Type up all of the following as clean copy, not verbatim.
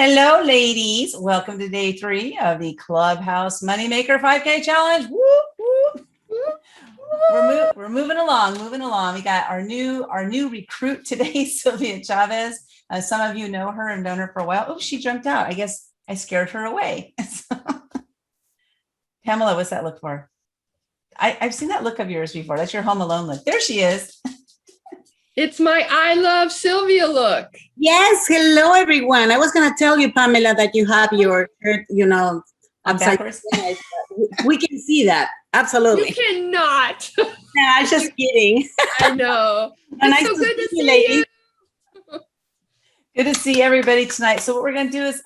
Hello, ladies. Welcome to day 3 of the Clubhouse Moneymaker 5K Challenge. Woo, woo. We're moving along. We got our new recruit today, Sylvia Chavez. Some of you know her and known her for a while. Oh, she jumped out. I guess I scared her away. Pamela, what's that look for? I've seen that look of yours before. That's your Home Alone look. There she is. It's my I love Sylvia look. Yes. Hello, everyone. I was going to tell you, Pamela, that you have your shirt, upside down. We can see that. Absolutely. You cannot. Nah, I'm just kidding. I know. And it's so good to see you. Good to see everybody tonight. So what we're going to do is,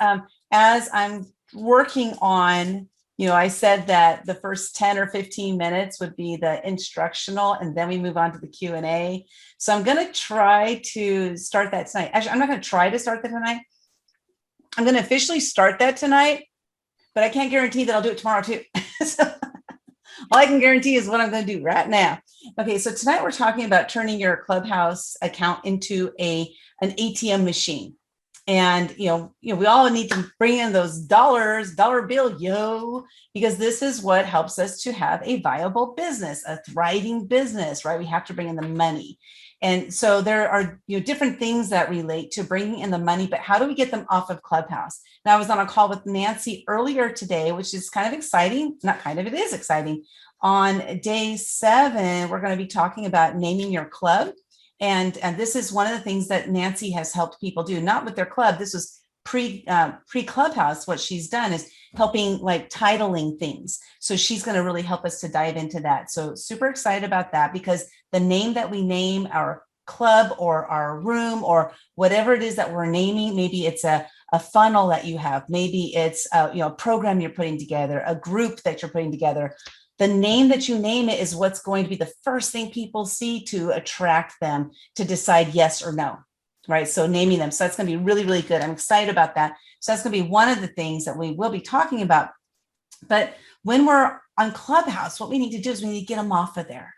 as I'm working on, I said that the first 10 or 15 minutes would be the instructional, and then we move on to the Q&A. So I'm going to try to start that tonight. Actually, I'm not going to try to start that tonight. I'm going to officially start that tonight, but I can't guarantee that I'll do it tomorrow too. So all I can guarantee is what I'm going to do right now. Okay, so tonight we're talking about turning your Clubhouse account into an ATM machine. And, we all need to bring in those dollar bill, because this is what helps us to have a viable business, a thriving business, right? We have to bring in the money. And so there are, different things that relate to bringing in the money, but how do we get them off of Clubhouse? Now, I was on a call with Nancy earlier today, which is kind of exciting. Not kind of, it is exciting. On day 7, we're going to be talking about naming your club. And this is one of the things that Nancy has helped people do, not with their club. This was pre-Clubhouse. What she's done is helping like titling things. So she's going to really help us to dive into that. So super excited about that, because the name that we name our club or our room or whatever it is that we're naming, maybe it's a funnel that you have, maybe it's a program you're putting together, a group that you're putting together. The name that you name it is what's going to be the first thing people see to attract them to decide yes or no, right? So naming them. So that's going to be really, really good. I'm excited about that. So that's going to be one of the things that we will be talking about. But when we're on Clubhouse, what we need to do is we need to get them off of there.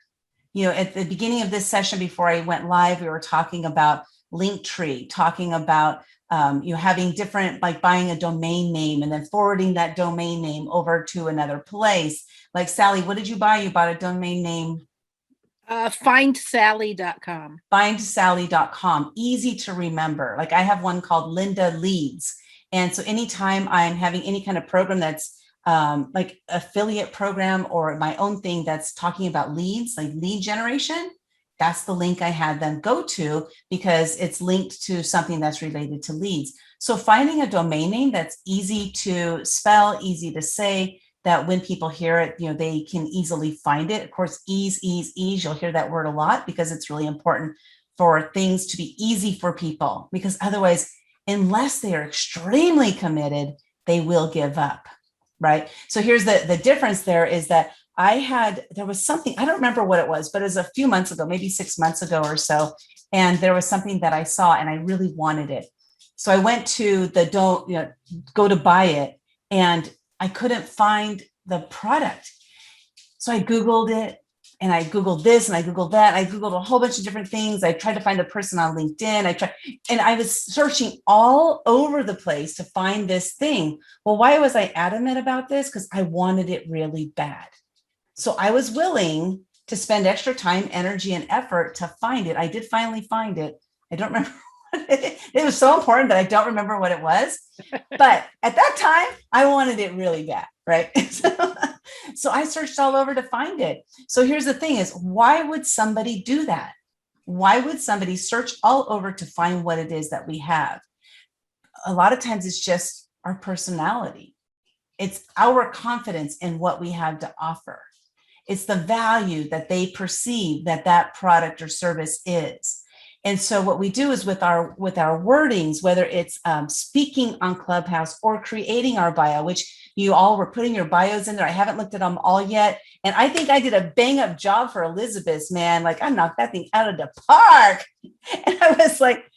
At the beginning of this session, before I went live, we were talking about Linktree, talking about having different, like buying a domain name and then forwarding that domain name over to another place. Like Sally, what did you buy? You bought a domain name. Findsally.com. Findsally.com. Easy to remember. Like I have one called Linda Leads. And so anytime I'm having any kind of program that's like affiliate program or my own thing that's talking about leads, like lead generation, that's the link I had them go to, because it's linked to something that's related to leads. So finding a domain name that's easy to spell, easy to say, that when people hear it, they can easily find it. Of course, ease. You'll hear that word a lot, because it's really important for things to be easy for people, because otherwise, unless they are extremely committed, they will give up, right? So here's the difference there is that there was something, I don't remember what it was, but it was a few months ago, maybe 6 months ago or so. And there was something that I saw and I really wanted it. So I went to go to buy it, and I couldn't find the product. So I Googled it, and I Googled this and I Googled that. I Googled a whole bunch of different things. I tried to find the person on LinkedIn. And I was searching all over the place to find this thing. Well, why was I adamant about this? Because I wanted it really bad. So I was willing to spend extra time, energy, and effort to find it. I did finally find it. I don't remember. It was so important that I don't remember what it was. But at that time, I wanted it really bad, right? So I searched all over to find it. So here's the thing is, why would somebody do that? Why would somebody search all over to find what it is that we have? A lot of times it's just our personality. It's our confidence in what we have to offer. It's the value that they perceive that product or service is. And so what we do is with our wordings, whether it's speaking on Clubhouse or creating our bio, which you all were putting your bios in there. I haven't looked at them all yet. And I think I did a bang up job for Elizabeth's, man. Like I knocked that thing out of the park. And I was like,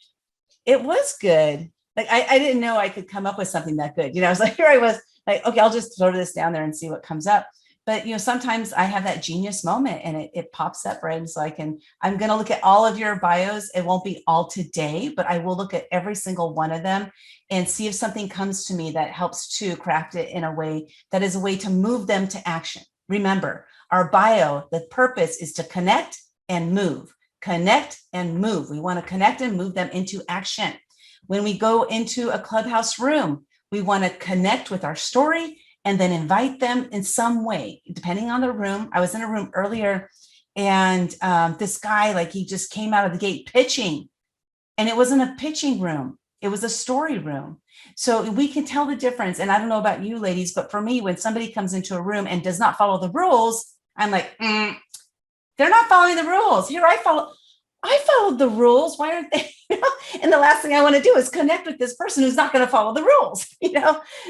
it was good. Like I didn't know I could come up with something that good. I was like, here I was like, okay, I'll just throw this down there and see what comes up. But, sometimes I have that genius moment and it pops up, right? And so I'm going to look at all of your bios. It won't be all today, but I will look at every single one of them and see if something comes to me that helps to craft it in a way that is a way to move them to action. Remember, our bio, the purpose is to connect and move. Connect and move. We want to connect and move them into action. When we go into a Clubhouse room, we want to connect with our story and then invite them in some way, depending on the room. I was in a room earlier and this guy, like he just came out of the gate pitching, and it wasn't a pitching room. It was a story room. So we can tell the difference. And I don't know about you ladies, but for me, when somebody comes into a room and does not follow the rules, I'm like, they're not following the rules. Here, I followed the rules. Why aren't they? And the last thing I want to do is connect with this person who's not going to follow the rules.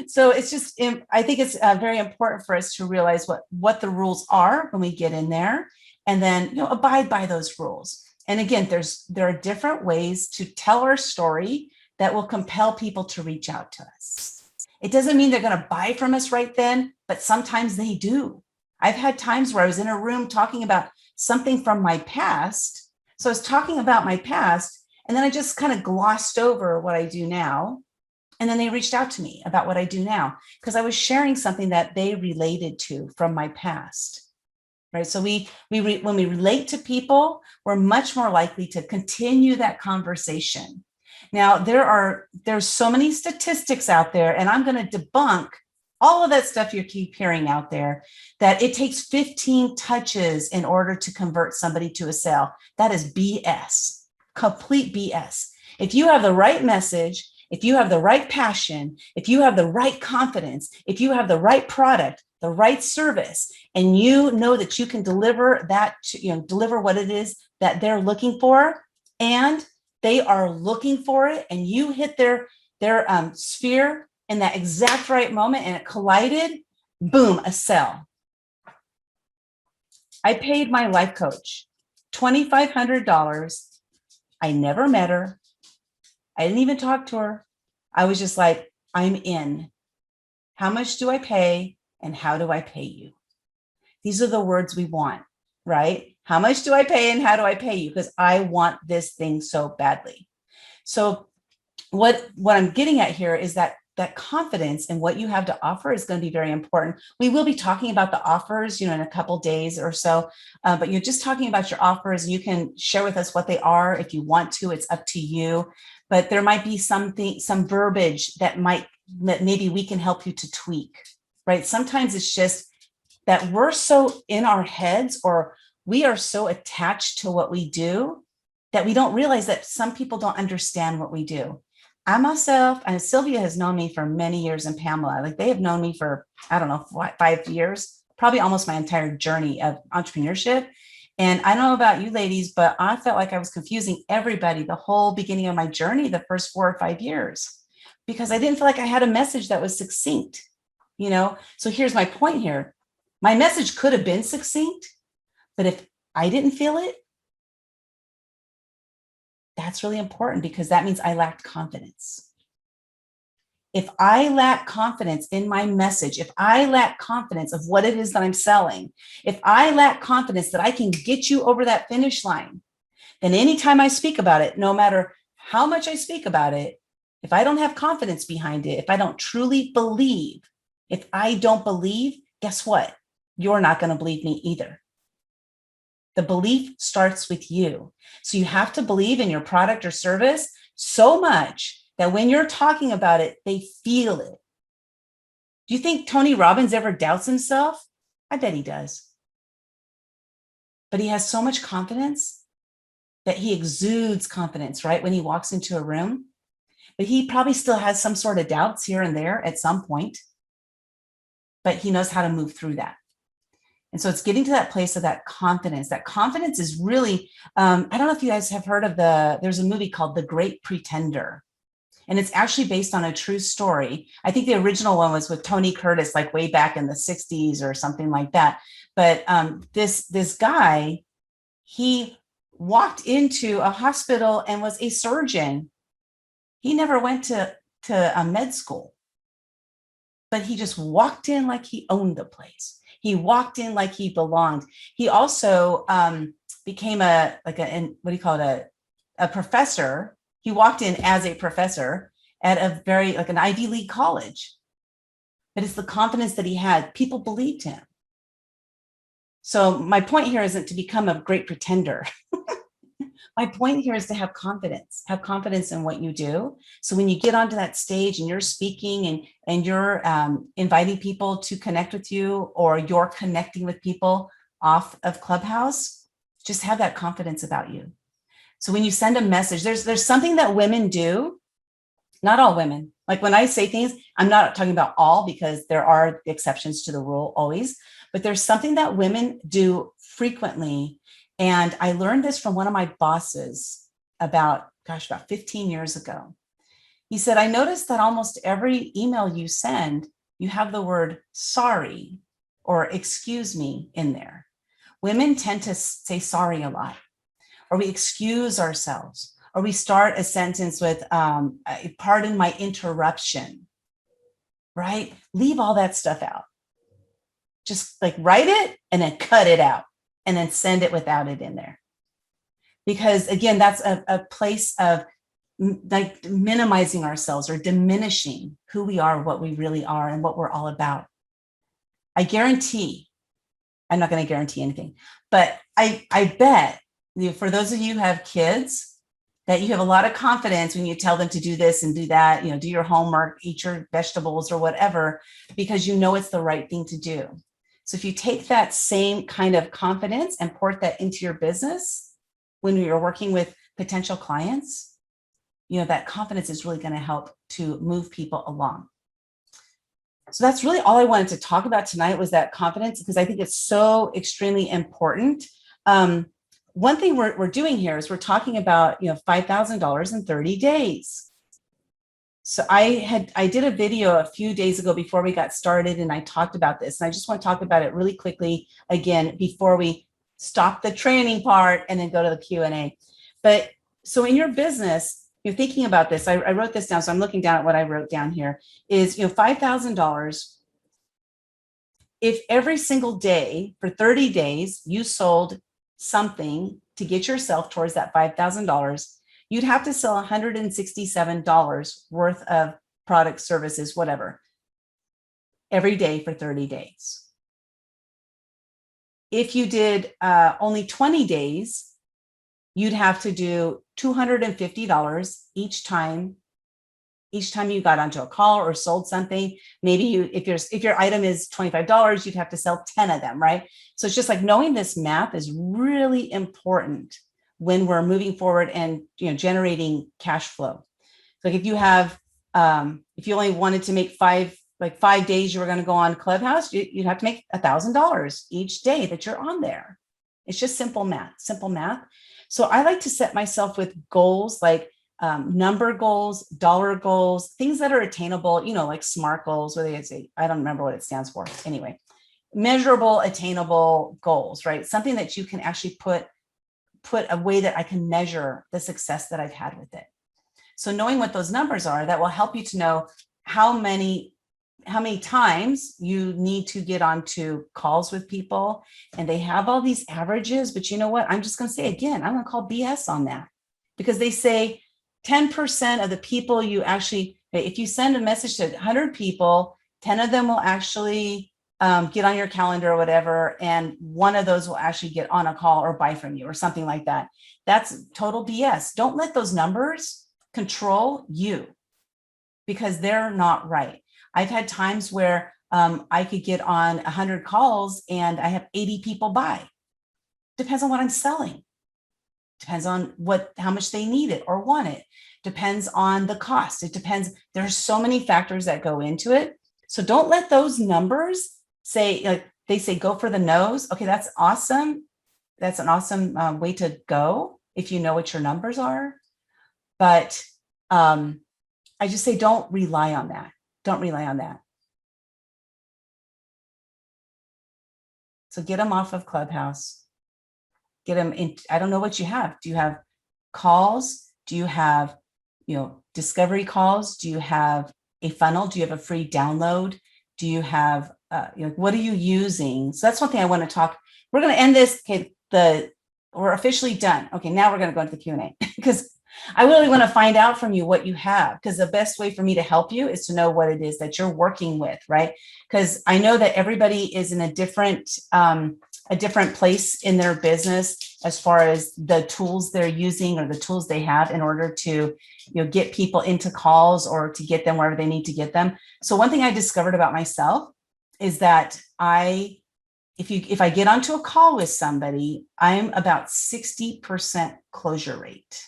So it's just, I think it's very important for us to realize what the rules are when we get in there, and then abide by those rules. And again, there are different ways to tell our story that will compel people to reach out to us. It doesn't mean they're going to buy from us right then, but sometimes they do. I've had times where I was in a room talking about something from my past. So I was talking about my past, and then I just kind of glossed over what I do now. And then they reached out to me about what I do now, because I was sharing something that they related to from my past. Right. So when we relate to people, we're much more likely to continue that conversation. Now, there's so many statistics out there, and I'm going to debunk all of that stuff you keep hearing out there, that it takes 15 touches in order to convert somebody to a sale. That is BS, complete BS. If you have the right message, if you have the right passion, if you have the right confidence, if you have the right product, the right service, and you know that you can deliver that, deliver what it is that they're looking for, and they are looking for it, and you hit their sphere in that exact right moment and it collided, boom, a sell. I paid my life coach $2,500. I never met her. I didn't even talk to her. I was just like, I'm in. How much do I pay and how do I pay you? These are the words we want, right? How much do I pay and how do I pay you? Because I want this thing so badly. So what I'm getting at here is that confidence in what you have to offer is going to be very important. We will be talking about the offers, in a couple days or so, but you're just talking about your offers. You can share with us what they are if you want to. It's up to you. But there might be some verbiage that maybe we can help you to tweak, right? Sometimes it's just that we're so in our heads, or we are so attached to what we do, that we don't realize that some people don't understand what we do. I myself, and Sylvia has known me for many years, and Pamela, like they have known me for, I don't know, 5 years, probably almost my entire journey of entrepreneurship. And I don't know about you ladies, but I felt like I was confusing everybody the whole beginning of my journey, the first 4 or 5 years, because I didn't feel like I had a message that was succinct, So here's my point here. My message could have been succinct, but if I didn't feel it, that's really important, because that means I lacked confidence. If I lack confidence in my message, if I lack confidence of what it is that I'm selling, if I lack confidence that I can get you over that finish line, then anytime I speak about it, no matter how much I speak about it, if I don't have confidence behind it, if I don't truly believe, if I don't believe, guess what? You're not going to believe me either. The belief starts with you. So you have to believe in your product or service so much that when you're talking about it, they feel it. Do you think Tony Robbins ever doubts himself? I bet he does. But he has so much confidence that he exudes confidence, right? When he walks into a room, but he probably still has some sort of doubts here and there at some point, but he knows how to move through that. And so it's getting to that place of that confidence. That confidence is really, I don't know if you guys have heard of there's a movie called The Great Pretender. And it's actually based on a true story. I think the original one was with Tony Curtis, like way back in the 60s or something like that. But this guy, he walked into a hospital and was a surgeon. He never went to a med school, but he just walked in like he owned the place. He walked in like he belonged. He also became a professor. He walked in as a professor at a very like an Ivy League college. But it's the confidence that he had. People believed him. So my point here isn't to become a great pretender. My point here is to have confidence in what you do. So when you get onto that stage and you're speaking and you're inviting people to connect with you, or you're connecting with people off of Clubhouse, just have that confidence about you. So when you send a message, there's something that women do, not all women. Like when I say things, I'm not talking about all, because there are exceptions to the rule always, but there's something that women do frequently. And I learned this from one of my bosses about 15 years ago. He said, I noticed that almost every email you send, you have the word sorry or excuse me in there. Women tend to say sorry a lot, or we excuse ourselves, or we start a sentence with, pardon my interruption, right? Leave all that stuff out. Just like write it and then cut it out and then send it without it in there. Because again, that's a place of like minimizing ourselves or diminishing who we are, what we really are, and what we're all about. I guarantee, I'm not going to guarantee anything, but I bet for those of you who have kids, that you have a lot of confidence when you tell them to do this and do that, do your homework, eat your vegetables or whatever, because you know it's the right thing to do. So if you take that same kind of confidence and port that into your business when you're working with potential clients, that confidence is really going to help to move people along. So that's really all I wanted to talk about tonight, was that confidence, because I think it's so extremely important. One thing we're doing here is we're talking about, $5,000 in 30 days. So I did a video a few days ago before we got started, and I talked about this, and I just want to talk about it really quickly again before we stop the training part and then go to the Q&A. But so in your business, you're thinking about this. I wrote this down, so I'm looking down at what I wrote down here is, $5,000. If every single day for 30 days you sold something to get yourself towards that $5,000, you'd have to sell $167 worth of products, services, whatever, every day for 30 days. If you did only 20 days, you'd have to do $250 each time you got onto a call or sold something. Maybe if your item is $25, you'd have to sell 10 of them, right? So it's just like knowing this math is really important when we're moving forward and generating cash flow. Like if you have, if you only wanted to make 5 days you were going to go on Clubhouse, you'd have to make $1,000 each day that you're on there. It's just simple math. So I like to set myself with goals like number goals, dollar goals, things that are attainable, like SMART goals, where they say, I don't remember what it stands for. Anyway, measurable, attainable goals, right? Something that you can actually put a way that I can measure the success that I've had with it. So knowing what those numbers are, that will help you to know how many times you need to get onto calls with people. And they have all these averages, but you know what? I'm just going to say again, I'm going to call BS on that, because they say 10% of the people you actually, if you send a message to 100 people, 10 of them will actually get on your calendar or whatever, and one of those will actually get on a call or buy from you or something like that. That's total BS. Don't let those numbers control you, because they're not right. I've had times where I could get on 100 calls and I have 80 people buy. Depends on what I'm selling. Depends on how much they need it or want it. Depends on the cost. It depends. There's so many factors that go into it. So don't let those numbers say, like they say, go for the nose. Okay, that's awesome. That's an awesome way to go if you know what your numbers are. But I just say, don't rely on that. Don't rely on that. So get them off of Clubhouse. Get them in. I don't know what you have. Do you have calls? Do you have, discovery calls? Do you have a funnel? Do you have a free download? Do you have what are you using? So that's one thing I want to talk. We're going to end this. Okay, we're officially done. Okay, now we're going to go into the Q&A because I really want to find out from you what you have, because the best way for me to help you is to know what it is that you're working with, right? Because I know that everybody is in a different place in their business as far as the tools they're using or the tools they have in order to, get people into calls or to get them wherever they need to get them. So one thing I discovered about myself is that if I get onto a call with somebody, I'm about 60% closure rate.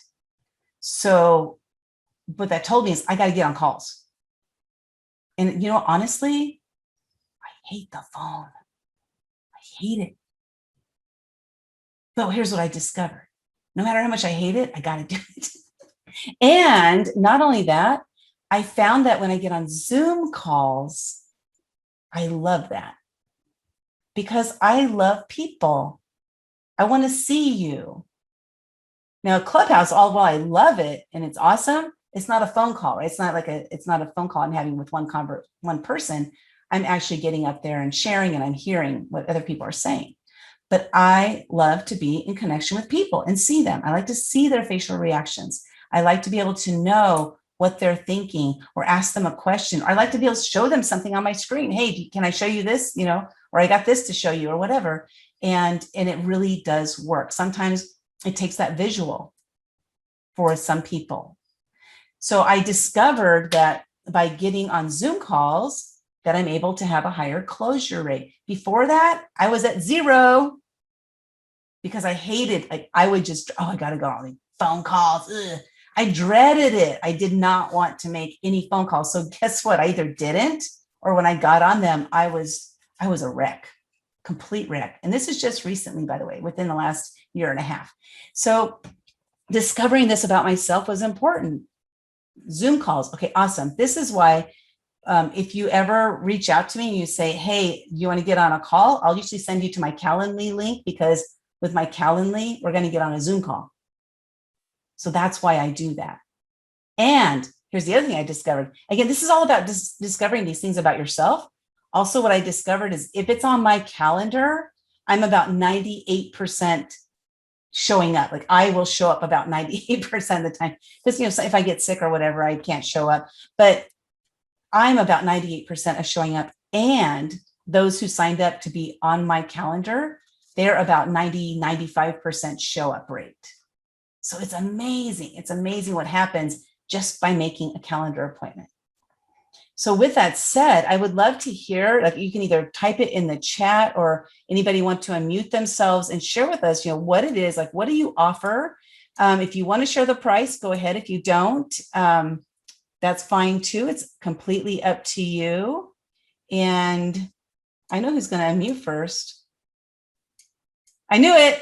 So what that told me is I got to get on calls. And, honestly, I hate the phone. I hate it. But here's what I discovered. No matter how much I hate it, I got to do it. And not only that, I found that when I get on Zoom calls, I love that because I love people. I want to see you. Now, Clubhouse, while I love it and it's awesome, it's not a phone call, right? It's not a phone call I'm having with one person. I'm actually getting up there and sharing, and I'm hearing what other people are saying. But I love to be in connection with people and see them. I like to see their facial reactions. I like to be able to know what they're thinking or ask them a question. Or I like to be able to show them something on my screen. Hey, can I show you this? Or I got this to show you or whatever. And it really does work. Sometimes it takes that visual for some people. So I discovered that by getting on Zoom calls that I'm able to have a higher closure rate. Before that, I was at 0 because I hated, I would just, I got to go on phone calls. Ugh. I dreaded it. I did not want to make any phone calls. So guess what? I either didn't, or when I got on them, I was a wreck, complete wreck. And this is just recently, by the way, within the last year and a half. So discovering this about myself was important. Zoom calls. Okay, awesome. This is why if you ever reach out to me and you say, hey, you want to get on a call? I'll usually send you to my Calendly link, because with my Calendly, we're going to get on a Zoom call. So that's why I do that. And here's the other thing I discovered. Again, this is all about discovering these things about yourself. Also, what I discovered is if it's on my calendar, I'm about 98% showing up. Like I will show up about 98% of the time. Because, if I get sick or whatever, I can't show up. But I'm about 98% of showing up. And those who signed up to be on my calendar, they're about 95% show up rate. So it's amazing. It's amazing what happens just by making a calendar appointment. So with that said, I would love to hear, you can either type it in the chat or anybody want to unmute themselves and share with us, what it is, what do you offer? If you want to share the price, go ahead. If you don't, that's fine too. It's completely up to you. And I know who's going to unmute first. I knew it.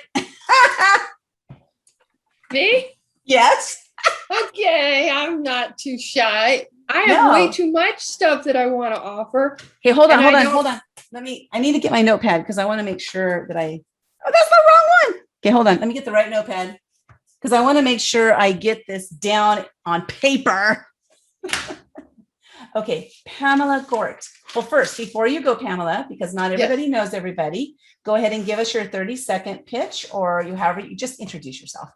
Me? Yes. Okay, I'm not too shy. I have way too much stuff that I want to offer. Okay, hold on. I need to get my notepad because I want to make sure that that's the wrong one. Okay, hold on. Let me get the right notepad because I want to make sure I get this down on paper. Okay, Pamela Gort. Well, first, before you go, Pamela, because not everybody knows everybody, go ahead and give us your 30-second pitch, or you just introduce yourself.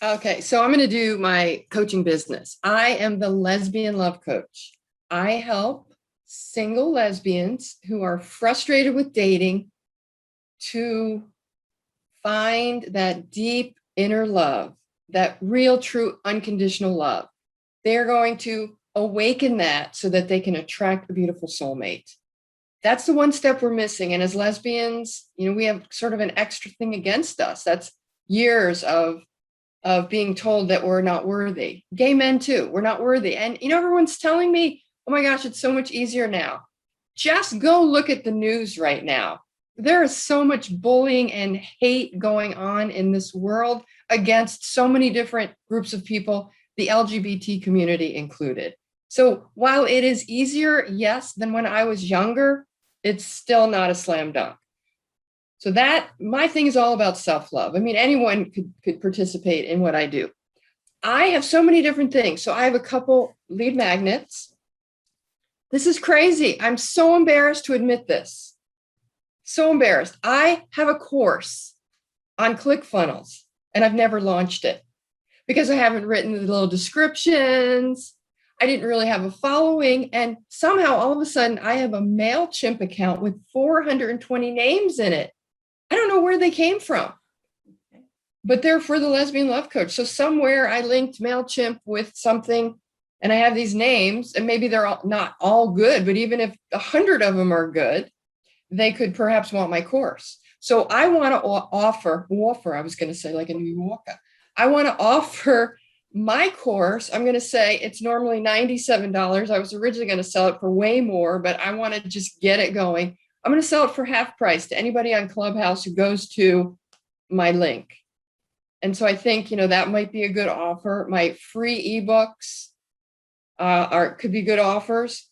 Okay, so I'm going to do my coaching business. I am the lesbian love coach. I help single lesbians who are frustrated with dating to find that deep inner love, that real, true, unconditional love. They're going to awaken that so that they can attract a beautiful soulmate. That's the one step we're missing. And as lesbians, we have sort of an extra thing against us. That's years of being told that we're not worthy. Gay men too, we're not worthy. And everyone's telling me, oh my gosh, it's so much easier now. Just go look at the news right now. There is so much bullying and hate going on in this world against so many different groups of people, the LGBT community included. So while it is easier, yes, than when I was younger, it's still not a slam dunk. So my thing is all about self-love. I mean, anyone could participate in what I do. I have so many different things. So I have a couple lead magnets. This is crazy. I'm so embarrassed to admit this. So embarrassed. I have a course on ClickFunnels and I've never launched it because I haven't written the little descriptions. I didn't really have a following. And somehow all of a sudden I have a MailChimp account with 420 names in it. I don't know where they came from, but they're for the Lesbian Love Coach. So somewhere I linked MailChimp with something and I have these names, and maybe they're not all good, but even if 100 of them are good, they could perhaps want my course. So I want to offer, I was going to say like a New Yorker. I want to offer my course. I'm going to say it's normally $97. I was originally going to sell it for way more, but I want to just get it going. I'm going to sell it for half price to anybody on Clubhouse who goes to my link. And so I think, that might be a good offer. My free ebooks could be good offers,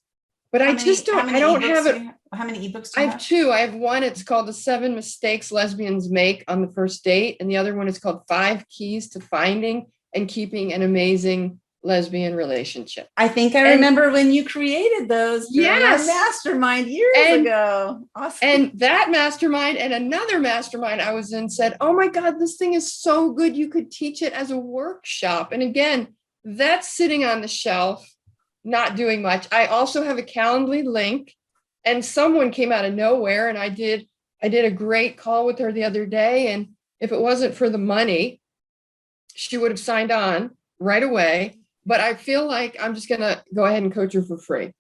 but I don't have it. How many ebooks do I you have two. I have one. It's called The 7 Mistakes Lesbians Make on the First Date. And the other one is called 5 Keys to Finding and Keeping an Amazing Lesbian Relationship. I think I remember when you created those during our mastermind years ago. Awesome. And that mastermind and another mastermind I was in said, oh my God, this thing is so good. You could teach it as a workshop. And again, that's sitting on the shelf, not doing much. I also have a Calendly link, and someone came out of nowhere, and I did a great call with her the other day. And if it wasn't for the money, she would have signed on right away. But I feel like I'm just going to go ahead and coach her for free.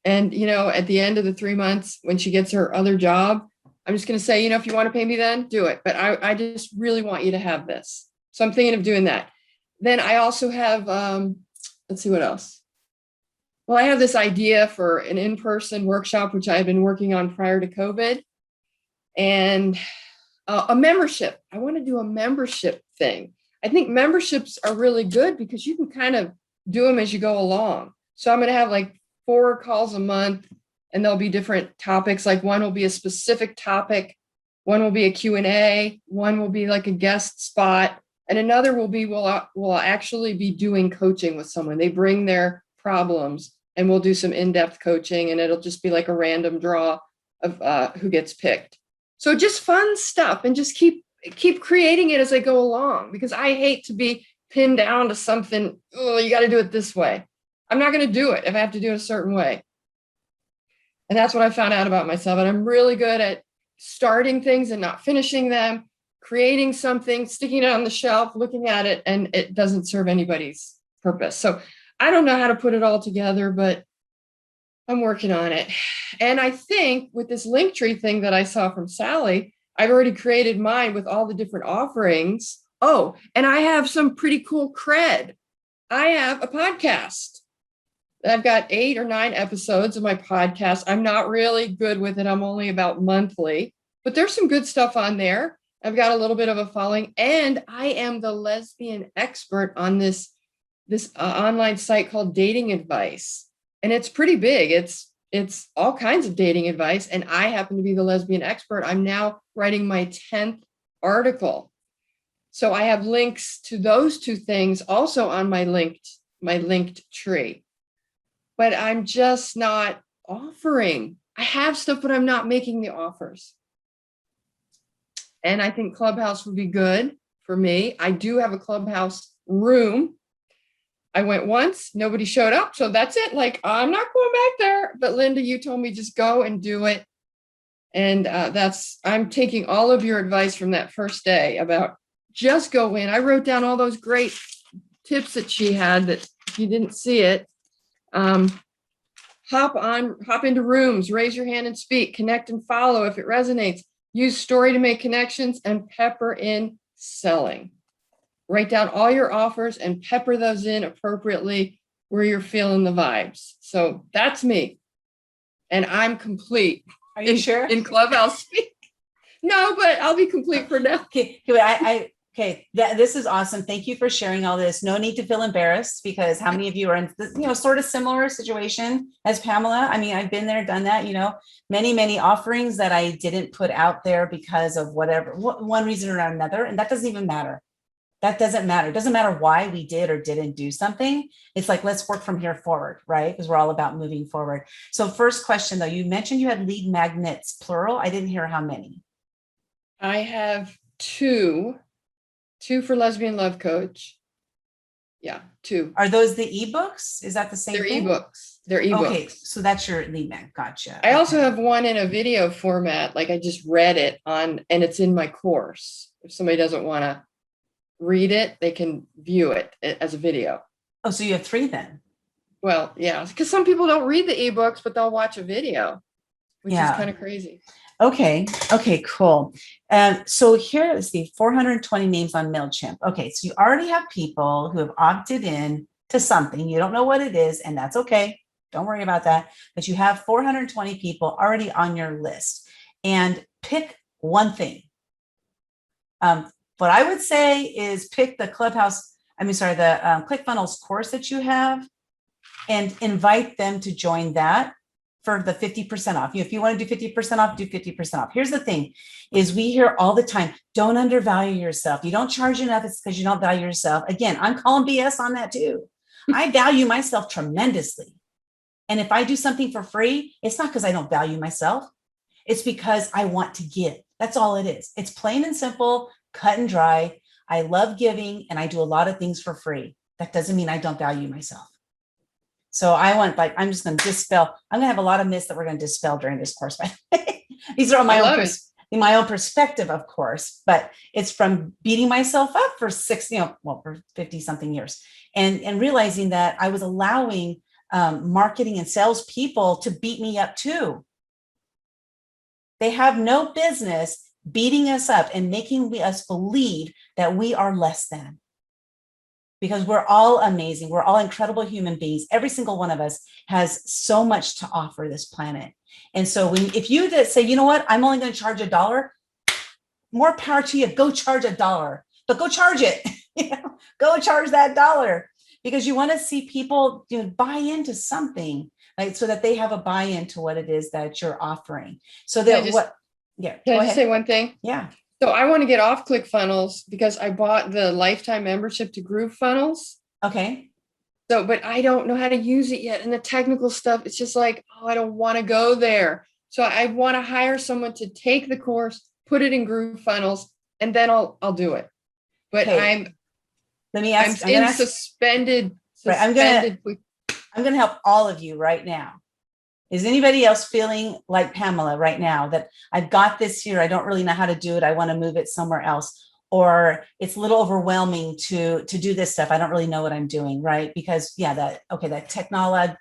And, at the end of the 3 months, when she gets her other job, I'm just going to say, if you want to pay me, then do it. But I just really want you to have this. So I'm thinking of doing that. Then I also have, let's see what else. Well, I have this idea for an in-person workshop, which I had been working on prior to COVID, and a membership. I want to do a membership thing. I think memberships are really good because you can kind of do them as you go along. So I'm going to have like 4 calls a month, and there'll be different topics. Like one will be a specific topic. One will be a Q&A. One will be like a guest spot. And another will be, we'll actually be doing coaching with someone. They bring their problems and we'll do some in-depth coaching, and it'll just be like a random draw of who gets picked. So just fun stuff, and just keep creating it as I go along, because I hate to be pinned down to something. Oh, you got to do it this way. I'm not going to do it if I have to do it a certain way. And that's what I found out about myself. And I'm really good at starting things and not finishing them, creating something, sticking it on the shelf, looking at it, and it doesn't serve anybody's purpose. So I don't know how to put it all together, but I'm working on it. And I think with this Linktree thing that I saw from Sally, I've already created mine with all the different offerings. Oh, and I have some pretty cool cred. I have a podcast. I've got 8 or 9 episodes of my podcast. I'm not really good with it. I'm only about monthly, but there's some good stuff on there. I've got a little bit of a following, and I am the lesbian expert on this online site called Dating Advice. And it's pretty big. It's all kinds of dating advice. And I happen to be the lesbian expert. I'm now writing my 10th article. So I have links to those 2 things also on my linked tree. But I'm just not offering. I have stuff, but I'm not making the offers. And I think Clubhouse would be good for me. I do have a Clubhouse room. I went once, nobody showed up. So that's it. Like, I'm not going back there. But Linda, you told me just go and do it. And I'm taking all of your advice from that first day about just go in. I wrote down all those great tips that she had that if you didn't see it. Hop into rooms, raise your hand and speak, connect and follow if it resonates, use story to make connections, and pepper in selling. Write down all your offers and pepper those in appropriately where you're feeling the vibes. So that's me. And I'm complete. Are you sure? In Clubhouse speak. No, but I'll be complete for now. Okay. This is awesome. Thank you for sharing all this. No need to feel embarrassed, because how many of you are in this, sort of similar situation as Pamela? I mean, I've been there, done that, many offerings that I didn't put out there because of one reason or another. And that doesn't even matter. That doesn't matter. It doesn't matter why we did or didn't do something. It's like, let's work from here forward, right? Because we're all about moving forward. So first question though, you mentioned you had lead magnets, plural. I didn't hear how many. I have two for Lesbian Love Coach. Yeah, two. Are those the ebooks? Is that the same They're thing? ebooks. They're ebooks. Okay, so that's your lead mag. Gotcha. I also Okay. have one in a video format, like I just read it on, and it's in my course. If somebody doesn't want to read it, they can view it as a video. Oh, so you have three then? Well, yeah, because some people don't read the ebooks, but they'll watch a video, which is kind of crazy. Okay. Okay, cool. So here is the 420 names on MailChimp. Okay, so you already have people who have opted in to something. You don't know what it is, and that's okay. Don't worry about that. But you have 420 people already on your list. And pick one thing. What I would say is pick the Clubhouse, the ClickFunnels course that you have and invite them to join that for the 50% off. If you want to do 50% off, do 50% off. Here's the thing is we hear all the time, don't undervalue yourself. You don't charge enough. It's because you don't value yourself. Again, I'm calling BS on that too. I value myself tremendously. And if I do something for free, it's not because I don't value myself. It's because I want to give. That's all it is. It's plain and simple, cut and dry. I love giving and I do a lot of things for free. That doesn't mean I don't value myself. So I'm just going to dispel. I'm going to have a lot of myths that we're going to dispel during this course. These are my own perspective, of course, but it's from beating myself up for for 50 something years and realizing that I was allowing marketing and sales people to beat me up too. They have no business beating us up and making us believe that we are less than. Because we're all amazing. We're all incredible human beings. Every single one of us has so much to offer this planet. And so if you just say, you know what, I'm only going to charge $1, more power to you. Go charge $1, but go charge it. Go charge that $1 because you want to see people buy into something, right? So that they have a buy-in to what it is that you're offering. So that Can I just say one thing? Yeah. So I want to get off ClickFunnels because I bought the lifetime membership to GrooveFunnels. Okay. So, but I don't know how to use it yet. And the technical stuff, it's just like, oh, I don't want to go there. So I want to hire someone to take the course, put it in GrooveFunnels, and then I'll do it. But okay. I'm suspended. I'm going to help all of you right now. Is anybody else feeling like Pamela right now that I've got this here? I don't really know how to do it. I want to move it somewhere else. Or it's a little overwhelming to do this stuff. I don't really know what I'm doing, right? Because that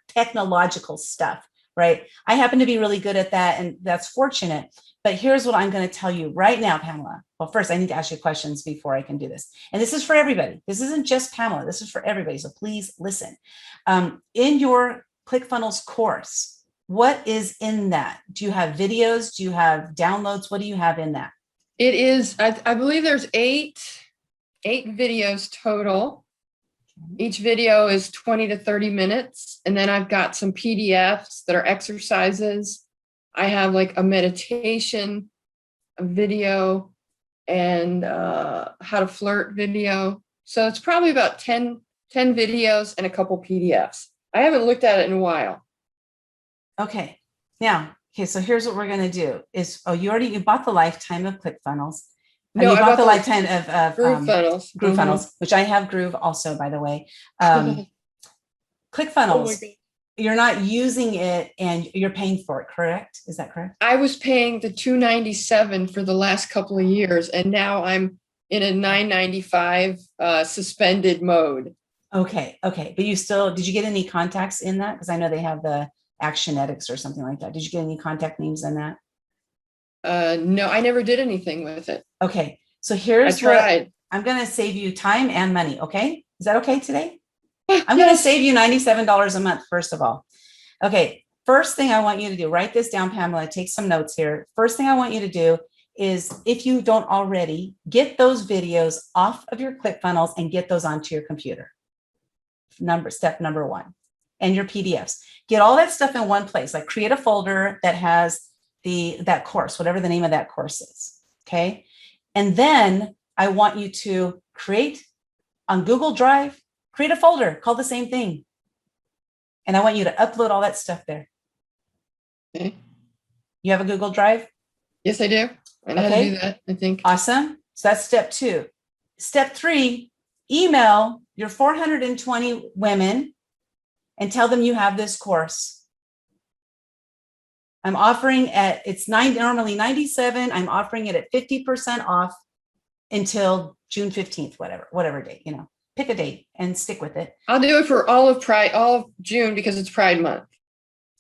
technological stuff, right? I happen to be really good at that and that's fortunate. But here's what I'm going to tell you right now, Pamela. Well, first I need to ask you questions before I can do this. And this is for everybody. This isn't just Pamela. This is for everybody. So please listen. In your ClickFunnels course, what is in that? Do you have videos? Do you have downloads? What do you have in that? It is, I believe there's eight videos total. Each video is 20 to 30 minutes. And then I've got some PDFs that are exercises. I have like a meditation, a video, and how to flirt video. So it's probably about 10 videos and a couple PDFs. I haven't looked at it in a while. Okay. Now, so here's what we're going to do is, you bought the lifetime of ClickFunnels. No, you bought the lifetime of GrooveFunnels. GrooveFunnels, which I have Groove also, by the way. ClickFunnels, you're not using it and you're paying for it, correct? Is that correct? I was paying the $297 for the last couple of years, and now I'm in a $995 suspended mode. Okay. But did you get any contacts in that? Because I know they have the Actionetics or something like that. Did you get any contact names in that? No, I never did anything with it. Okay. So here's I tried. I'm going to save you time and money. Okay. Is that okay today? I'm going to save you $97 a month, first of all. Okay. First thing I want you to do, write this down, Pamela, take some notes here. First thing I want you to do is, if you don't already, get those videos off of your ClickFunnels and get those onto your computer. Step number 1. And your PDFs. Get all that stuff in one place, like create a folder that has that course, whatever the name of that course is. Okay. And then I want you to create on Google Drive, create a folder called the same thing. And I want you to upload all that stuff there. Okay. You have a Google Drive? Yes, I do. I know how to do that, I think. Awesome. So that's step 2. Step 3, email your 420 women and tell them you have this course. I'm offering at, it's normally $97. I'm offering it at 50% off until June 15th, whatever date, pick a date and stick with it. I'll do it for all of June because it's Pride Month.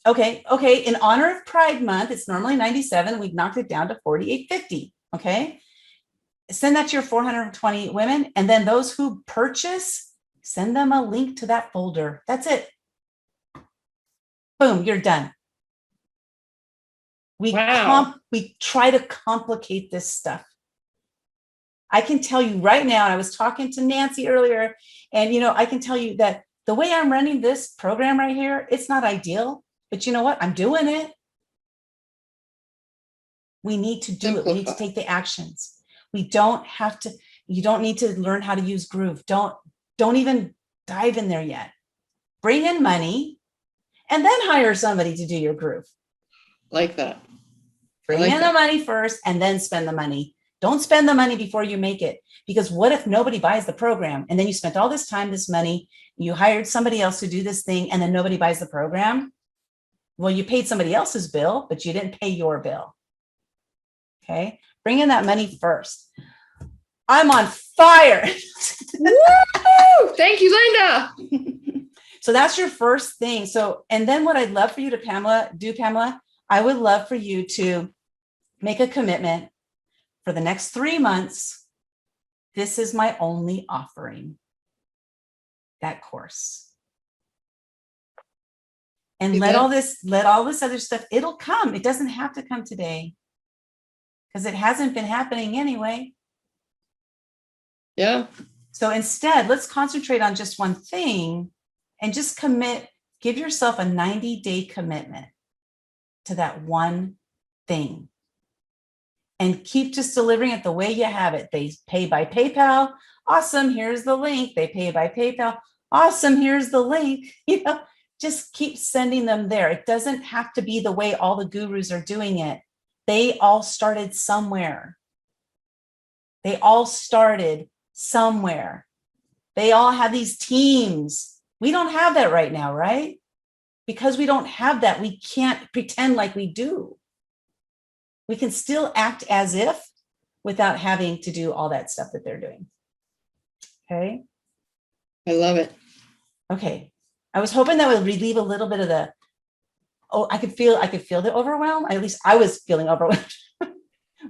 Okay. In honor of Pride Month, it's normally $97. We've knocked it down to $48.50. Okay. Send that to your 420 women. And then those who purchase, send them a link to that folder. That's it. Boom, you're done. We try to complicate this stuff. I can tell you right now, and I was talking to Nancy earlier, and I can tell you that the way I'm running this program right here, it's not ideal, but you know what? I'm doing it. We need to do it. We need to take the actions. We don't have to, you don't need to learn how to use Groove. Don't even dive in there yet. Bring in money and then hire somebody to do your Groove. Like that. Bring in the money first and then spend the money. Don't spend the money before you make it. Because what if nobody buys the program and then you spent all this time, this money, you hired somebody else to do this thing and then nobody buys the program? Well, you paid somebody else's bill, but you didn't pay your bill. Okay, bring in that money first. I'm on fire. Woo! Thank you, Linda. So that's your first thing. So, and then what I'd love for you to, Pamela, I would love for you to make a commitment for the next 3 months. This is my only offering, that course. And let all this other stuff, it'll come. It doesn't have to come today because it hasn't been happening anyway. Yeah. So instead, let's concentrate on just one thing and just commit, give yourself a 90-day commitment to that one thing and keep just delivering it the way you have it. They pay by PayPal. Awesome. Here's the link. They pay by PayPal. Awesome. Here's the link. Just keep sending them there. It doesn't have to be the way all the gurus are doing it. They all started somewhere. They all started somewhere. They all have these teams. We don't have that right now, right? Because we don't have that, we can't pretend like we do. We can still act as if without having to do all that stuff that they're doing. Okay. I love it. Okay. I was hoping that would relieve a little bit of the, I could feel the overwhelm. At least I was feeling overwhelmed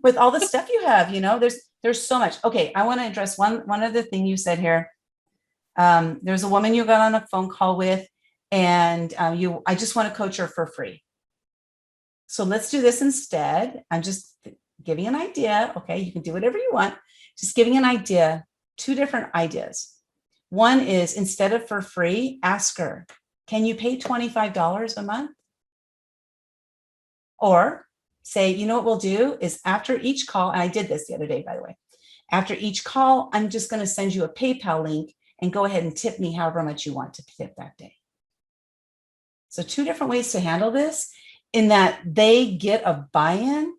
with all the stuff you have, there's so much. Okay. I want to address one other thing you said here. There's a woman you got on a phone call with and I just want to coach her for free. So let's do this instead. I'm just giving an idea. Okay. You can do whatever you want. Just giving an idea, 2 different ideas. One is instead of for free, ask her, can you pay $25 a month? Or say, what we'll do is after each call, and I did this the other day, by the way, after each call, I'm just going to send you a PayPal link and go ahead and tip me however much you want to tip that day. So 2 different ways to handle this in that they get a buy-in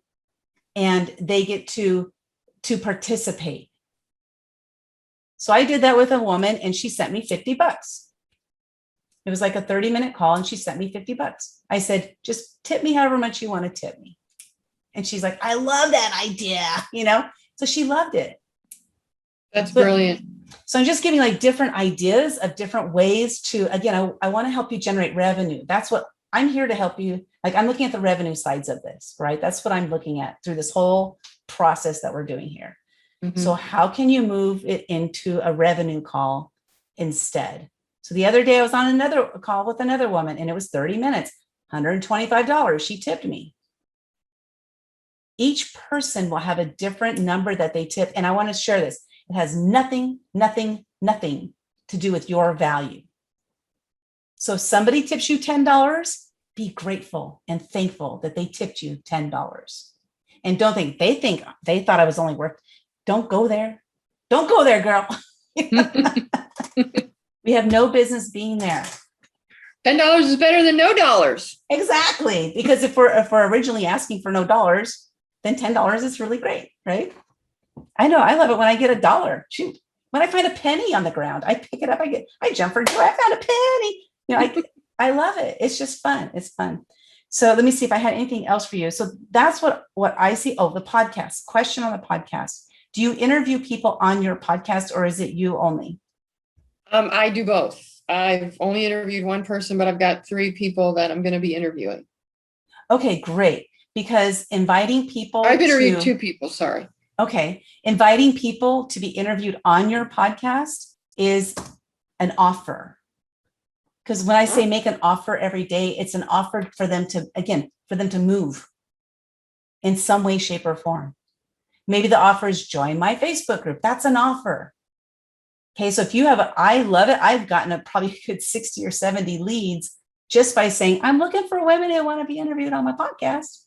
and they get to participate. So I did that with a woman and she sent me $50. It was like a 30-minute call and she sent me $50. I said, just tip me however much you want to tip me. And she's like, I love that idea, so she loved it. That's brilliant. So I'm just giving like different ideas of different ways to, again, I want to help you generate revenue. That's what I'm here to help you. Like I'm looking at the revenue sides of this, right? That's what I'm looking at through this whole process that we're doing here. Mm-hmm. So how can you move it into a revenue call instead? So the other day I was on another call with another woman and it was 30 minutes, $125. She tipped me. Each person will have a different number that they tip. And I want to share this. It has nothing to do with your value. So if somebody tips you $10, be grateful and thankful that they tipped you $10. And don't think they thought I was only worth. Don't go there. Don't go there, girl. We have no business being there. $10 is better than no dollars. Exactly. Because if we're originally asking for no dollars, then $10 is really great, right? I know. I love it when I get $1. Shoot. When I find a penny on the ground, I pick it up. I jump for joy. I found a penny. You know, I love it. It's just fun. It's fun. So let me see if I had anything else for you. So that's what I see. Oh, the podcast. Question on the podcast. Do you interview people on your podcast, or is it you only? I do both. I've only interviewed one person, but I've got 3 people that I'm going to be interviewing. Okay, great. Because inviting people. I've interviewed 2 people. Sorry. Okay. Inviting people to be interviewed on your podcast is an offer. Because when I say make an offer every day, it's an offer for them to move in some way, shape, or form. Maybe the offer is join my Facebook group. That's an offer. Okay. So if you have, I love it. I've gotten a probably good 60 or 70 leads just by saying, I'm looking for women who want to be interviewed on my podcast.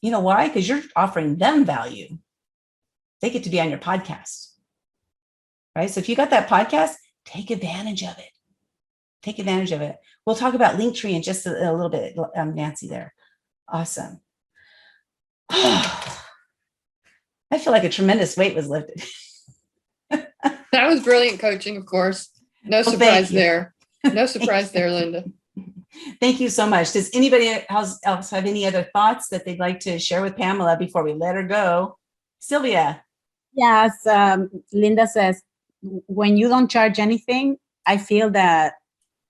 You know why? Because you're offering them value. They get to be on your podcast, right? So if you got that podcast, take advantage of it. Take advantage of it. We'll talk about Linktree in just a little bit, Nancy there. Awesome. I feel like a tremendous weight was lifted. That was brilliant coaching, of course. No surprise there. No surprise there, Linda. Thank you so much. Does anybody else have any other thoughts that they'd like to share with Pamela before we let her go? Sylvia. Yes, Linda says, when you don't charge anything, I feel that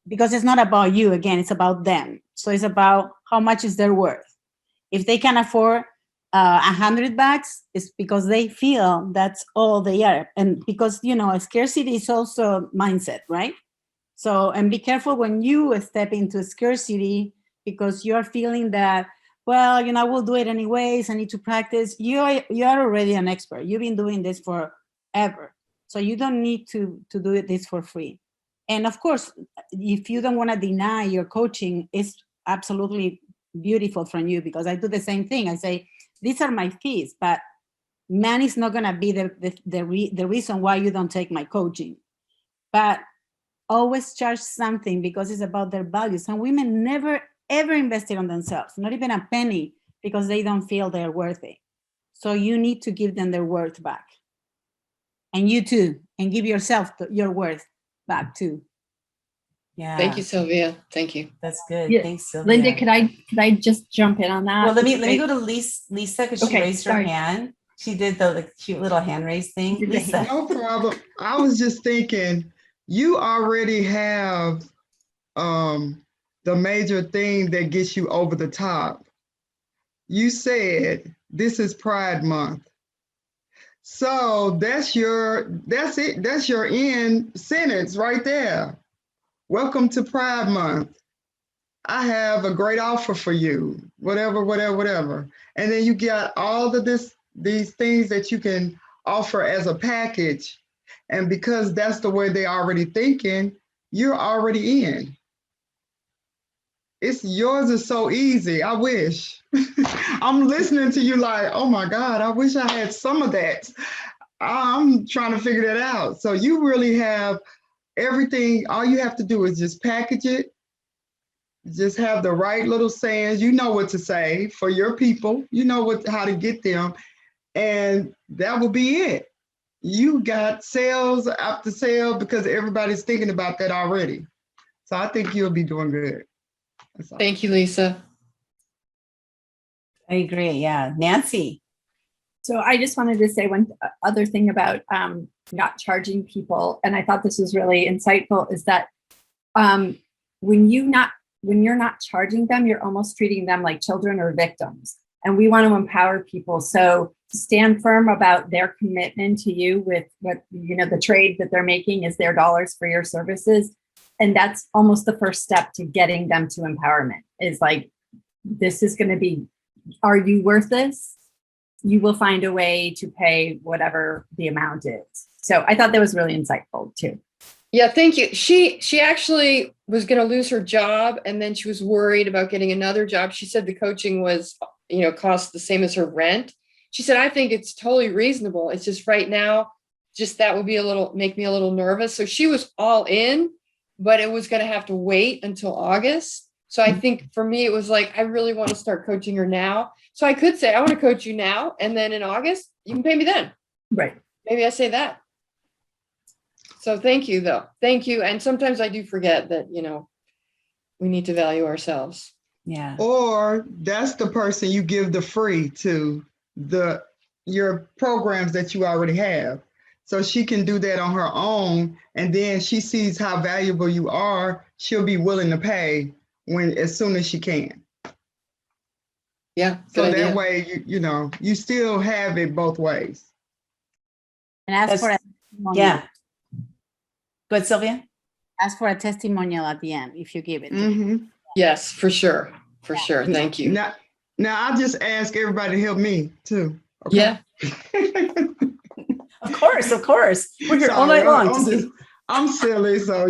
because it's not about you, again, it's about them. So it's about how much is their worth. If they can afford $100, it's because they feel that's all they are. And because, scarcity is also mindset, right? So, and be careful when you step into scarcity because you're feeling that, well, I will do it anyways. I need to practice. You are already an expert. You've been doing this forever. So you don't need to do this for free. And of course, if you don't want to deny your coaching, it's absolutely beautiful from you because I do the same thing. I say, these are my fees, but money is not going to be the reason why you don't take my coaching. But always charge something because it's about their values. And women never, ever invested on themselves, not even a penny, because they don't feel they're worthy. So you need to give them their worth back. And you too, and give yourself your worth back too. Yeah. Thank you, Sylvia. Thank you. That's good. Yeah. Thanks, Sylvia. Linda, could I just jump in on that? Well, let me go to Lisa because she Okay, raised her sorry. hand. She did the cute little hand raise thing. Did the Lisa. hand. No problem. I was just thinking, you already have the major thing that gets you over the top. You said this is Pride Month. So that's it. That's your end sentence right there. Welcome to Pride Month. I have a great offer for you. Whatever. And then you got all of these things that you can offer as a package. And because that's the way they're already thinking, you're already in. Yours is so easy. I wish. I'm listening to you like, oh my God, I wish I had some of that. I'm trying to figure that out. So you really have everything. All you have to do is just package it. Just have the right little sayings. You know what to say for your people. You know how to get them. And that will be it. You got sales after sale because everybody's thinking about that already. So I think you'll be doing good. Thank you, Lisa. I agree. Yeah. Nancy. So I just wanted to say one other thing about not charging people, and I thought this was really insightful, is that when you're not charging them, you're almost treating them like children or victims. And we want to empower people. So to stand firm about their commitment to you with what, the trade that they're making is their dollars for your services. And that's almost the first step to getting them to empowerment is like, this is going to be, are you worth this? You will find a way to pay whatever the amount is. So I thought that was really insightful too. Yeah, thank you. She actually was going to lose her job and then she was worried about getting another job. She said the coaching was, cost the same as her rent. She said, I think it's totally reasonable. It's just right now just that would be make me a little nervous. So she was all in, but it was going to have to wait until August. So I think for me, it was like, I really want to start coaching her now. So I could say, I want to coach you now. And then in August, you can pay me then. Right. Maybe I say that. So thank you, though. Thank you. And sometimes I do forget that, we need to value ourselves. Yeah. Or that's the person you give the free to, your programs that you already have. So she can do that on her own, and then she sees how valuable you are. She'll be willing to pay as soon as she can. Yeah. So good idea. that way, you still have it both ways. And ask for a testimonial. Yeah. Go ahead, Sylvia. Ask for a testimonial at the end if you give it. Mm-hmm. Yes, for sure. For sure. Thank you. Now I'll just ask everybody to help me too. Okay? Yeah. Of course. We're here all night long. I'm silly, so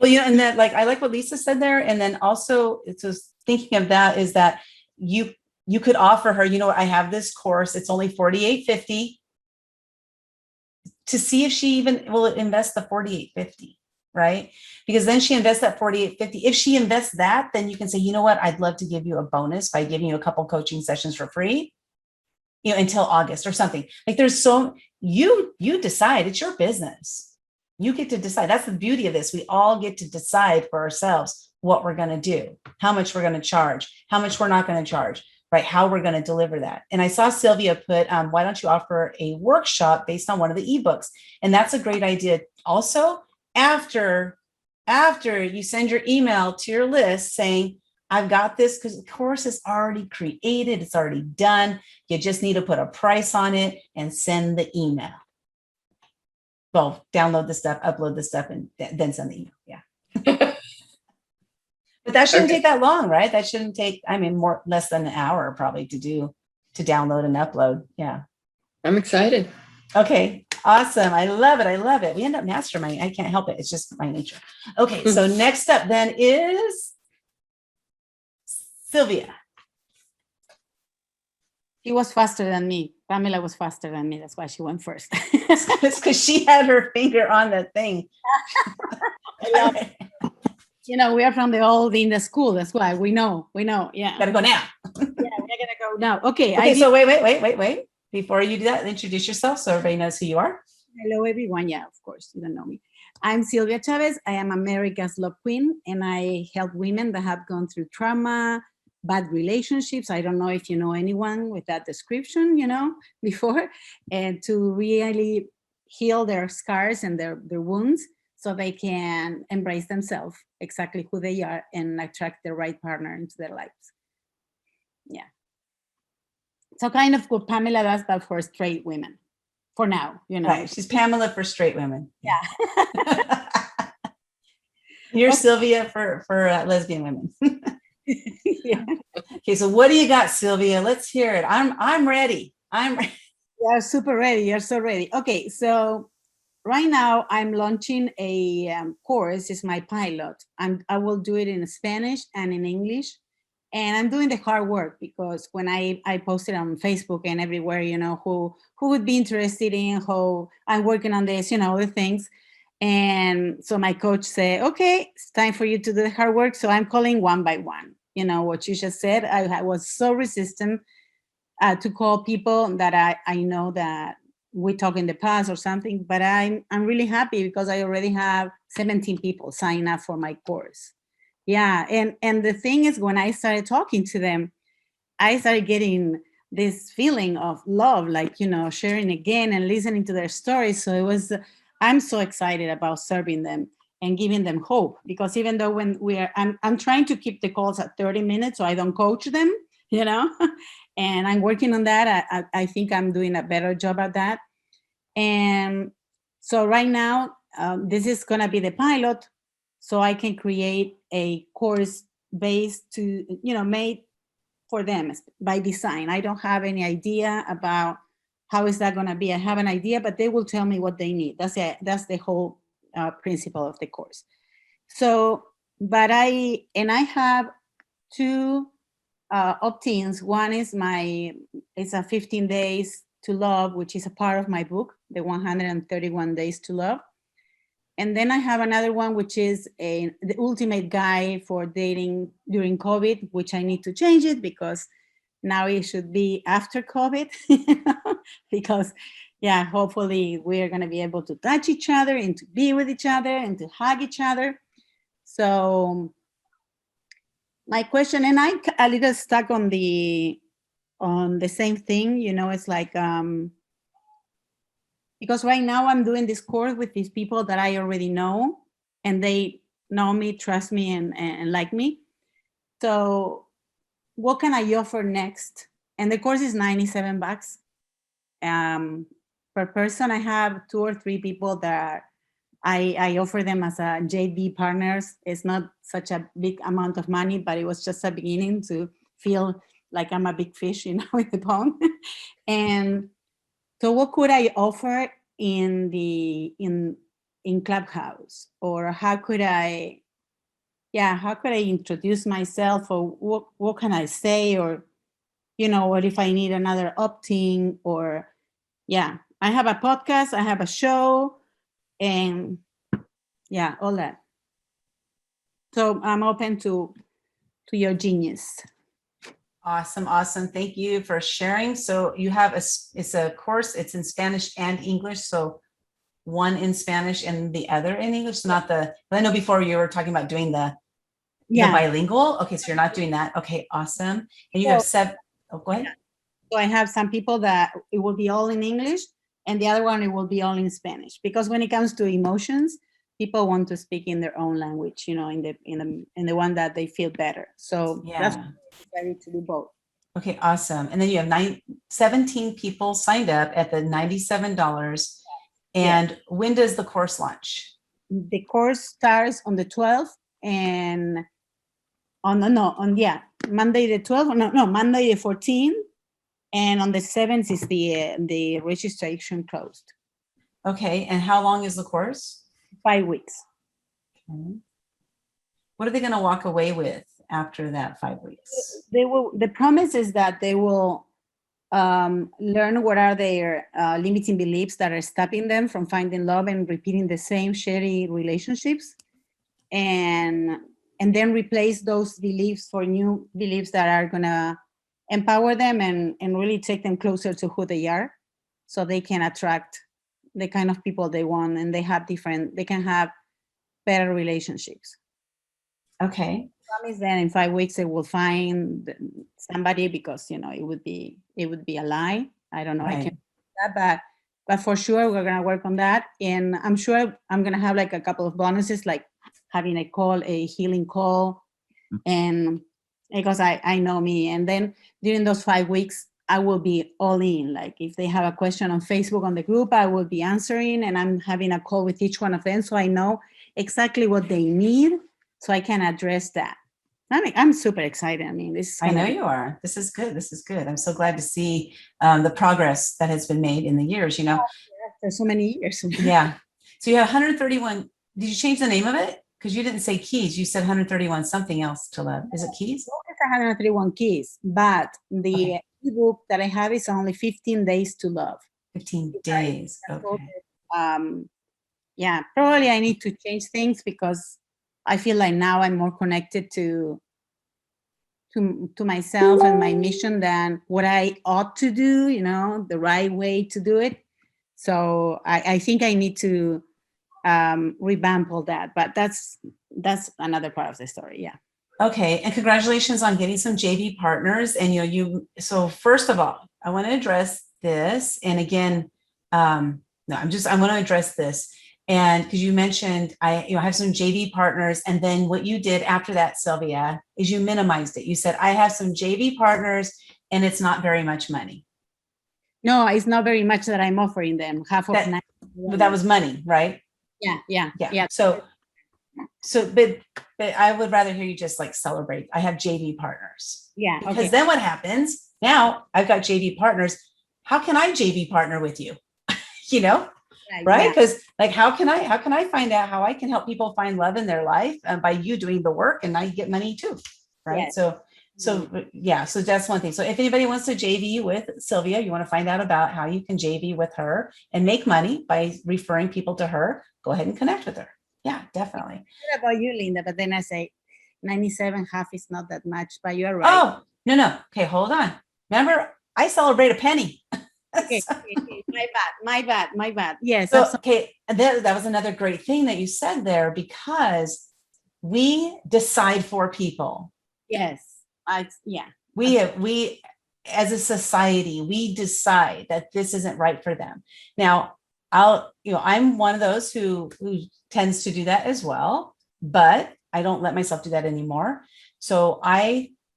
Well, and that, like, I like what Lisa said there. And then also, it's just thinking of that is that you could offer her, I have this course, it's only $48.50, to see if she even will invest the $48.50, right? Because then she invests that $48.50. If she invests that, then you can say, you know what, I'd love to give you a bonus by giving you a couple coaching sessions for free, until August or something. Like, there's you decide. It's your business. You get to decide. That's the beauty of this. We all get to decide for ourselves what we're going to do, how much we're going to charge, how much we're not going to charge, right? How we're going to deliver that. And I saw Sylvia put, why don't you offer a workshop based on one of the ebooks? And that's a great idea. Also, after you send your email to your list saying, I've got this, because the course is already created, it's already done. You just need to put a price on it and send the email. Well, download the stuff, upload the stuff, and then send the email. Yeah. But that shouldn't take that long, right? That shouldn't take, less than an hour probably to download and upload. Yeah. I'm excited. Okay. Awesome. I love it. We end up masterminding. I can't help it. It's just my nature. Okay. So next up then is Sylvia. She was faster than me. Pamela was faster than me. That's why she went first. It's because she had her finger on the thing. We are from the school. That's why we know. Yeah. Gotta go now. Yeah, we're gonna go now. Okay. So wait. Before you do that, introduce yourself so everybody knows who you are. Hello, everyone. Yeah, of course, you don't know me. I'm Sylvia Chavez. I am America's Love Queen, and I help women that have gone through trauma, bad relationships. I don't know if you know anyone with that description, before, and to really heal their scars and their wounds so they can embrace themselves, exactly who they are, and attract the right partner into their lives. Yeah. So kind of what Pamela does, but for straight women, for now, Right. She's Pamela for straight women. Yeah. You're Okay. Sylvia for lesbian women. Yeah. Okay, so what do you got, Sylvia? Let's hear it. I'm ready. You're super ready. You're so ready. Okay, so right now I'm launching a course. It's my pilot. I will do it in Spanish and in English. And I'm doing the hard work because when I posted on Facebook and everywhere, who would be interested in how I'm working on this, the things. And so my coach said, okay, it's time for you to do the hard work. So I'm calling one by one. What you just said, I was so resistant to call people that I know that we talked in the past or something, but I'm really happy because I already have 17 people sign up for my course. Yeah, and the thing is, when I started talking to them, I started getting this feeling of love, like, sharing again and listening to their stories. So I'm so excited about serving them and giving them hope, because even though I'm trying to keep the calls at 30 minutes so I don't coach them, and I'm working on that. I think I'm doing a better job at that. And so right now, this is going to be the pilot, so I can create a course based to, made for them by design. I don't have any idea about how is that going to be. I have an idea, but they will tell me what they need. That's the whole principle of the course. So, but I have two opt-ins. One is it's a 15 days to love, which is a part of my book, the 131 Days to Love. And then I have another one, which is the ultimate guide for dating during COVID, which I need to change it because now it should be after COVID, because yeah, hopefully we're going to be able to touch each other and to be with each other and to hug each other. So my question, and I'm a little stuck on the same thing, you know, it's like, because right now I'm doing this course with these people that I already know, and they know me, trust me, and like me. So what can I offer next? And the course is $97 per person. I have 2 or 3 people that I offer them as a JV partners. It's not such a big amount of money, but it was just a beginning to feel like I'm a big fish, you know, in the pond. And so what could I offer in Clubhouse? Or how could I introduce myself, or what can I say? Or, you know, what if I need another opt-in? Or yeah, I have a podcast, I have a show, and yeah, all that. So I'm open to your genius. Awesome. Awesome. Thank you for sharing. So you have it's a course, it's in Spanish and English. So one in Spanish and the other in English, not the, I know before you were talking about doing the bilingual. Okay. So you're not doing that. Okay. Awesome. And you have 7, oh, go ahead. So I have some people that it will be all in English, and the other one, it will be all in Spanish, because when it comes to emotions, people want to speak in their own language, you know, in the one that they feel better. So that's necessary to do both. Okay, awesome. And then you have 17 people signed up at the $97. And when does the course launch? The course starts on the 12th, and Monday the 12th, Monday the 14th, and on the 7th is the registration closed. Okay, and how long is the course? 5 weeks. Okay. What are they going to walk away with after that 5 weeks? The promise is that they will learn what are their limiting beliefs that are stopping them from finding love and repeating the same shitty relationships, and then replace those beliefs for new beliefs that are going to empower them and really take them closer to who they are, so they can attract the kind of people they want, and they can have better relationships. Okay. I promise that in 5 weeks they will find somebody, because, you know, it would be a lie. I don't know. Right. I can't do that, but for sure we're gonna work on that, and I'm sure I'm gonna have like a couple of bonuses, like having a healing call, and because I know me, and then during those 5 weeks I will be all in. Like if they have a question on Facebook on the group, I will be answering, and I'm having a call with each one of them, so I know exactly what they need, so I can address that. I'm super excited. I mean, I know you are. This is good. This is good. I'm so glad to see the progress that has been made in the years, you know. For so many years. Yeah. So you have 131. Did you change the name of it? Because you didn't say keys. You said 131 something else to love. Is it keys? It's 131 keys, but the ebook that I have is only 15 days to love. 15 days. Okay. Yeah, probably I need to change things, because I feel like now I'm more connected to myself and my mission than what I ought to do, you know, the right way to do it. So I think I need to revamp all that, but that's another part of the story. Yeah. Okay. And congratulations on getting some JV partners. And, so first of all, I want to address this. And again, I want to address this. And because you mentioned I have some JV partners, and then what you did after that, Sylvia, is you minimized it. You said, I have some JV partners and it's not very much money. No, it's not very much that I'm offering them. Half of that. But that was money, right? Yeah. So, but I would rather hear you just like celebrate. I have JV partners. Yeah. Because then what happens? Now I've got JV partners. How can I JV partner with you? You know? Right? Because like, how can I find out how I can help people find love in their life by you doing the work, and I get money too, right? Yes. So So yeah, so that's one thing. So if anybody wants to JV with Sylvia, you want to find out about how you can JV with her and make money by referring people to her, go ahead and connect with her. Yeah, definitely. What about you, Linda? But then I say 97 half is not that much, but you're right. Oh, no. Okay, hold on. Remember, I celebrate a penny. Okay, okay. My bad. Yes. So, okay, that was another great thing that you said there, because we decide for people. Yes. Yeah. We as a society, we decide that this isn't right for them. Now, I'm one of those who tends to do that as well, but I don't let myself do that anymore. So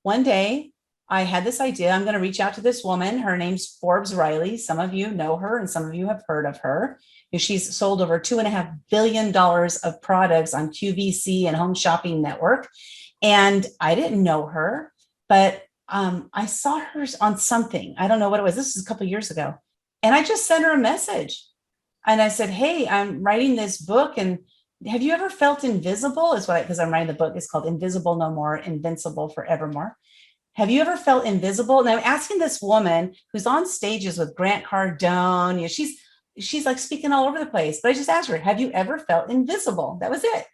one day I had this idea. I'm going to reach out to this woman. Her name's Forbes Riley. Some of you know her and some of you have heard of her. She's sold over $2.5 billion of products on QVC and Home Shopping Network. And I didn't know her, but I saw her on something. I don't know what it was. This was a couple of years ago. And I just sent her a message. And I said, hey, I'm writing this book. And have you ever felt invisible? Because I'm writing the book. It's called Invisible No More, Invincible Forevermore. Have you ever felt invisible? And I'm asking this woman who's on stages with Grant Cardone. She's like speaking all over the place. But I just asked her, have you ever felt invisible? That was it.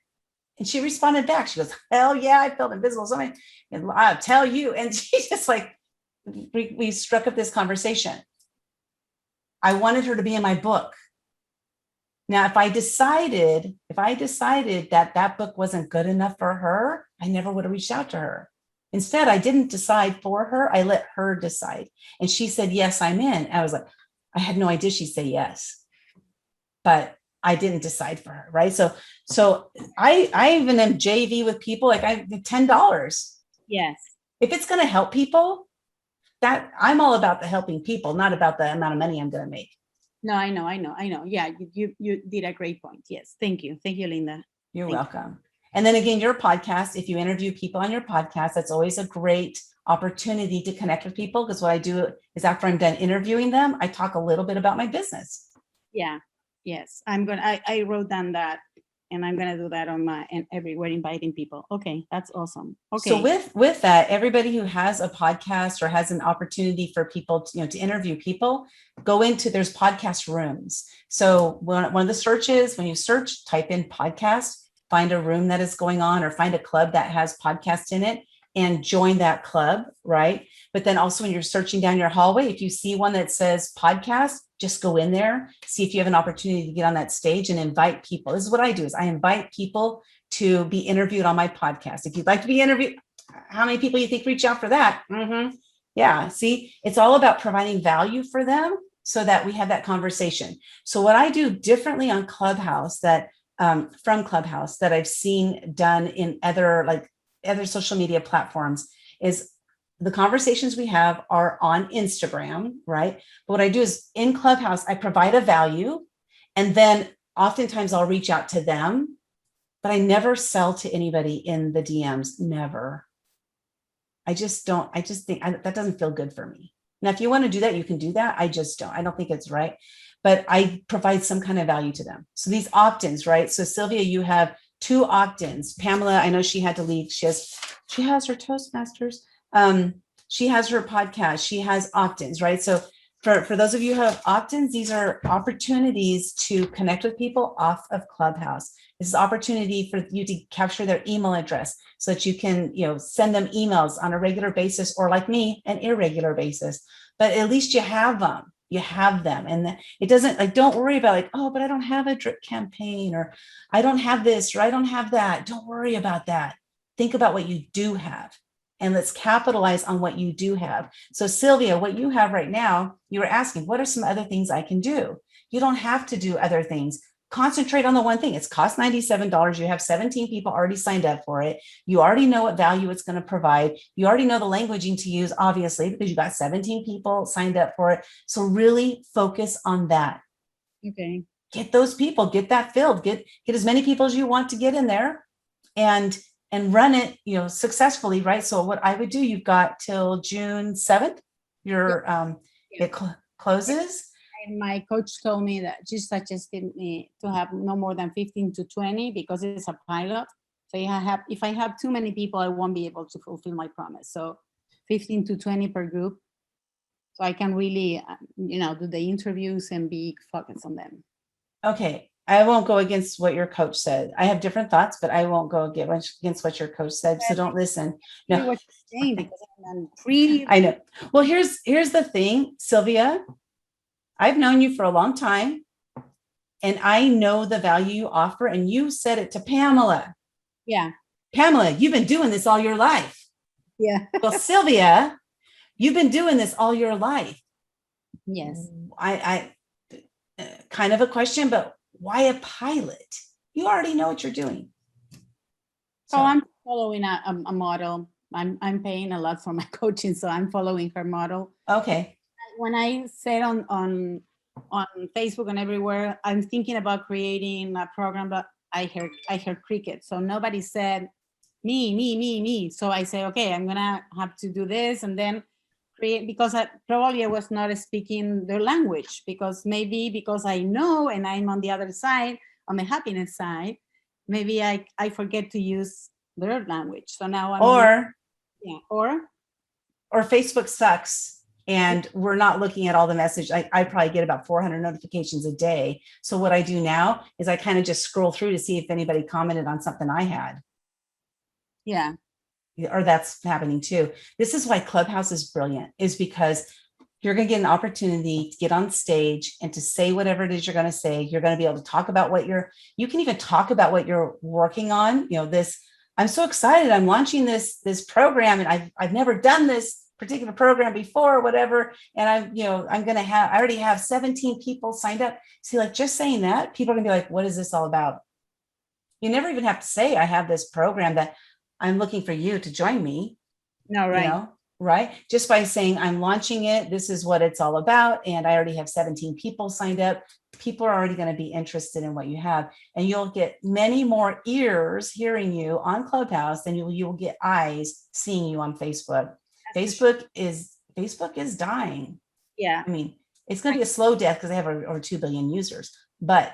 And she responded back. She goes, hell yeah, I felt invisible. Something, and I'll tell you. And she just like, we struck up this conversation. I wanted her to be in my book. Now, if I decided that book wasn't good enough for her, I never would have reached out to her. Instead, I didn't decide for her. I let her decide. And she said, yes, I'm in. I was like, I had no idea she'd say yes, but I didn't decide for her. Right. So I even am JV with people, like I $10. Yes. If it's going to help people, that I'm all about the helping people, not about the amount of money I'm going to make. No, I know. Yeah, you did a great point. Yes. Thank you, Linda. You're welcome. And then again, your podcast, if you interview people on your podcast, that's always a great opportunity to connect with people. Because what I do is after I'm done interviewing them, I talk a little bit about my business. Yeah. Yes. I wrote down that, and I'm going to do that and everywhere, inviting people. Okay. That's awesome. Okay. So with that, everybody who has a podcast or has an opportunity for people to interview people, there's podcast rooms. So one of the searches, when you search, type in podcast, find a room that is going on, or find a club that has podcast in it and join that club, right? But then also when you're searching down your hallway, if you see one that says podcast, just go in there, see if you have an opportunity to get on that stage and invite people. This is what I do, is I invite people to be interviewed on my podcast. If you'd like to be interviewed, how many people you think reach out for that? Mm-hmm. Yeah, see, it's all about providing value for them so that we have that conversation. So what I do differently on Clubhouse from Clubhouse that I've seen done in other social media platforms is the conversations we have are on Instagram, right? But what I do is in Clubhouse, I provide a value, and then oftentimes I'll reach out to them, but I never sell to anybody in the DMs, never. I just think that doesn't feel good for me. Now, if you want to do that, you can do that. I just don't. I don't think it's right. But I provide some kind of value to them. So these opt-ins, right? So Sylvia, you have 2 opt-ins. Pamela, I know she had to leave. She has her Toastmasters. She has her podcast. She has opt-ins, right? So for those of you who have opt-ins, these are opportunities to connect with people off of Clubhouse. This is opportunity for you to capture their email address so that you can, send them emails on a regular basis, or like me, an irregular basis. But at least you have them. You have them. And it doesn't don't worry about oh, but I don't have a drip campaign, or I don't have this, or I don't have that. Don't worry about that. Think about what you do have, and let's capitalize on what you do have. So Sylvia, what you have right now, you were asking, what are some other things I can do? You don't have to do other things. Concentrate on the one thing. It's cost $97. You have 17 people already signed up for it. You already know what value it's going to provide. You already know the languaging to use, obviously, because you got 17 people signed up for it. So really focus on that. Okay. Get those people, get that filled, get as many people as you want to get in there, and run it, successfully, right? So what I would do, you've got till June 7th, it closes. And my coach told me that she suggested me to have no more than 15 to 20 because it's a pilot. So if I have too many people, I won't be able to fulfill my promise. So 15 to 20 per group. So I can really, do the interviews and be focused on them. Okay, I won't go against what your coach said. I have different thoughts, but I won't go against what your coach said. So don't listen. Really No, what you're saying, because I'm pretty. I know. Well, here's the thing, Sylvia. I've known you for a long time, and I know the value you offer. And you said it to Pamela. Yeah. Pamela, you've been doing this all your life. Yeah. Well, Sylvia, you've been doing this all your life. Yes. I kind of a question, but why a pilot? You already know what you're doing. So I'm following a model. I'm paying a lot for my coaching, so I'm following her model. Okay. When I said on Facebook and everywhere, I'm thinking about creating a program, but I heard cricket. So nobody said me. So I say, okay, I'm gonna have to do this and then create, because I was not speaking their language, because I know, and I'm on the other side, on the happiness side, maybe I forget to use their language. So now I'm or Facebook sucks. And we're not looking at all the message. I probably get about 400 notifications a day. So what I do now is I kind of just scroll through to see if anybody commented on something I had. Yeah. Or that's happening too. This is why Clubhouse is brilliant, is because you're going to get an opportunity to get on stage and to say whatever it is you're going to say. You're going to be able to talk about you can even talk about what you're working on. I'm so excited. I'm launching this program, and I've never done this particular program before or whatever. And I already have 17 people signed up. See, like just saying that, people are gonna be like, what is this all about? You never even have to say, I have this program that I'm looking for you to join me. No, right. Right? Just by saying I'm launching it, this is what it's all about. And I already have 17 people signed up. People are already going to be interested in what you have. And you'll get many more ears hearing you on Clubhouse than you will get eyes seeing you on Facebook. Facebook is dying. Yeah. I mean, it's going to be a slow death because they have over 2 billion users, but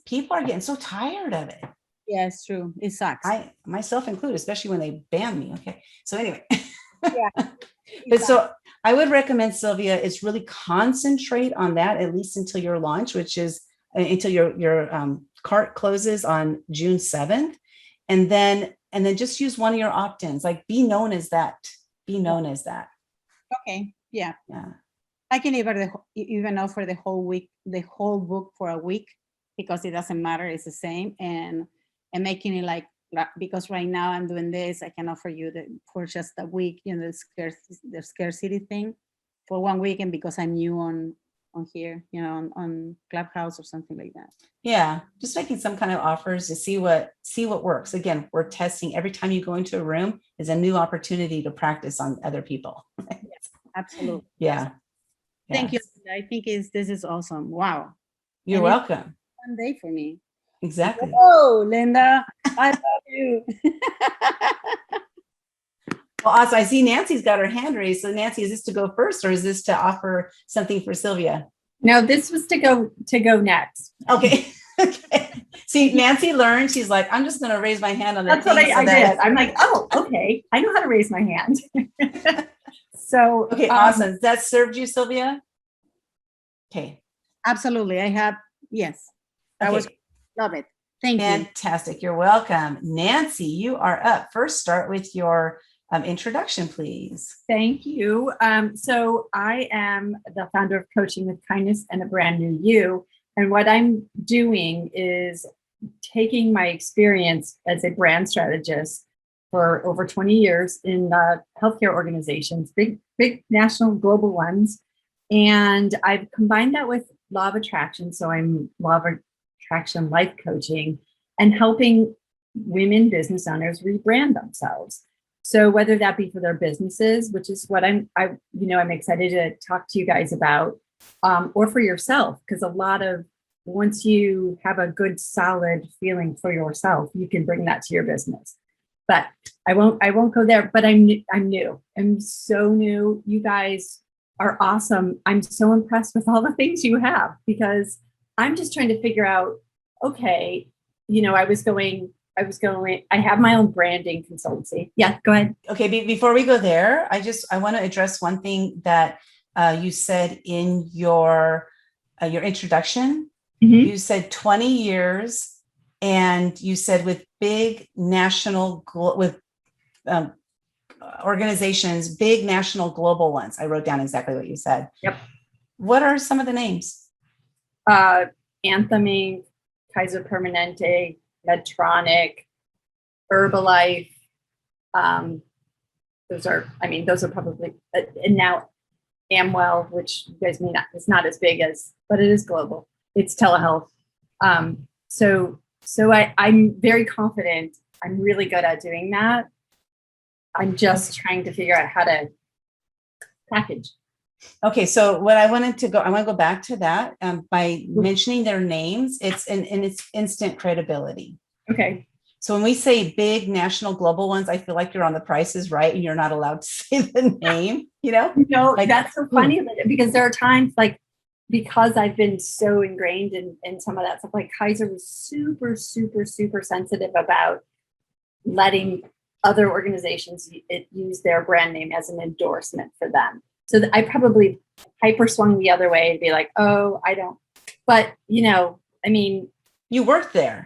people are getting so tired of it. Yeah, it's true. It sucks. I myself included, especially when they ban me. Okay. So anyway, Yeah. but so I would recommend, Sylvia, is really concentrate on that, at least until your launch, which is until your cart closes on June 7th. And then just use one of your opt-ins, like be known as that. Be known as that. Okay. Yeah. Yeah. I can even offer the whole week, the whole book for a week, because it doesn't matter. It's the same. And making it like, because right now I'm doing this, I can offer you for just a week, the scarcity thing for 1 week. And because I'm new on here, on Clubhouse or something like that. Yeah, just making some kind of offers to see what works. Again, we're testing. Every time you go into a room is a new opportunity to practice on other people. Yes, absolutely. Yeah. Thank you. I think this is awesome. Wow. You're welcome. One day for me. Exactly. Oh, Linda, I love you. Well, also, I see Nancy's got her hand raised. So Nancy, is this to go first, or is this to offer something for Sylvia? No, this was to go next. Okay. Okay. See, Nancy learned. She's like, I'm just going to raise my hand on the That's what I did. I'm like, oh, okay. I know how to raise my hand. So okay, awesome. That served you, Sylvia? Okay. Absolutely. I have, yes. That was, love it. Thank you. Fantastic. You're welcome. Nancy, you are up. First, start with your introduction, please. Thank you. So I am the founder of Coaching with Kindness and a Brand New You. And what I'm doing is taking my experience as a brand strategist for over 20 years in healthcare organizations, big national global ones. And I've combined that with law of attraction. So I'm law of attraction life coaching and helping women business owners rebrand themselves. So whether that be for their businesses, which is what I'm excited to talk to you guys about, or for yourself, because once you have a good, solid feeling for yourself, you can bring that to your business. But I won't go there. But I'm new. I'm so new. You guys are awesome. I'm so impressed with all the things you have, because I'm just trying to figure out, okay, I was going, I have my own branding consultancy. Yeah, go ahead. Okay, before we go there, I want to address one thing that you said in your introduction. Mhm. You said 20 years, and you said with big national organizations, big national global ones. I wrote down exactly what you said. Yep. What are some of the names? Anthem Inc., Kaiser Permanente, Medtronic, Herbalife. Those are probably, and now Amwell, which you guys may not, it's not as big as, but it is global. It's telehealth. So I'm very confident. I'm really good at doing that. I'm just trying to figure out how to package. Okay, so what I want to go back to that by mentioning their names. It's instant credibility. Okay. So when we say big national global ones, I feel like you're on The Price is Right and you're not allowed to say the name, No, like, that's so funny because there are times because I've been so ingrained in some of that stuff, like Kaiser was super, super, super sensitive about letting other organizations use their brand name as an endorsement for them. So I probably hyper swung the other way and be like, oh, I don't, but I mean. You worked there.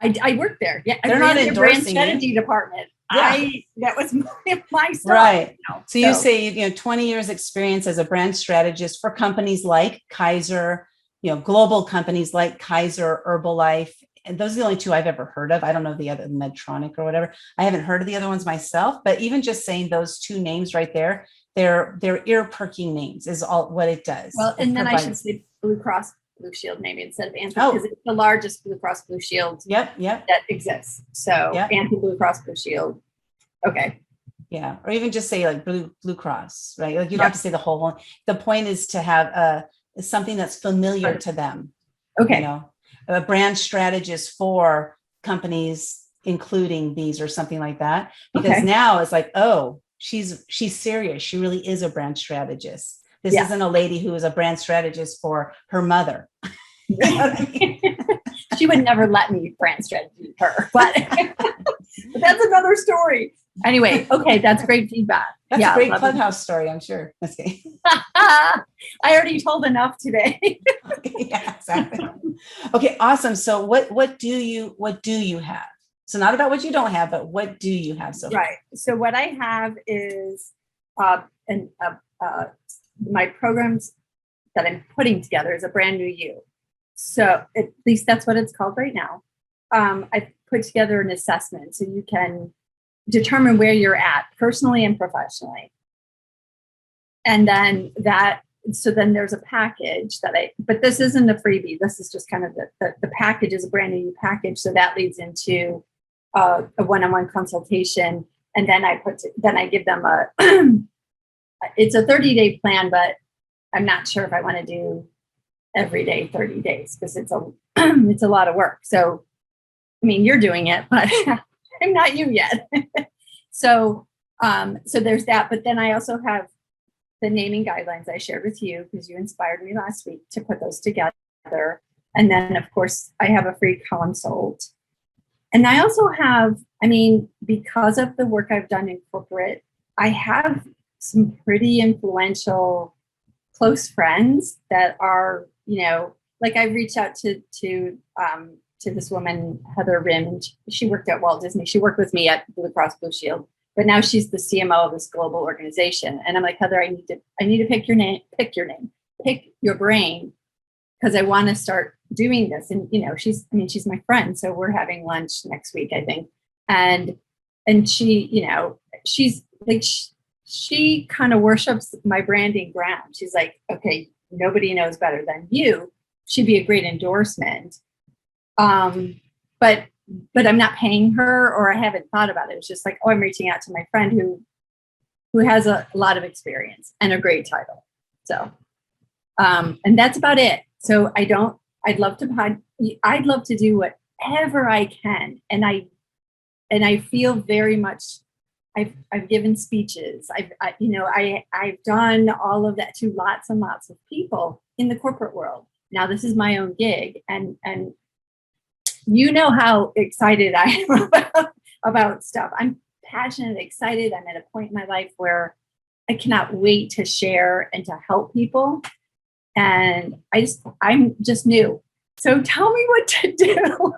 I worked there. Yeah. They're not endorsing brand strategy department. Yeah. That was my stuff. Right. So you say, 20 years experience as a brand strategist for companies like Kaiser, global companies like Kaiser, Herbalife. And those are the only two I've ever heard of. I don't know the other, Medtronic or whatever. I haven't heard of the other ones myself, but even just saying those two names right there, they're ear-perking names is all what it does. Well, and then I should say Blue Cross Blue Shield maybe instead of Anthem, because it's the largest Blue Cross Blue Shield that exists. So Anthem, Blue Cross Blue Shield. Okay. Yeah. Or even just say like Blue Cross, right? Like you don't have to say the whole one. The point is to have something that's familiar to them. Okay. A brand strategist for companies, including these or something like that. Because now it's like, oh, she's serious. She really is a brand strategist. This isn't a lady who is a brand strategist for her mother. You know what I mean? She would never let me brand strategy her, but that's another story. Anyway, okay, that's great feedback. That's a great Clubhouse story, I'm sure. I already told enough today. Yeah, exactly. Okay, awesome. So what do you have? So not about what you don't have, but what do you have so far? Right. So what I have is my programs that I'm putting together is a brand new you. So at least that's what it's called right now. I've put together an assessment so you can determine where you're at personally and professionally. And then then there's a package but this isn't a freebie. This is just kind of the package is a brand new package. So that leads into a one-on-one consultation. And then I give them it's a 30-day plan, but I'm not sure if I want to do every day 30 days because it's a lot of work. So, I mean, you're doing it, but I'm not you yet. So there's that. But then I also have the naming guidelines I shared with you because you inspired me last week to put those together. And then, of course, I have a free consult. And I also have, because of the work I've done in corporate, I have some pretty influential close friends that are, like I reached out to this woman, Heather Rim, and she worked at Walt Disney. She worked with me at Blue Cross Blue Shield, but now she's the CMO of this global organization. And I'm like, Heather, I need to pick your brain, because I want to start doing this. And, she's my friend. So we're having lunch next week, I think. And she, she's like, she kind of worships my branding ground. She's like, okay, nobody knows better than you. She'd be a great endorsement. But I'm not paying her, or I haven't thought about it. It's just like, oh, I'm reaching out to my friend who has a lot of experience and a great title. So, and that's about it. So I'd love to do whatever I can. And I feel very much, I've given speeches. I've done all of that to lots and lots of people in the corporate world. Now this is my own gig, and You know how excited I am about stuff. I'm passionate, excited. I'm at a point in my life where I cannot wait to share and to help people. And I'm just new. So tell me what to do.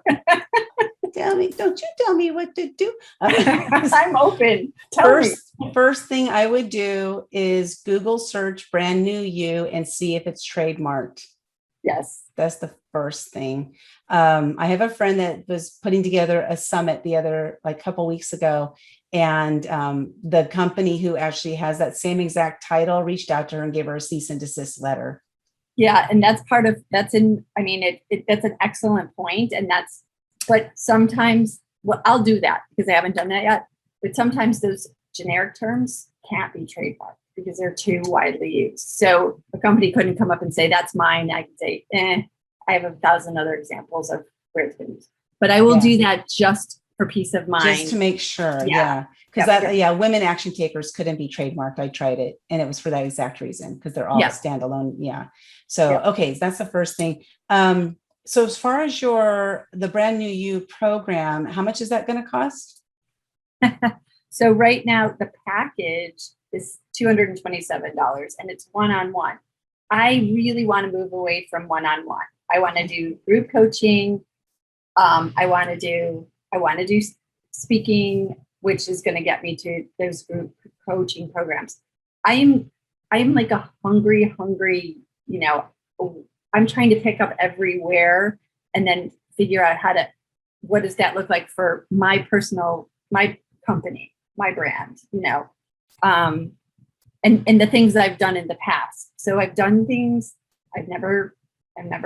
Don't you tell me what to do. I'm open. Tell me. First thing I would do is Google search brand new you and see if it's trademarked. Yes. That's the first thing. I have a friend that was putting together a summit couple weeks ago, and the company who actually has that same exact title reached out to her and gave her a cease and desist letter. Yeah, and that's that's an excellent point, and but sometimes, well, I'll do that because I haven't done that yet. But sometimes those generic terms can't be trademarked because they're too widely used. So a company couldn't come up and say, that's mine. I can say, I have 1,000 other examples of where it's been used. But I will do that just for peace of mind. Just to make sure. Yeah. Because women action takers couldn't be trademarked. I tried it and it was for that exact reason, because they're all standalone. Yeah. So, okay. That's the first thing. So as far as the brand new you program, how much is that going to cost? So right now the package is $227 and it's one-on-one. I really want to move away from one-on-one. I want to do group coaching. I want to do speaking, which is going to get me to those group coaching programs. I'm like a hungry, I'm trying to pick up everywhere and then figure out what does that look like for my company, my brand, and the things I've done in the past. So I've done things I've never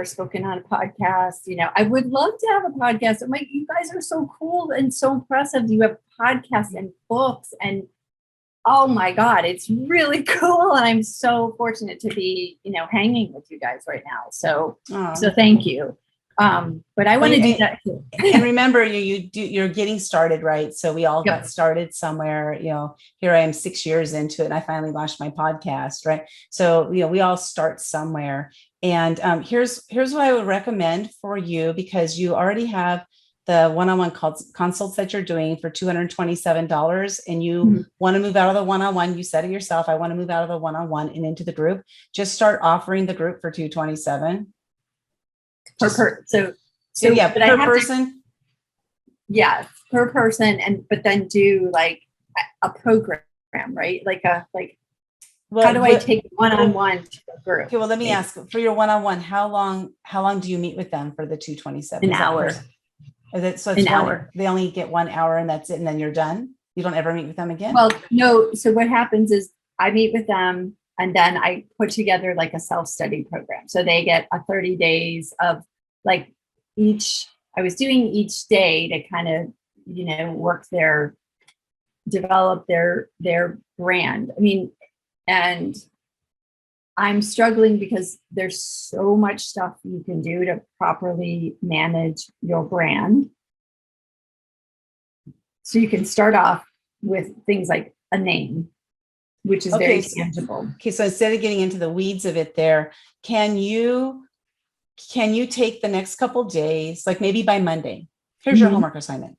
spoken on a podcast. I would love to have a podcast. I'm like, you guys are so cool and so impressive. You have podcasts and books and oh my God, it's really cool. And I'm so fortunate to be, hanging with you guys right now. So thank you. But I want to do that too. And remember, you're getting started, right? So we all got started somewhere. Here I am 6 years into it, and I finally launched my podcast, right? So we all start somewhere. And here's what I would recommend for you, because you already have the one-on-one consults that you're doing for $227, and you want to move out of the one-on-one. You said it yourself. I want to move out of the one-on-one and into the group. Just start offering the group for $227. Per person. Per person, but then do like a program, right? How do I take one-on-one to a group? Okay, well, let me ask, for your one-on-one, how long do you meet with them for the $227? An hour. So it's an hour. They only get 1 hour and that's it, and then you're done? You don't ever meet with them again? Well, no. So what happens is I meet with them, and then I put together like a self-study program. So they get a 30 days of I was doing each day to kind of, develop their brand. I mean, and I'm struggling because there's so much stuff you can do to properly manage your brand. So you can start off with things like a name, which is very tangible. Okay, so instead of getting into the weeds of it there, can you take the next couple days, like maybe by Monday? Here's your homework assignment.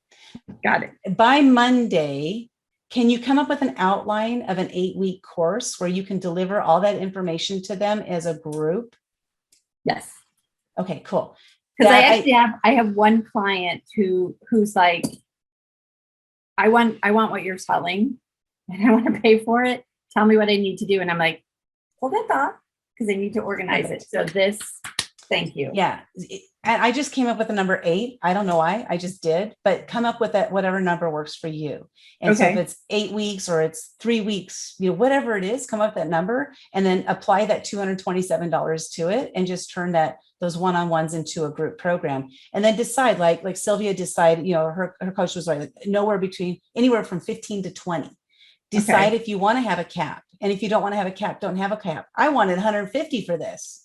Got it. By Monday, can you come up with an outline of an 8-week course where you can deliver all that information to them as a group? Yes. Okay, cool. Because I have one client who's like, I want what you're selling and I want to pay for it. Tell me what I need to do. And I'm like, hold that thought, because I need to organize it. So thank you. Yeah. And I just came up with the number 8. I don't know why, I just did, but come up with that, whatever number works for you. And so if it's 8 weeks or it's 3 weeks, whatever it is, come up with that number and then apply that $227 to it and just turn those one-on-ones into a group program. And then decide, like Sylvia decided, her coach was right, anywhere from 15 to 20. Decide if you want to have a cap. And if you don't want to have a cap, don't have a cap. I wanted 150 for this.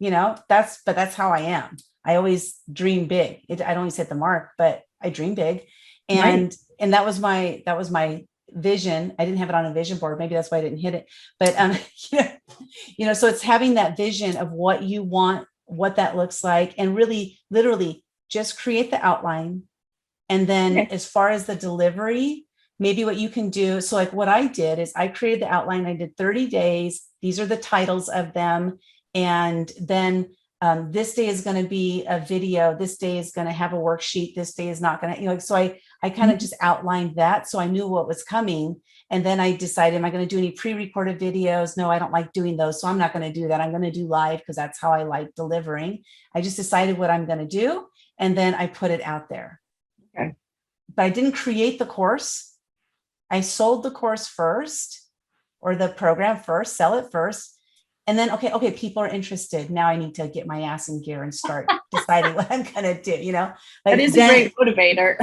That's how I am. I always dream big. I don't always hit the mark, but I dream big. And that was my vision. I didn't have it on a vision board. Maybe that's why I didn't hit it. But so it's having that vision of what you want, what that looks like, and really literally just create the outline. And then Okay. as far as the delivery, maybe what you can do. So like what I did is I created the outline. I did 30 days. These are the titles of them. And then this day is going to be a video. This day is going to have a worksheet. This day is not going to, so I kind of just outlined that. So I knew what was coming. And then I decided, am I going to do any pre-recorded videos? No, I don't like doing those. So I'm not going to do that. I'm going to do live because that's how I like delivering. I just decided what I'm going to do. And then I put it out there. Okay. But I didn't create the course. I sold the course first, or the program first, sell it first. And then, okay, people are interested. Now I need to get my ass in gear and start deciding what I'm going to do, Like That is a great motivator.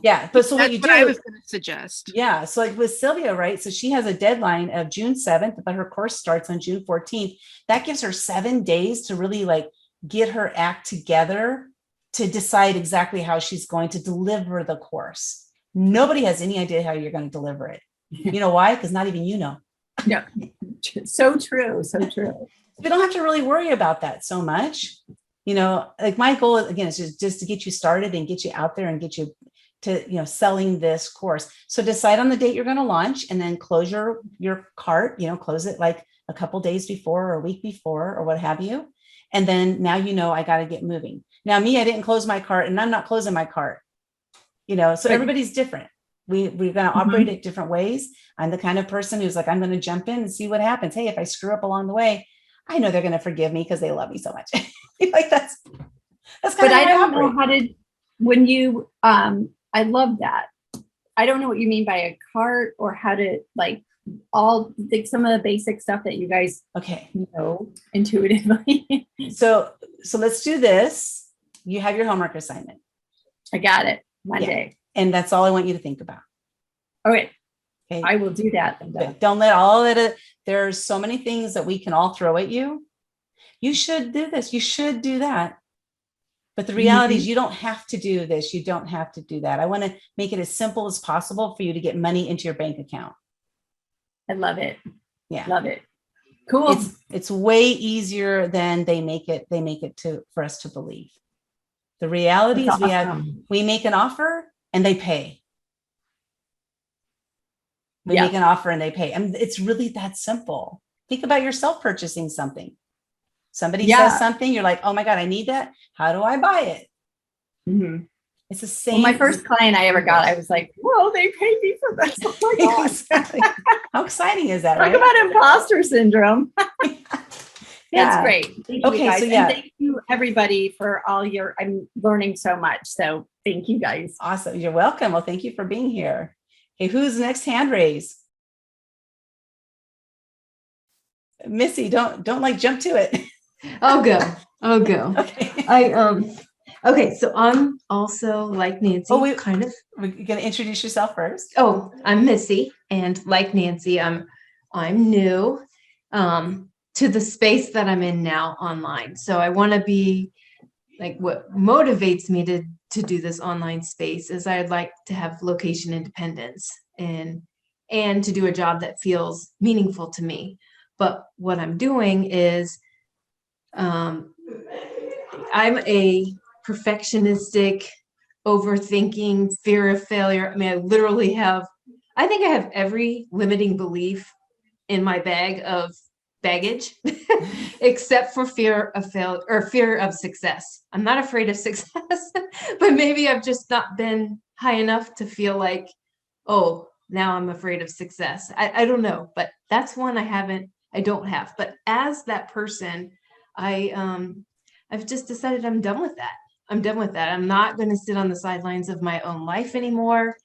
Yeah. But so what That's you what do, I was going to suggest. yeah. So like with Sylvia, right? So she has a deadline of June 7th, but her course starts on June 14th. That gives her 7 days to really like get her act together to decide exactly how she's going to deliver the course. Nobody has any idea how you're going to deliver it. You know why? Because not even you know. Yeah. So true. So true. We don't have to really worry about that so much. Like my goal, again, is just to get you started and get you out there and get you to, selling this course. So decide on the date you're going to launch and then close your cart, close it like a couple days before or a week before or what have you. And then now, I got to get moving. Now, me, I didn't close my cart and I'm not closing my cart, so everybody's different. We're going to operate it different ways. I'm the kind of person who's like, I'm going to jump in and see what happens. Hey, if I screw up along the way, I know they're going to forgive me because they love me so much. Like that's kind But of I how don't know operate. when you, I love that. I don't know what you mean by a cart or how to like some of the basic stuff that you guys Okay. know intuitively. So let's do this. You have your homework assignment. I got it. Monday. And that's all I want you to think about. Okay. Okay. I will do that. But don't let all that. There's so many things that we can all throw at you. You should do this. You should do that. But the reality is you don't have to do this. You don't have to do that. I want to make it as simple as possible for you to get money into your bank account. I love it. Yeah. Love it. Cool. It's way easier than they make it for us to believe. The reality That's is awesome. we make an offer and they pay. We Yeah. make an offer and they pay. And it's really that simple. Think about yourself purchasing something. Somebody says something, you're like, oh my God, I need that. How do I buy it? Mhm. It's the same. Well, my first client I ever got, I was like, whoa, they paid me for this. Oh my God. Exactly. How exciting is that, Talk right? about imposter syndrome. Yeah. That's great. Thank Okay, you guys. so yeah. And thank you everybody for I'm learning so much. So thank you guys. Awesome. You're welcome. Well, thank you for being here. Okay, who's next? Hand raise. Missy, don't like jump to it. I'll go. Okay. Okay, so I'm also like Nancy, Oh, we're going to introduce yourself first. Oh, I'm Missy, and like Nancy, I'm new to the space that I'm in now online. So I want to be like, what motivates me to do this online space is I'd like to have location independence and to do a job that feels meaningful to me. But what I'm doing is I'm a perfectionistic, overthinking, fear of failure. I mean, I think I have every limiting belief in my bag of baggage, except for fear of failure or fear of success. I'm not afraid of success, but maybe I've just not been high enough to feel like, oh, now I'm afraid of success. I don't know, but that's one I don't have. But as that person, I've just decided I'm done with that. I'm not going to sit on the sidelines of my own life anymore.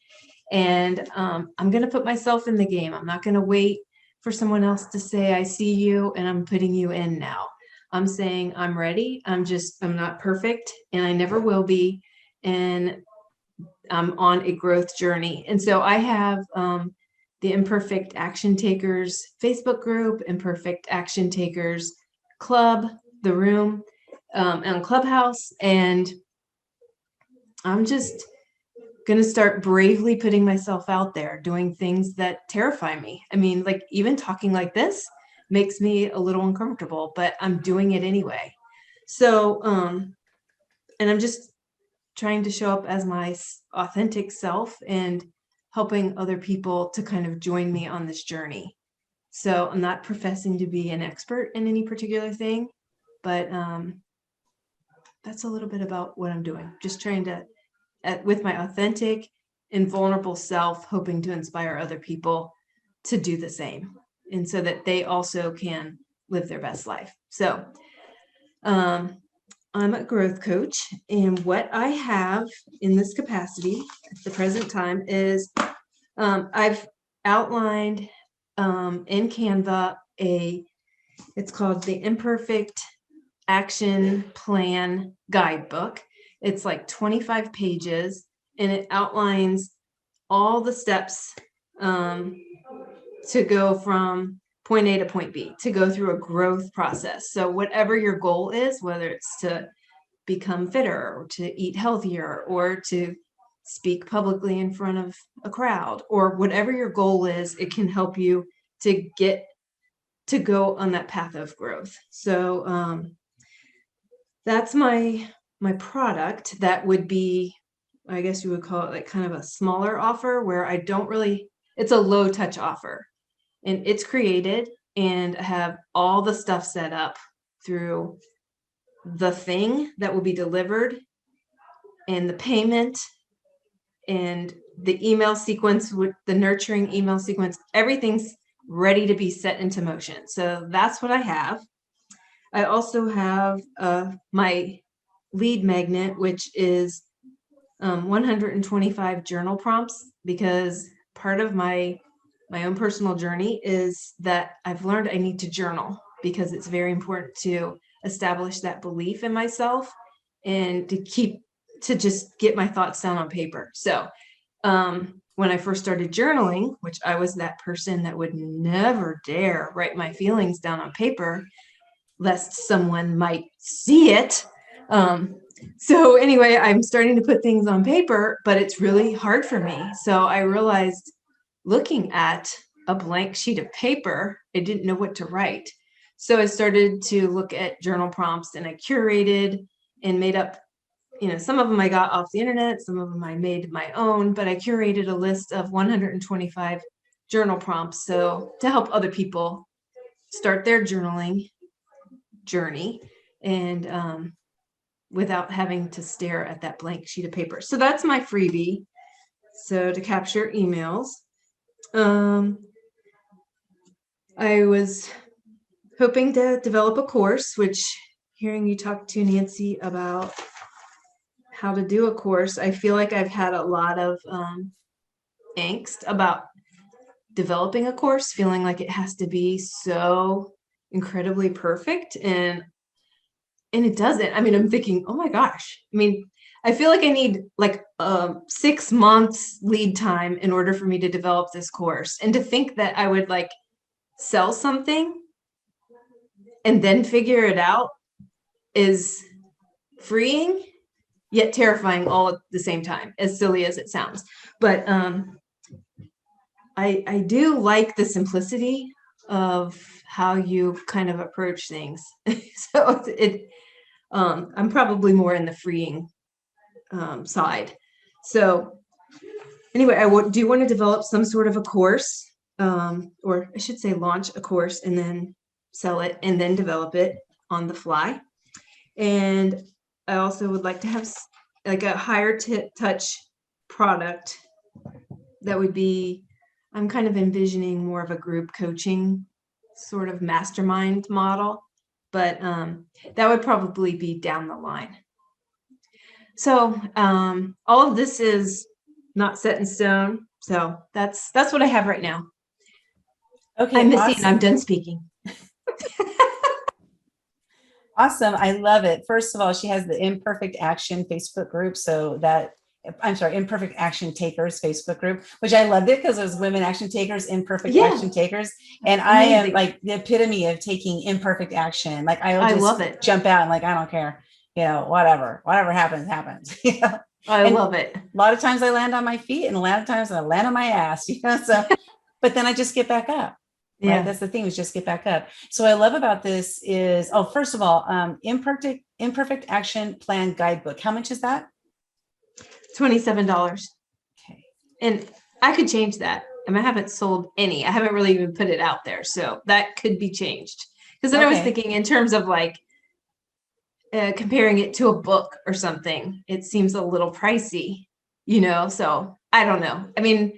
And I'm going to put myself in the game. I'm not going to wait for someone else to say, I see you and I'm putting you in now. I'm saying I'm ready. I'm not perfect and I never will be. And I'm on a growth journey. And so I have the Imperfect Action Takers Facebook group, Imperfect Action Takers Club, the room on Clubhouse. And I'm just going to start bravely putting myself out there, doing things that terrify me. I mean, like even talking like this makes me a little uncomfortable, but I'm doing it anyway. So, and I'm just trying to show up as my authentic self and helping other people to kind of join me on this journey. So I'm not professing to be an expert in any particular thing, but that's a little bit about what I'm doing. Just trying to, with my authentic and vulnerable self, hoping to inspire other people to do the same, and so that they also can live their best life. So I'm a growth coach, and what I have in this capacity at the present time is I've outlined in Canva it's called the Imperfect Action Plan Guidebook. It's like 25 pages, and it outlines all the steps to go from point A to point B, to go through a growth process. So whatever your goal is, whether it's to become fitter or to eat healthier or to speak publicly in front of a crowd, or whatever your goal is, it can help you to get to go on that path of growth. So that's my product. That would be, I guess you would call it like kind of a smaller offer, where I don't really, it's a low touch offer, and it's created, and I have all the stuff set up through the thing that will be delivered, and the payment, and the email sequence, with the nurturing email sequence. Everything's ready to be set into motion. So that's what I have. I also have my lead magnet, which is 125 journal prompts, because part of my own personal journey is that I've learned I need to journal, because it's very important to establish that belief in myself and to just get my thoughts down on paper. So when I first started journaling, which I was that person that would never dare write my feelings down on paper, lest someone might see it. So anyway, I'm starting to put things on paper, but it's really hard for me. So I realized, looking at a blank sheet of paper, I didn't know what to write. So I started to look at journal prompts, and I curated and made up, some of them I got off the internet, some of them I made my own, but I curated a list of 125 journal prompts. So to help other people start their journaling journey, and without having to stare at that blank sheet of paper. So that's my freebie. So to capture emails. I was hoping to develop a course, which, hearing you talk to Nancy about how to do a course, I feel like I've had a lot of angst about developing a course, feeling like it has to be so incredibly perfect, and it doesn't. I mean, I'm thinking, oh my gosh. I mean, I feel like I need like 6 months lead time in order for me to develop this course. And to think that I would like sell something and then figure it out is freeing, yet terrifying all at the same time, as silly as it sounds. But I do like the simplicity of how you kind of approach things. So I'm probably more in the freeing side. So anyway, I do want to develop some sort of a course, or I should say launch a course and then sell it and then develop it on the fly. And I also would like to have like a higher touch product that would be, I'm kind of envisioning more of a group coaching sort of mastermind model, but that would probably be down the line. So all of this is not set in stone. So that's what I have right now. Okay, I'm Missy, and awesome. I'm done speaking. Awesome. I love it. First of all, she has the Imperfect Action Facebook group. So Imperfect Action Takers Facebook group, which I loved it because it was women action takers, imperfect action takers. And I am like the epitome of taking imperfect action. Like I just love it. Jump out and like, I don't care, whatever happens. I love it. A lot of times I land on my feet, and a lot of times I land on my ass, so, but then I just get back up. Yeah. Right? That's the thing, is just get back up. So what I love about this is, first of all, Imperfect Action Plan Guidebook. How much is that? $27. Okay. And I could change that. I mean, I haven't sold any. I haven't really even put it out there. So that could be changed. Because then I was Okay. thinking in terms of like comparing it to a book or something, it seems a little pricey, so I don't know. I mean,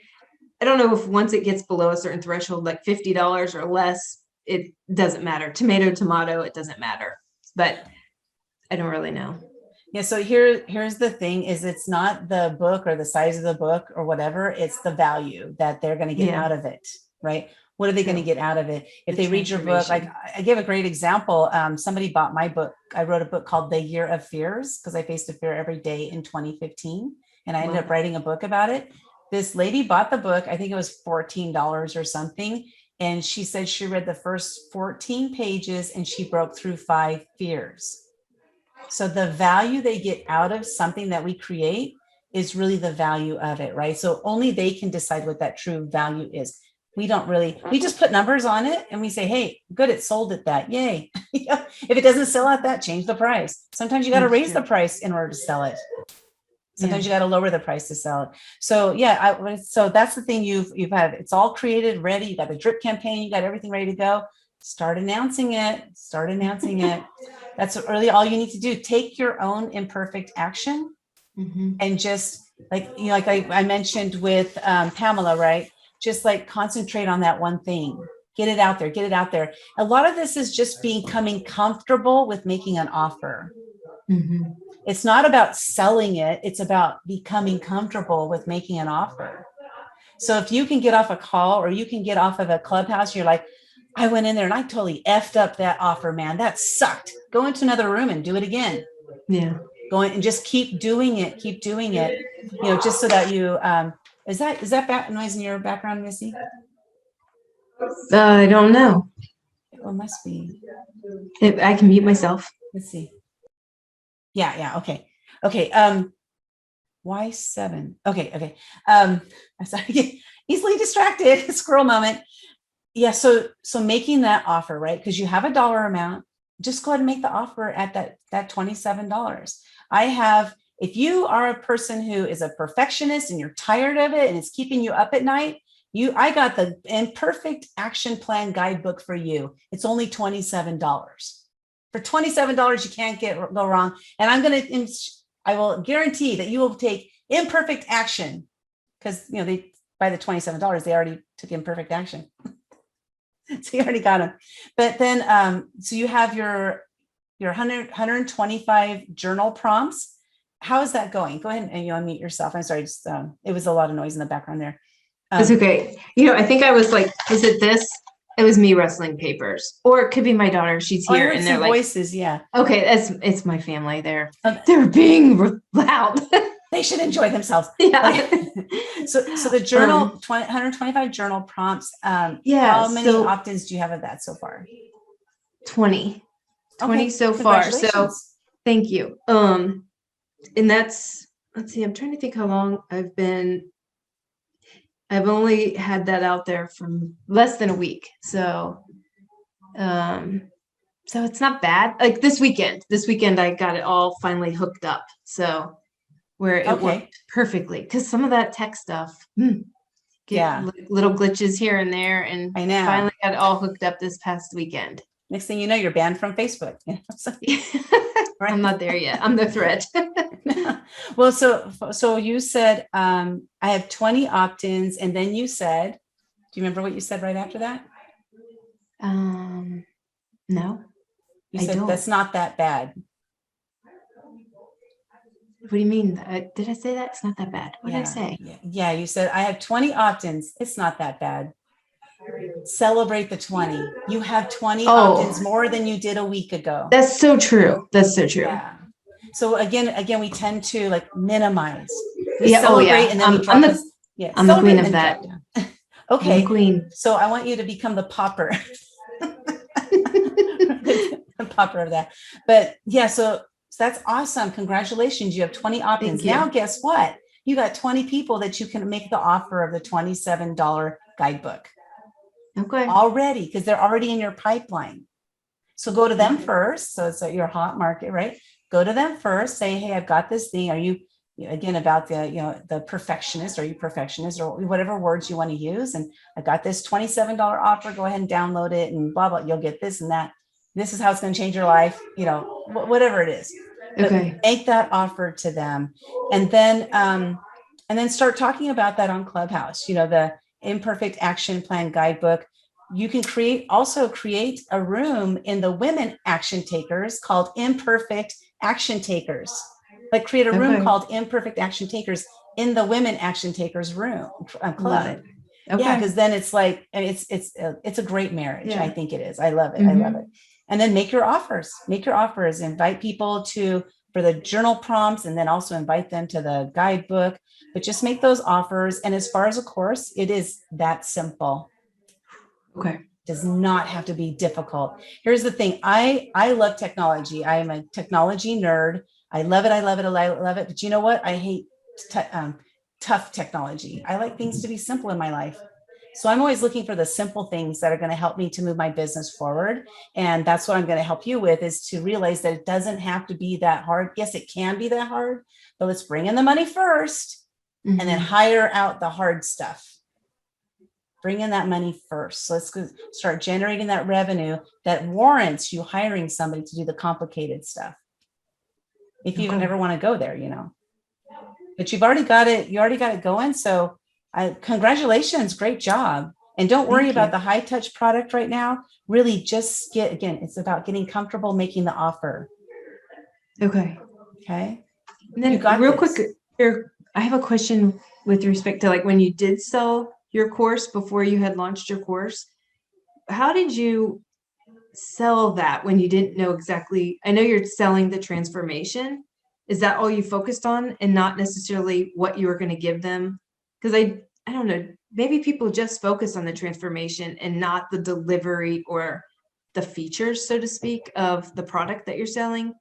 I don't know if once it gets below a certain threshold, like $50 or less, it doesn't matter. Tomato, it doesn't matter. But I don't really know. Yeah. So here's the thing is it's not the book or the size of the book or whatever. It's the value that they're going to get out of it. Right. What are they going to get out of it? If The they read your book, like I give a great example. Somebody bought my book. I wrote a book called The Year of Fears because I faced a fear every day in 2015. And I ended up writing a book about it. This lady bought the book. I think it was $14 or something. And she said she read the first 14 pages and she broke through 5 fears. So the value they get out of something that we create is really the value of it, right? So only they can decide what that true value is. We just put numbers on it and we say, hey, good, it sold at that. Yay. If it doesn't sell at that, change the price. Sometimes you got to raise the price in order to sell it. Sometimes you got to lower the price to sell it. So so that's the thing you've had. It's all created, ready. You got the drip campaign. You got everything ready to go. Start announcing it. That's really all you need to do. Take your own imperfect action and just like I mentioned with Pamela, right? Just like concentrate on that one thing. Get it out there. A lot of this is just becoming comfortable with making an offer. It's not about selling it. It's about becoming comfortable with making an offer. So if you can get off a call or you can get off of a Clubhouse, you're like, I went in there and I totally effed up that offer, man. That sucked. Go into another room and do it again. Yeah. Go in and just keep doing it. Just so that you, is that noise in your background, Missy? I don't know. It must be. I can mute myself. Let's see. Yeah. Okay. Why 7? Okay. I'm sorry. Easily distracted. Squirrel moment. Yeah. So making that offer, right? Because you have a dollar amount, just go ahead and make the offer at that $27. If you are a person who is a perfectionist and you're tired of it and it's keeping you up at night, I got the imperfect action plan guidebook for you. It's only $27. For $27, you can't go wrong. And I will guarantee that you will take imperfect action because, they by the $27, they already took imperfect action. So you already got them. But then, so you have your 125 journal prompts. How is that going? Go ahead and you unmute yourself. I'm sorry. Just, it was a lot of noise in the background there. It's okay. I think I was like, was it this? It was me rustling papers, or it could be my daughter. She's here, and they're like voices. Yeah. Okay, it's my family. They're being loud. They should enjoy themselves. Yeah. So the journal, 125 journal prompts. How many opt-ins do you have of that so far? 20 so far. So thank you. And that's, let's see, I'm trying to think how long I've only had that out there from less than a week. So it's not bad. Like this weekend I got it all finally hooked up. So where it worked perfectly. Cause some of that tech stuff, little glitches here and there. And I know. Finally got it all hooked up this past weekend. Next thing you know, you're banned from Facebook. Right? I'm not there yet. I'm the threat. Well, so you said, I have 20 opt-ins, and then you said, do you remember what you said right after that? No. You said that's not that bad. What do you mean? Did I say that? It's not that bad. What did I say? Yeah, you said I have 20 opt-ins. It's not that bad. Celebrate the 20. You have 20 opt-ins more than you did a week ago. That's so true. Yeah. So again, we tend to like minimize. We celebrate and then we drop I'm the queen of that. Okay. I'm the queen. So I want you to become the popper. The popper of that. But yeah, so that's awesome. Congratulations. You have 20 opt-ins. Now guess what? You got 20 people that you can make the offer of the $27 guidebook. Okay. Already, because they're already in your pipeline. So go to them first. So it's your hot market, right? Go to them first. Say, hey, I've got this thing. again, about the perfectionist, or you perfectionist, or whatever words you want to use. And I got this $27 offer, go ahead and download it and blah, blah, you'll get this and that. This is how it's going to change your life, whatever it is. But Okay. make that offer to them. And then start talking about that on Clubhouse, the Imperfect Action Plan Guidebook. You can create a room in the women action takers called Imperfect Action Takers. Like create a room Okay. called Imperfect Action Takers in the women action takers room Love club. it. Okay. Yeah, because then it's like, and it's a great marriage. Yeah. I think it is. I love it. Mhm. I love it. And then make your offers. Invite people for the journal prompts, and then also invite them to the guidebook. But just make those offers. And as far as a course, it is that simple. Okay. Does not have to be difficult. Here's the thing. I love technology. I am a technology nerd. I love it. I love it. I love it. But you know what? I hate tough technology. I like things to be simple in my life. So I'm always looking for the simple things that are going to help me to move my business forward. And that's what I'm going to help you with, is to realize that it doesn't have to be that hard. Yes, it can be that hard, but let's bring in the money first and then hire out the hard stuff. Bring in that money first. So let's start generating that revenue that warrants you hiring somebody to do the complicated stuff. If you even ever want to go there, but you've already got it. You already got it going. So congratulations. Great job. And don't worry about the high touch product right now. Really just it's about getting comfortable making the offer. Okay. Okay. And then real quick here, I have a question with respect to like when you did sell your course before you had launched your course. How did you sell that when you didn't know exactly? I know you're selling the transformation. Is that all you focused on, and not necessarily what you were going to give them? Because I don't know, maybe people just focus on the transformation and not the delivery or the features, so to speak, of the product that you're selling.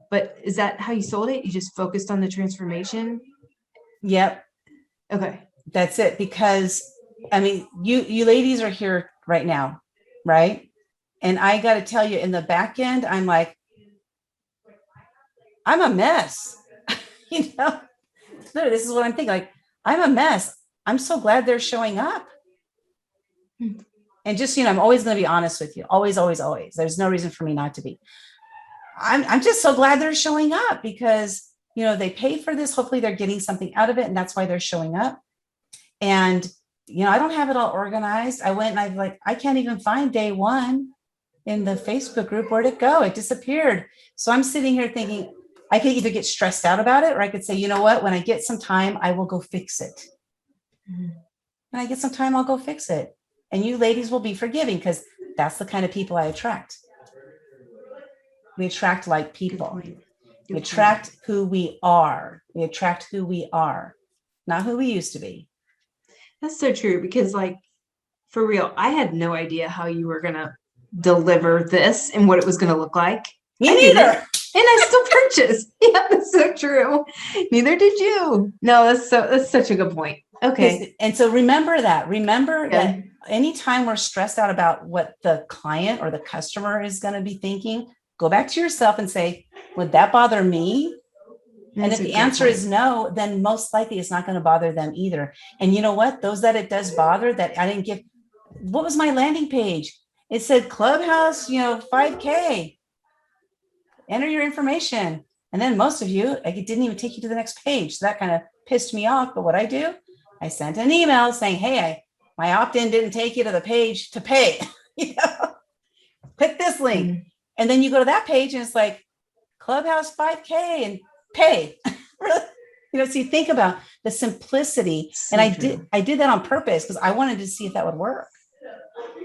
But is that how you sold it? You just focused on the transformation? Yep. Okay. That's it. Because I mean, you ladies are here right now, right? And I got to tell you, in the back end, I'm like, I'm a mess. This is what I'm thinking. Like, I'm a mess. I'm so glad they're showing up. And just, I'm always going to be honest with you. Always, always, always. There's no reason for me not to be. I'm just so glad they're showing up, because, they paid for this. Hopefully they're getting something out of it. And that's why they're showing up. And, I don't have it all organized. I went and I can't even find day one in the Facebook group. Where'd it go? It disappeared. So I'm sitting here thinking, I could either get stressed out about it, or I could say, you know what, when I get some time, I will go fix it. When I get some time, I'll go fix it. And you ladies will be forgiving, because that's the kind of people I attract. We attract like people. We attract who we are. We attract who we are, not who we used to be. That's so true, because like, for real, I had no idea how you were going to deliver this and what it was going to look like. Me neither. And I still purchased. Yeah, that's so true. Neither did you. No, that's such a good point. Okay. And so remember that anytime we're stressed out about what the client or the customer is going to be thinking, go back to yourself and say, would that bother me? And if the answer is no, then most likely it's not going to bother them either. And you know what? Those that it does bother, that I didn't give, what was my landing page? It said Clubhouse, 5K. Enter your information. And then most of you, it didn't even take you to the next page. So that kind of pissed me off. But what I do, I sent an email saying, hey, my opt-in didn't take you to the page to pay. Click this link. And then you go to that page and it's like Clubhouse 5K and pay. So you think about the simplicity. So and I did that on purpose, because I wanted to see if that would work.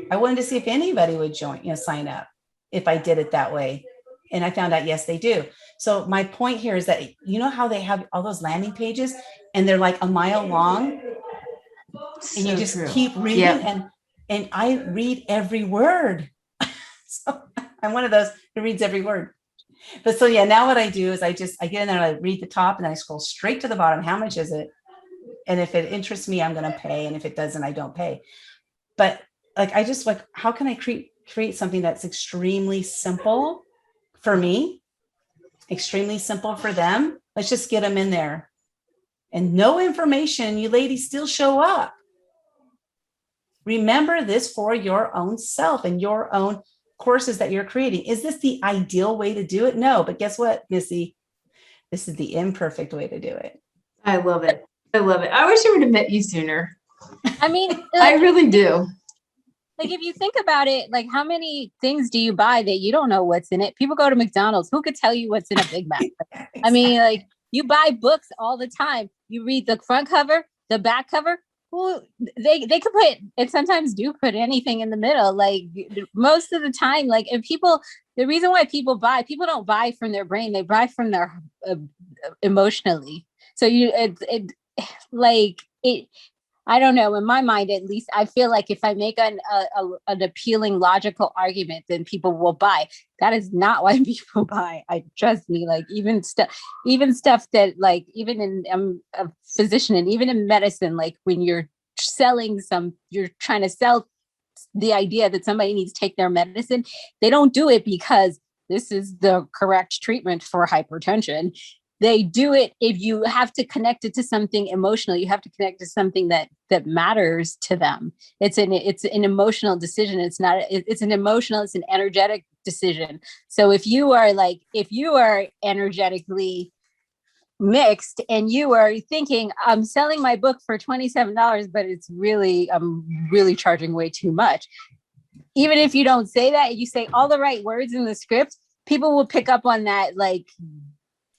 I wanted to see if anybody would sign up if I did it that way. And I found out, yes, they do. So my point here is that, how they have all those landing pages and they're like a mile long, and you just keep reading. And I read every word. So I'm one of those who reads every word. But so, now what I do is I get in there and I read the top and then I scroll straight to the bottom. How much is it? And if it interests me, I'm going to pay. And if it doesn't, I don't pay. But how can I create something that's extremely simple for me, extremely simple for them? Let's just get them in there. and no information, you ladies still show up. Remember this for your own self and your own courses that you're creating. Is this the ideal way to do it? No, but guess what, Missy? This is the imperfect way to do it. I love it. I love it. I wish I would have met you sooner. I mean, I really do. like if you think about it, like how many things do you buy that you don't know what's in it? People go to McDonald's. Who could tell you what's in a Big Mac? Exactly. I mean, like you buy books all the time. You read the front cover, the back cover. Well, they could put, and sometimes do put anything in the middle. Like most of the time, like, and people, the reason why people don't buy from their brain, they buy from their emotionally. So I don't know, in my mind, at least, I feel like if I make an appealing logical argument, then people will buy. That is not why people buy. Trust me, like even stuff that like, even in, I'm a physician and even in medicine, like when you're you're trying to sell the idea that somebody needs to take their medicine, they don't do it because this is the correct treatment for hypertension. They do it if you have to connect it to something emotional. You have to connect to something that matters to them. It's an emotional decision. It's an energetic decision. So if you are energetically mixed and you are thinking, I'm selling my book for $27, but I'm really charging way too much. Even if you don't say that, you say all the right words in the script, people will pick up on that. Like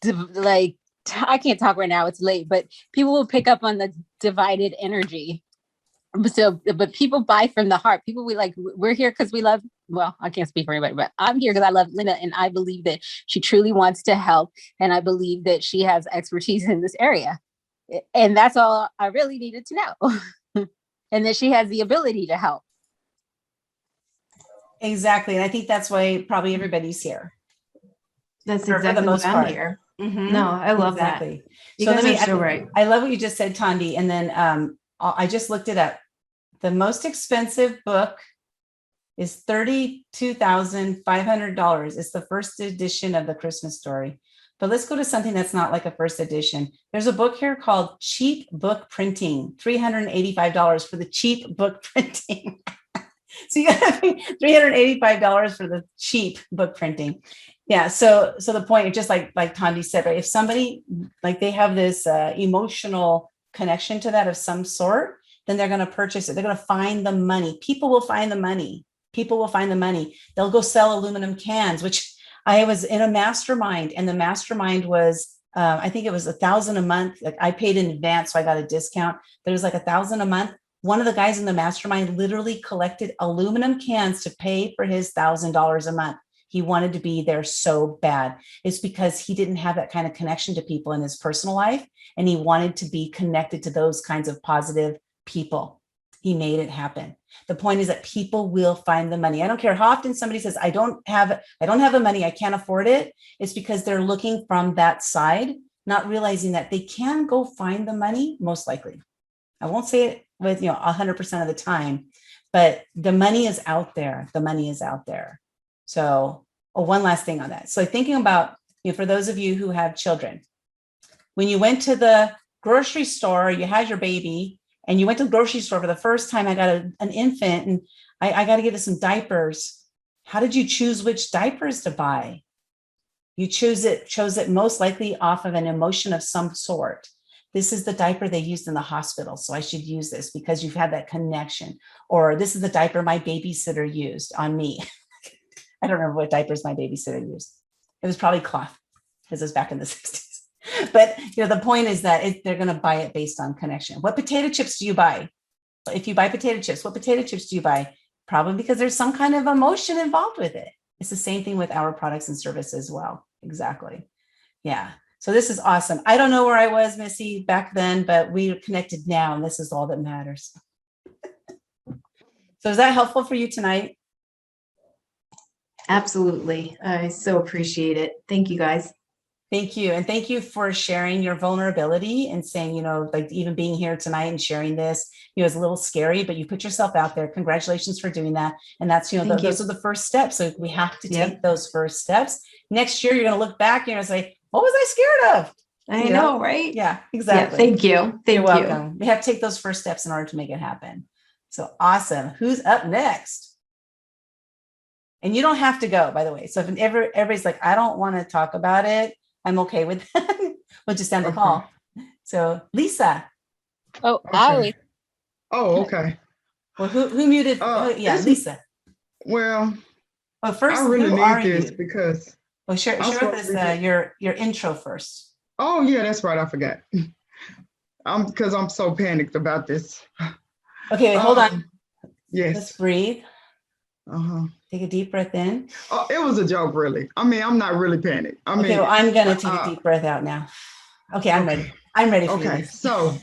I can't talk right now, it's late, but people will pick up on the divided energy. So, but people buy from the heart. People, we're here because we love, well, I can't speak for anybody, but I'm here because I love Linda and I believe that she truly wants to help. And I believe that she has expertise in this area. And that's all I really needed to know. And that she has the ability to help. Exactly. And I think that's why probably everybody's here. That's For exactly the most what part. I'm here. Mhm. No, I love Exactly. that. You So guys are so right. I love what you just said, Tandi. And then I just looked it up. The most expensive book is $32,500. It's the first edition of the Christmas Story. But let's go to something that's not like a first edition. There's a book here called Cheap Book Printing, $385 for the cheap book printing. So you got to pay $385 for the cheap book printing. Yeah. So the point, just like Tandi said, right? If somebody like they have this emotional connection to that of some sort, then they're going to purchase it. They're going to find the money. People will find the money. People will find the money. They'll go sell aluminum cans, which I was in a mastermind, and the mastermind was, I think it was $1,000 a month. Like I paid in advance, so I got a discount. There was like $1,000 a month. One of the guys in the mastermind literally collected aluminum cans to pay for his $1,000 a month. He wanted to be there so bad. It's because he didn't have that kind of connection to people in his personal life, and he wanted to be connected to those kinds of positive people. He made it happen. The point is that people will find the money. I don't care how often somebody says, I don't have the money, I can't afford it. It's because they're looking from that side, not realizing that they can go find the money, most likely. I won't say it with 100% of the time, but the money is out there. The money is out there. So one last thing on that. So thinking about, for those of you who have children, when you went to the grocery store, you had your baby, and you went to the grocery store for the first time, I got an infant, and I got to get it some diapers. How did you choose which diapers to buy? You chose it most likely off of an emotion of some sort. This is the diaper they used in the hospital, so I should use this because you've had that connection. Or this is the diaper my babysitter used on me. I don't remember what diapers my babysitter used. It was probably cloth because it was back in the 60s. But the point is that they're going to buy it based on connection. What potato chips do you buy? If you buy potato chips, what potato chips do you buy? Probably because there's some kind of emotion involved with it. It's the same thing with our products and services as well. Exactly. Yeah. So this is awesome. I don't know where I was, Missy, back then, but we're connected now, and this is all that matters. So is that helpful for you tonight? Absolutely. I so appreciate it. Thank you, guys. Thank you. And thank you for sharing your vulnerability and saying, even being here tonight and sharing this, is a little scary, but you put yourself out there. Congratulations for doing that. And that's, those are the first steps. So we have to take those first steps. Next year, you're going to look back and say, what was I scared of? I You know, right? Yeah, Yeah, exactly. thank you. You're Thank you. welcome. We have to take those first steps in order to make it happen. So awesome. Who's up next? And you don't have to go, by the way. So if everybody's like, I don't want to talk about it, I'm okay with that. We'll just end the Okay. call. So Lisa, Oh, Okay. Ollie. Oh, okay. well, who muted? Yeah, It's- Lisa. Well, Well, I first, really who are need this you? because Well, share I'm with supposed us to be. your intro first. Oh yeah, that's right. I forgot. Because I'm so panicked about this. Okay, wait, hold on. Let's Yes. breathe. Uh-huh. Take a deep breath in. Oh, it was a joke, really. I mean, I'm not really panicked. I mean, Okay, well, I'm gonna take a deep breath out now. Okay, I'm ready. I'm ready for you. Okay, Lisa. so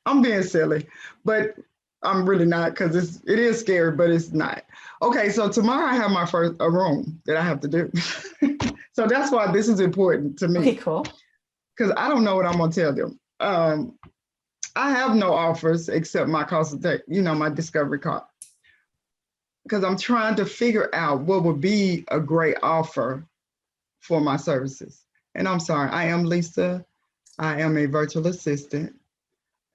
I'm being silly, but I'm really not because it is scary, but it's not. Okay, so tomorrow I have my first room that I have to do. So that's why this is important to me. Okay, cool. Because I don't know what I'm gonna tell them. I have no offers except my consultation, my discovery call. Because I'm trying to figure out what would be a great offer for my services. And I'm sorry, I am Lisa. I am a virtual assistant,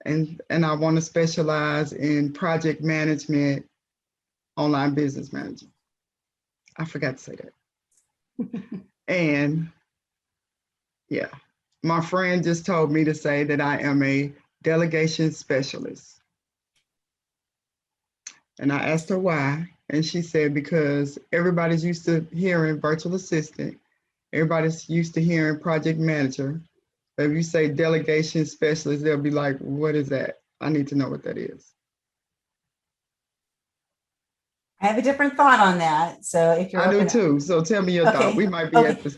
and I want to specialize in project management, online business management. I forgot to say that. And yeah, my friend just told me to say that I am a delegation specialist. And I asked her why, and she said because everybody's used to hearing virtual assistant, everybody's used to hearing project manager. But if you say delegation specialist, they'll be like, what is that? I need to know what that is. I have a different thought on that. So if you're I do open, too. So tell me your Okay. thought. We might be Okay. at this.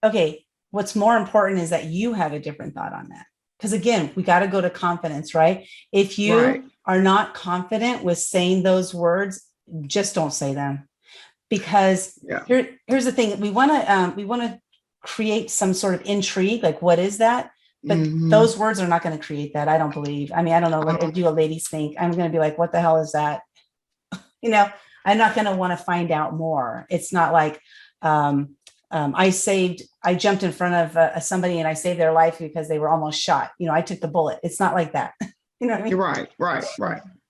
okay, what's more important is that you have a different thought on that. Because again, we got to go to confidence, right? If you Right. are not confident with saying those words, just don't say them. Because Yeah. here's the thing: we want to create some sort of intrigue, like what is that? But Mhm. those words are not going to create that. I don't believe. I mean, I don't know what do ladies think. I'm going to be like, what the hell is that? I'm not going to want to find out more. It's not like I jumped in front of somebody and I saved their life because they were almost shot. I took the bullet. It's not like that. You know what I mean? You're right.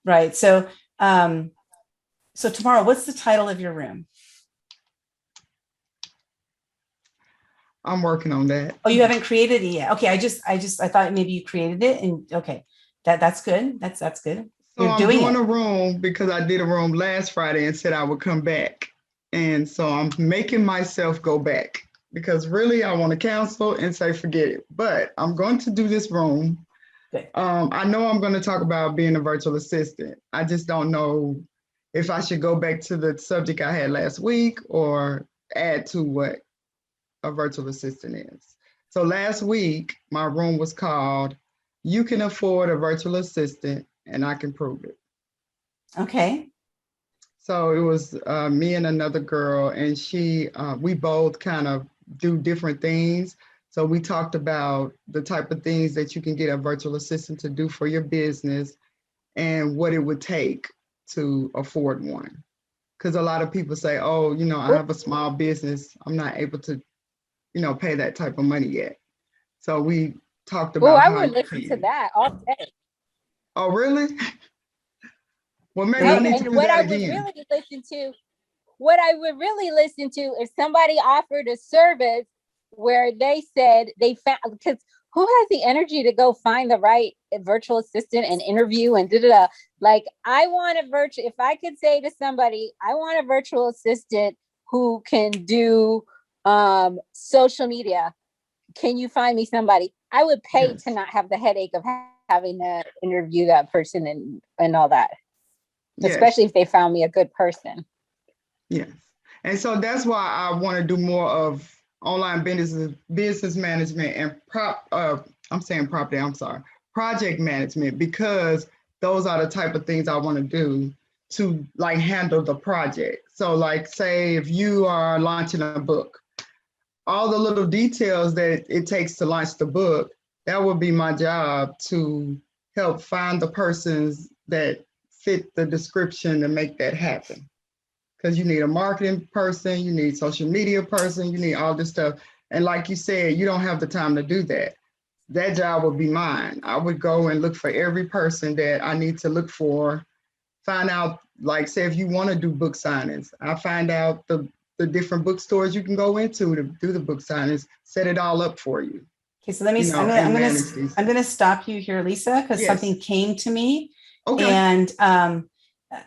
Right. So, so tomorrow, what's the title of your room? I'm working on that. Oh, you haven't created it yet. Okay. I thought maybe you created it, and okay, that's good. That's good. So You're I'm doing doing it. a room because I did a room last Friday and said I would come back. And so I'm making myself go back because really I want to cancel and say, forget it. But I'm going to do this room. Good. I know I'm going to talk about being a virtual assistant. I just don't know if I should go back to the subject I had last week or add to what a virtual assistant is. So last week, my room was called You Can Afford a Virtual Assistant and I Can Prove It. Okay. So it was me and another girl, and we both kind of do different things. So we talked about the type of things that you can get a virtual assistant to do for your business and what it would take to afford one. Because a lot of people say, oh, I have a small business. I'm not able to, pay that type of money yet. So we talked Oh, about I how would you listen to can. that all day. Oh, really? Well, maybe Oh, I need to and do what that I would again. really listen to if somebody offered a service where they said they found, because who has the energy to go find the right virtual assistant and interview and da-da-da. Like, I want a virtual, if I could say to somebody, I want a virtual assistant who can do social media. Can you find me somebody? I would pay Yes. to not have the headache of having to interview that person and all that. Yes. Especially if they found me a good person. Yes. And so that's why I want to do more of online business management and project management, because those are the type of things I want to do to like handle the project. So like, say if you are launching a book, all the little details that it takes to launch the book, that would be my job to help find the persons that fit the description to make that happen. Because you need a marketing person, you need social media person, you need all this stuff. And like you said, you don't have the time to do that. That job would be mine. I would go and look for every person that I need to look for, find out, like say if you want to do book signings, I find out the different bookstores you can go into to do the book signings, set it all up for you. Okay, so let me, You know, I'm and gonna, manage these. I'm gonna stop you here, Lisa, because Yes. something came to me. Okay. And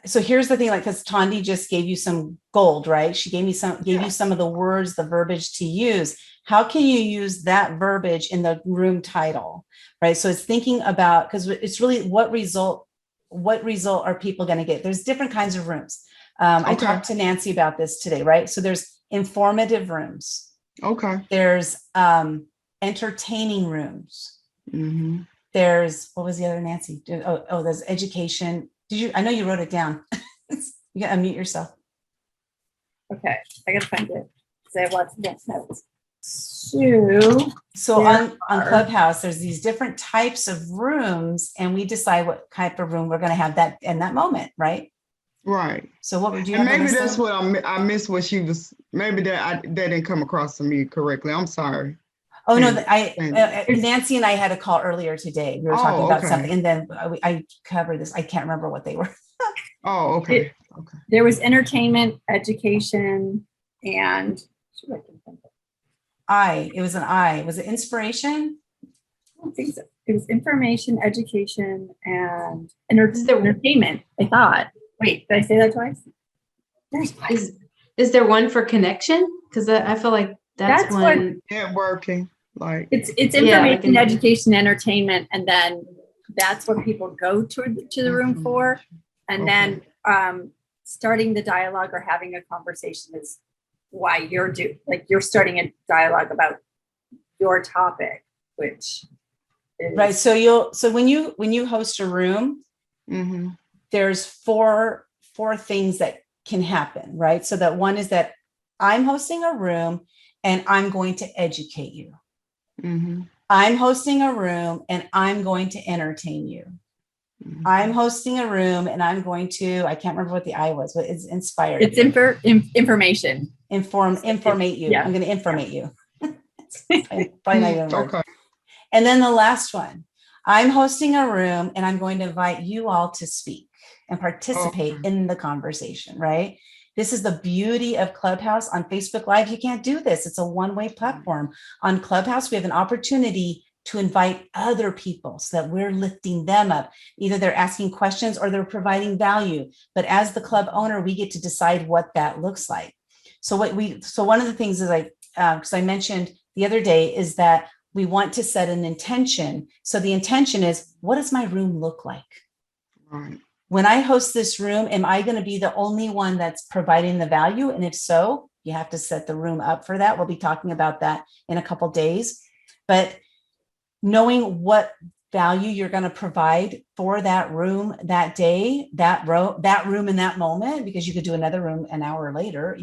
so here's the thing, like, because Tondi just gave you some gold, right? She gave you some of the words, the verbiage to use. How can you use that verbiage in the room title, right? So it's thinking about, because it's really what result are people going to get? There's different kinds of rooms. I Okay. talked to Nancy about this today, right? So there's informative rooms. Okay. There's entertaining rooms. Mm-hmm. There's, what was the other, Nancy? Oh, there's education. I know you wrote it down. You gotta unmute yourself. Okay, I gotta find it. So I have lots of notes. So There on are- Clubhouse, there's these different types of rooms, and we decide what type of room we're going to have that in that moment, right? Right. So what would you And have? maybe that's what I missed what she was, maybe that didn't come across to me correctly. I'm sorry. Oh, no, And- Nancy and I had a call earlier today. We were talking about okay. something, and then I covered this. I can't remember what they were. Oh, okay. Okay. There was entertainment, education, and It was an I. Was it inspiration? I don't think so. It was information, education, and Is there- entertainment. I thought. Wait, did I say that twice? There's one. Is there one for connection? Because I feel like that's That's what- one. Networking, like. It's Yeah, like information, in- education, entertainment, and then that's what people go to the room for. And then starting the dialogue or having a conversation is why you're you're starting a dialogue about your topic, which is Right. So when you host a room, Mm-hmm. there's four things that can happen, right? So that one is that I'm hosting a room and I'm going to educate you. Mm-hmm. I'm hosting a room and I'm going to entertain you. Mm-hmm. I'm hosting a room and I'm going to, I can't remember what the I was, but it's inspired. it's information. Informate you. Yeah. I'm going to informate you. Probably not even a word. Okay. And then the last one, I'm hosting a room and I'm going to invite you all to speak and participate in the conversation, right? This is the beauty of Clubhouse. On Facebook Live, you can't do this. It's a one-way platform. On Clubhouse, we have an opportunity to invite other people so that we're lifting them up. Either they're asking questions or they're providing value. But as the club owner, we get to decide what that looks like. So one of the things is because I mentioned the other day is that we want to set an intention. So the intention is, what does my room look like? Right. When I host this room, am I going to be the only one that's providing the value? And if so, you have to set the room up for that. We'll be talking about that in a couple of days. But knowing what value you're going to provide for that room that day, that room in that moment, because you could do another room an hour later,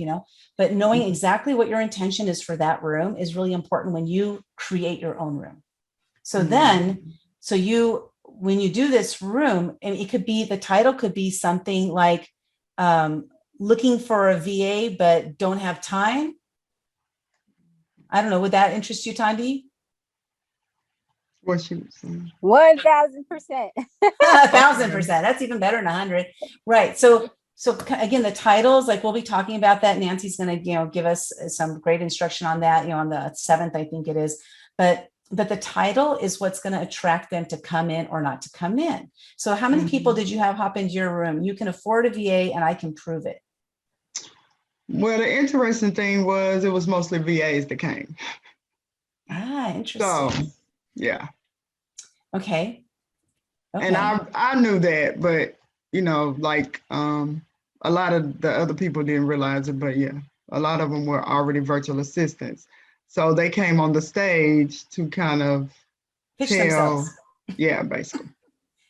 but knowing exactly what your intention is for that room is really important when you create your own room. So then, when you do this room, and it could be, the title could be something like looking for a VA, but don't have time. I don't know. Would that interest you, Tondi? What she was saying. 1000%. 1000%. That's even better than 100. Right. So again, the titles, like we'll be talking about that. Nancy's going to, give us some great instruction on that, on the 7th, I think it is. But the title is what's going to attract them to come in or not to come in. So how many people did you have hop into your room? You can afford a VA and I can prove it. Well, the interesting thing was it was mostly VAs that came. Ah, interesting. So, yeah. Okay. And I knew that, but a lot of the other people didn't realize it, but yeah, a lot of them were already virtual assistants. So they came on the stage to kind of pitch themselves. Yeah, basically.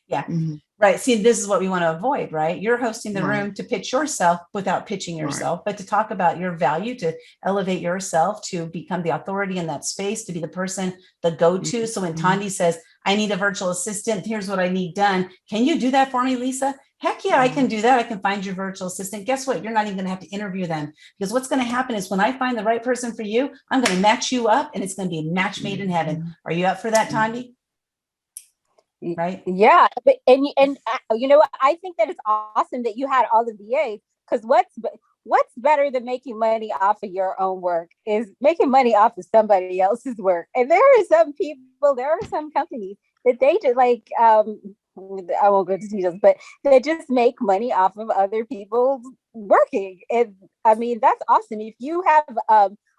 Yeah. Mm-hmm. Right. See, this is what we want to avoid, right? You're hosting the Right. room to pitch yourself without pitching yourself, but to talk about your value, to elevate yourself, to become the authority in that space, to be the person, the go-to. So when Tondi says, I need a virtual assistant, here's what I need done. Can you do that for me, Lisa? Heck yeah, I can do that. I can find your virtual assistant. Guess what? You're not even going to have to interview them, because what's going to happen is when I find the right person for you, I'm going to match you up, and it's going to be a match made in heaven. Are you up for that, Tandi? Right? Yeah, but you know what? I think that it's awesome that you had all the VAs, because what's better than making money off of your own work is making money off of somebody else's work. And there are some companies that they just like, I won't go into details, but they just make money off of other people working. And I mean, that's awesome. If you have,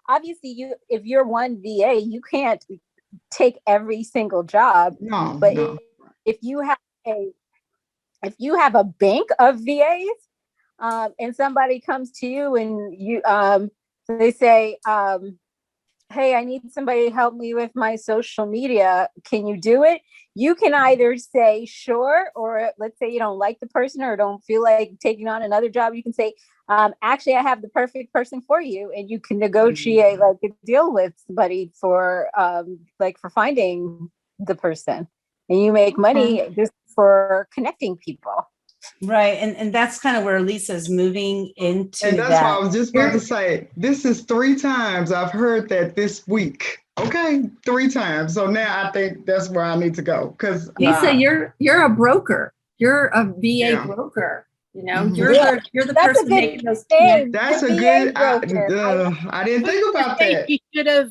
obviously if you're one VA, you can't take every single job. No, but no. if you have a bank of VAs, and somebody comes to you and they say, hey, I need somebody to help me with my social media. Can you do it? You can either say sure, or let's say you don't like the person or don't feel like taking on another job. You can say, actually, I have the perfect person for you, and you can negotiate like a deal with somebody for finding the person, and you make money just for connecting people. Right. And that's kind of where Lisa's moving into. And that's why I was just about to say, this is 3 times I've heard that this week. Okay, 3 times. So now I think that's where I need to go. Because Lisa, you're a broker. You're a VA broker. You know, you're the person making those connections. That's a good. I didn't think about that. You should have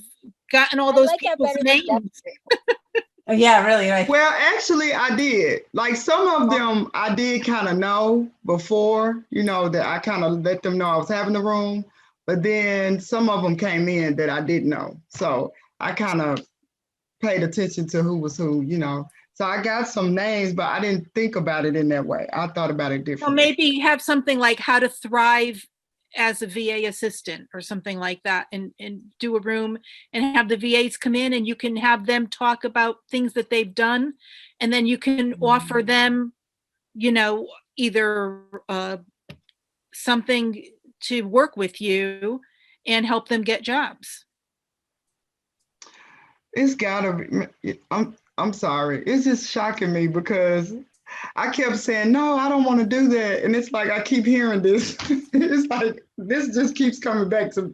gotten all those people's names. Oh, yeah, really. Right. Well, actually, I did. Like some of them, I did kind of know before, that I kind of let them know I was having the room. But then some of them came in that I didn't know. So I kind of paid attention to who was who, So I got some names, but I didn't think about it in that way. I thought about it differently. Well, maybe have something like how to thrive as a VA assistant or something like that, and do a room and have the VAs come in, and you can have them talk about things that they've done, and then you can offer them, either something to work with you and help them get jobs. It's gotta be, I'm sorry. It's just shocking me because I kept saying, no, I don't want to do that. And it's like, I keep hearing this. It's like, this just keeps coming back to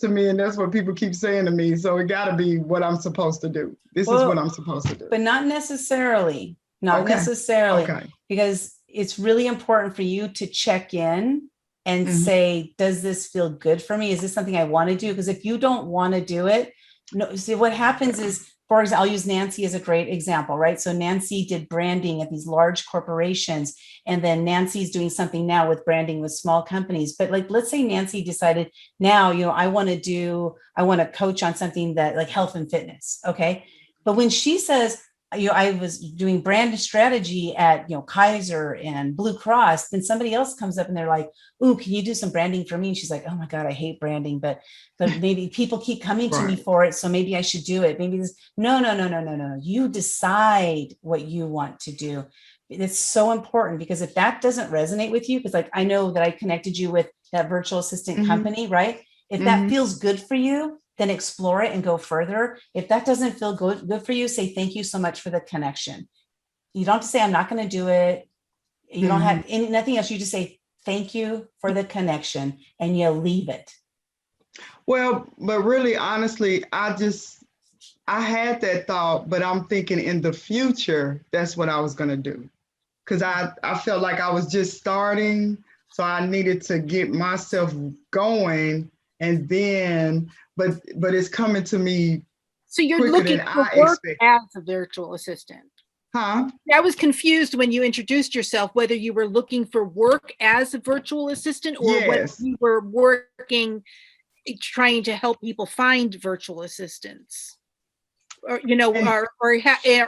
me. And that's what people keep saying to me. So it gotta be what I'm supposed to do. This is what I'm supposed to do. But not necessarily, necessarily, because it's really important for you to check in and say, does this feel good for me? Is this something I want to do? Because if you don't want to do it, no, see what happens is, for example, I'll use Nancy as a great example, right? So Nancy did branding at these large corporations, and then Nancy's doing something now with branding with small companies. But like, let's say Nancy decided now, I want to coach on something that like health and fitness. Okay. But when she says, I was doing brand strategy at, Kaiser and Blue Cross, then somebody else comes up and they're like, ooh, can you do some branding for me? And she's like, oh my God, I hate branding, but maybe people keep coming to me for it. So maybe I should do it. Maybe this, no. You decide what you want to do. It's so important, because if that doesn't resonate with you, because like, I know that I connected you with that virtual assistant company, right? If that feels good for you, then explore it and go further. If that doesn't feel good for you, say, thank you so much for the connection. You don't have to say, I'm not going to do it. You don't have nothing else. You just say, thank you for the connection, and you leave it. Well, but really, honestly, I had that thought, but I'm thinking in the future, that's what I was going to do. Because I felt like I was just starting. So I needed to get myself going, and then, but it's coming to me. So you're looking for work as a virtual assistant. Huh? I was confused when you introduced yourself, whether you were looking for work as a virtual assistant or whether you were working, trying to help people find virtual assistants, or,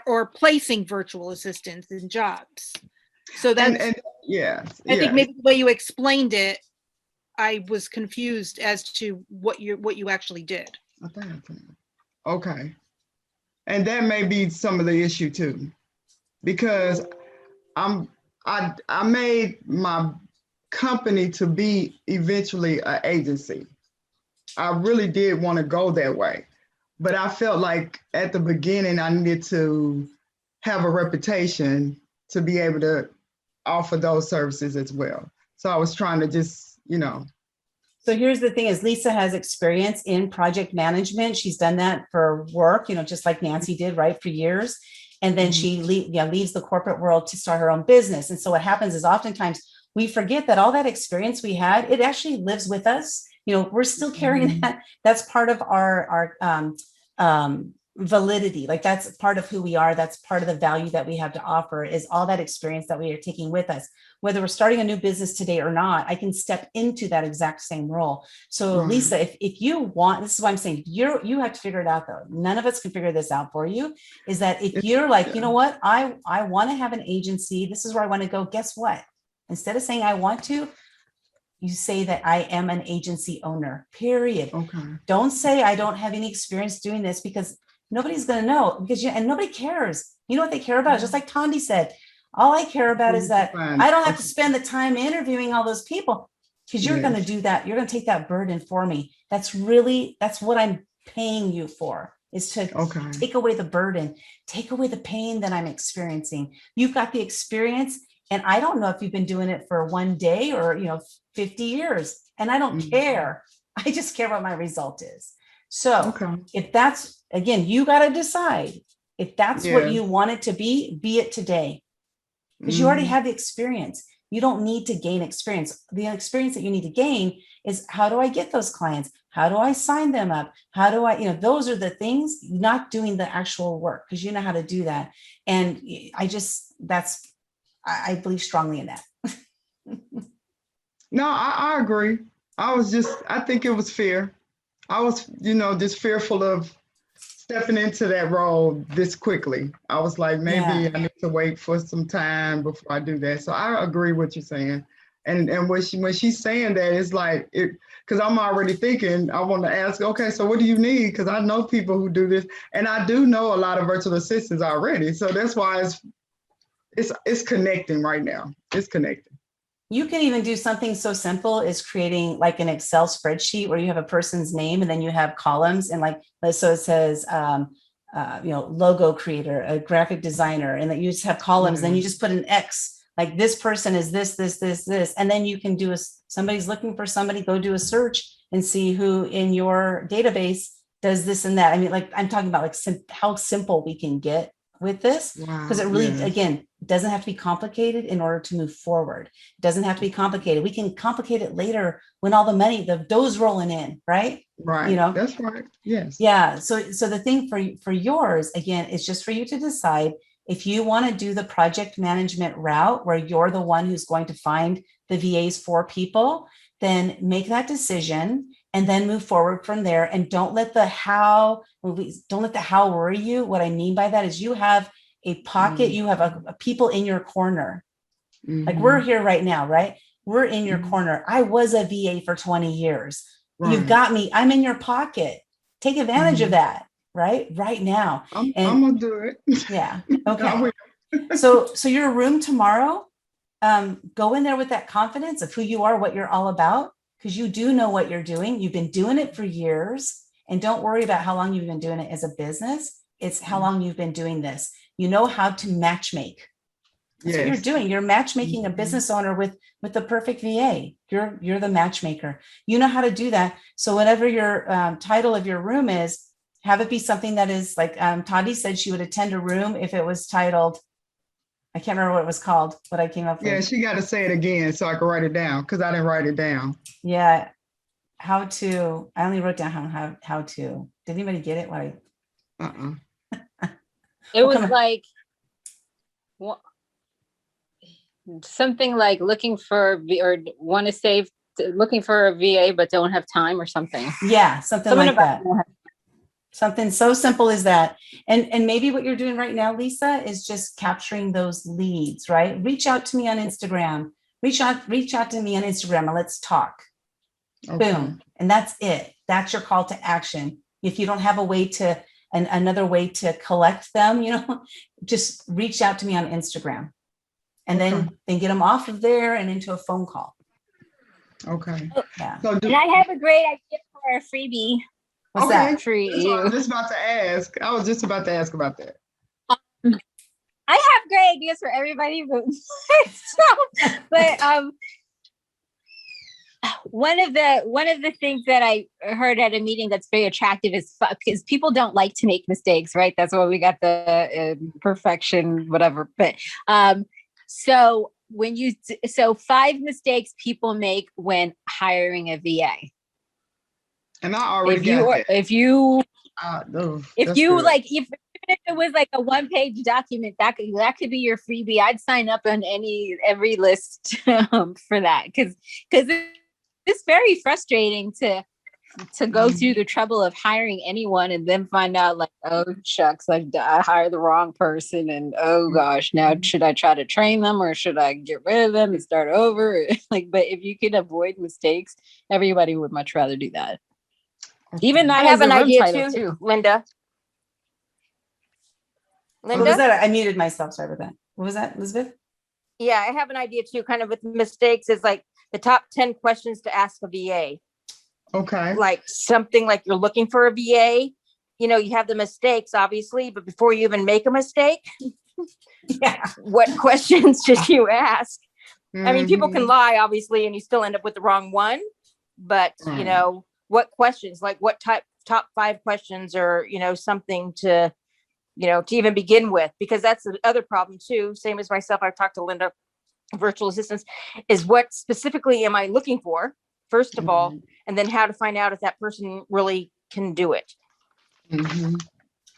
or placing virtual assistants in jobs. So that's, I think maybe the way you explained it, I was confused as to what you actually did. Okay. And that may be some of the issue too, because I made my company to be eventually an agency. I really did want to go that way, but I felt like at the beginning I needed to have a reputation to be able to offer those services as well. So I was trying to just, So here's the thing is Lisa has experience in project management. She's done that for work, just like Nancy did, right, for years. And then she leaves the corporate world to start her own business. And so what happens is oftentimes we forget that all that experience we had, it actually lives with us. We're still carrying that. That's part of our validity. Like that's part of who we are. That's part of the value that we have to offer is all that experience that we are taking with us. Whether we're starting a new business today or not, I can step into that exact same role. So Lisa, if you want, this is why I'm saying you have to figure it out though. None of us can figure this out for you. Is that if you're like, you know what, I want to have an agency. This is where I want to go. Guess what? Instead of saying I want to, you say that I am an agency owner, period. Okay. Don't say I don't have any experience doing this because nobody's going to know and nobody cares. You know what they care about? Just like Tondi said, all I care about is that I don't have to spend the time interviewing all those people because you're going to do that. You're going to take that burden for me. That's what I'm paying you for is to take away the burden, take away the pain that I'm experiencing. You've got the experience. And I don't know if you've been doing it for one day or, 50 years. And I don't care. I just care what my result is. So if that's, again, you got to decide if that's what you want it to be it today. Because you already have the experience. You don't need to gain experience. The experience that you need to gain is how do I get those clients? How do I sign them up? How do I, those are the things, not doing the actual work because you know how to do that. And I believe strongly in that. No, I agree. I think it was fear. I was, just fearful of stepping into that role this quickly. I was like, maybe I need to wait for some time before I do that. So I agree with you saying. And when she's saying that, it's like, because I'm already thinking, I want to ask, okay, so what do you need? Because I know people who do this. And I do know a lot of virtual assistants already. So that's why it's connecting right now. It's connecting. You can even do something so simple as creating like an Excel spreadsheet where you have a person's name and then you have columns and so it says, logo creator, a graphic designer, and that you just have columns. Then you just put an X, like this person is this, and then you can do somebody's looking for somebody, go do a search and see who in your database does this and that. I mean, like I'm talking about like how simple we can get with this because it really, again, doesn't have to be complicated in order to move forward. It doesn't have to be complicated. We can complicate it later when all the money, the dough's rolling in, right? Right. That's right. Yes. Yeah. So the thing for yours, again, is just for you to decide if you want to do the project management route where you're the one who's going to find the VAs for people, then make that decision and then move forward from there. And don't let the how worry you. What I mean by that is you have a pocket, you have a people in your corner. Like we're here right now, right? We're in your corner. I was a VA for 20 years. You've got me. I'm in your pocket. Take advantage of that, right now. I'm gonna do it. Yeah. Okay. So your room tomorrow, go in there with that confidence of who you are, what you're all about, because you do know what you're doing. You've been doing it for years, and don't worry about how long you've been doing it as a business. It's how long you've been doing this. You know how to matchmake. That's what you're doing. You're matchmaking a business owner with the perfect VA. You're the matchmaker. You know how to do that. So whatever your title of your room is, have it be something that is like Tondi said she would attend a room if it was titled, I can't remember what it was called, what I came up with. Yeah, she got to say it again so I can write it down because I didn't write it down. Yeah. I only wrote down how to. Did anybody get it? Like, it was like something like looking for looking for a VA but don't have time or something. Yeah, something like that. Something so simple as that. And maybe what you're doing right now, Lisa, is just capturing those leads, right? Reach out to me on Instagram. Reach out to me on Instagram and let's talk. Okay. Boom. And that's it. That's your call to action. If you don't have another way to collect them, just reach out to me on Instagram. And then get them off of there and into a phone call. Okay. Yeah. So and I have a great idea for a freebie. What's that? For you. I was just about to ask. I was just about to ask about that. I have great ideas for everybody, but one of the things that I heard at a meeting that's very attractive is because people don't like to make mistakes, right? That's why we got the perfection, whatever. But so 5 mistakes people make when hiring a VA. And I already got that. If you good. like, if it was like a 1-page document, that could be your freebie. I'd sign up on every list for that because it's very frustrating to go through the trouble of hiring anyone and then find out like, oh shucks, I hired the wrong person, and oh gosh, now should I try to train them or should I get rid of them and start over? Like, but if you can avoid mistakes, everybody would much rather do that. Even I have an idea too, Linda. What was that? I muted myself. Sorry about that. What was that, Elizabeth? Yeah, I have an idea too, kind of with mistakes, is like the top 10 questions to ask a VA. Okay. Like something like you're looking for a VA, you know, you have the mistakes obviously, but before you even make a mistake, what questions should you ask? I mean, people can lie obviously, and you still end up with the wrong one, but you know, what questions, like what top 5 questions, or, you know, something to, you know, to even begin with, because that's the other problem too. Same as myself, I've talked to Linda, virtual assistants, is what specifically am I looking for, first of all, and then how to find out if that person really can do it.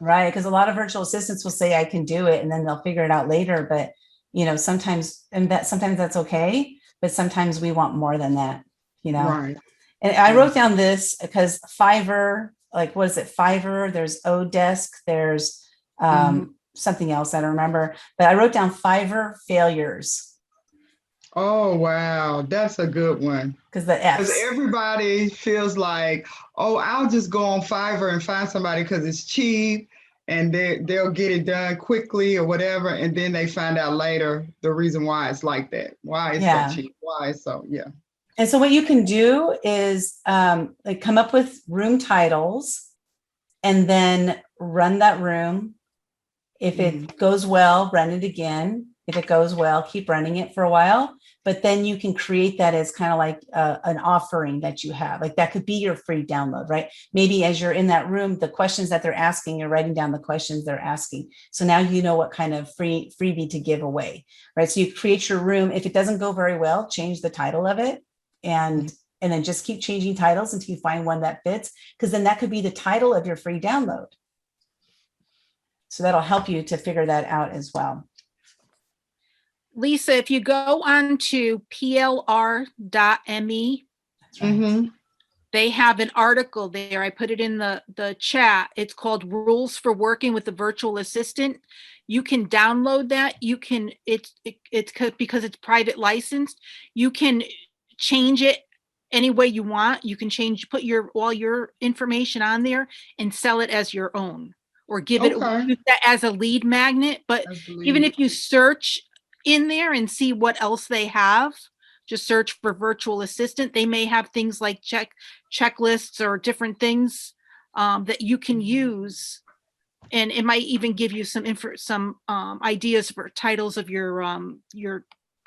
Right, because a lot of virtual assistants will say I can do it, and then they'll figure it out later. But you know, sometimes that's okay, but sometimes we want more than that. You know, right. And I wrote down this because Fiverr, like what is it? Fiverr. There's Odesk. There's something else I don't remember, but I wrote down Fiverr failures. Oh, wow. That's a good one. Because everybody feels like, oh, I'll just go on Fiverr and find somebody because it's cheap and they'll get it done quickly or whatever. And then they find out later the reason why it's like that. Why it's so cheap. Why it's so, And so what you can do is like come up with room titles and then run that room. If it goes well, run it again. If it goes well, keep running it for a while. But then you can create that as kind of like an offering that you have. Like that could be your free download, right? Maybe as you're in that room, the questions that they're asking, you're writing down the questions they're asking. So now you know what kind of freebie to give away, right? So you create your room. If it doesn't go very well, change the title of it. And then just keep changing titles until you find one that fits, because then that could be the title of your free download. So that'll help you to figure that out as well. Lisa, if you go on to plr.me, they have an article there. I put it in the chat. It's called Rules for Working with a Virtual Assistant. You can download that. You can, it's because it's private licensed. You can change it any way you want. You can put all your information on there and sell it as your own, or give it as a lead magnet. But even if you search in there and see what else they have, just search for virtual assistant. They may have things like checklists or different things that you can use, and it might even give you some ideas for titles of your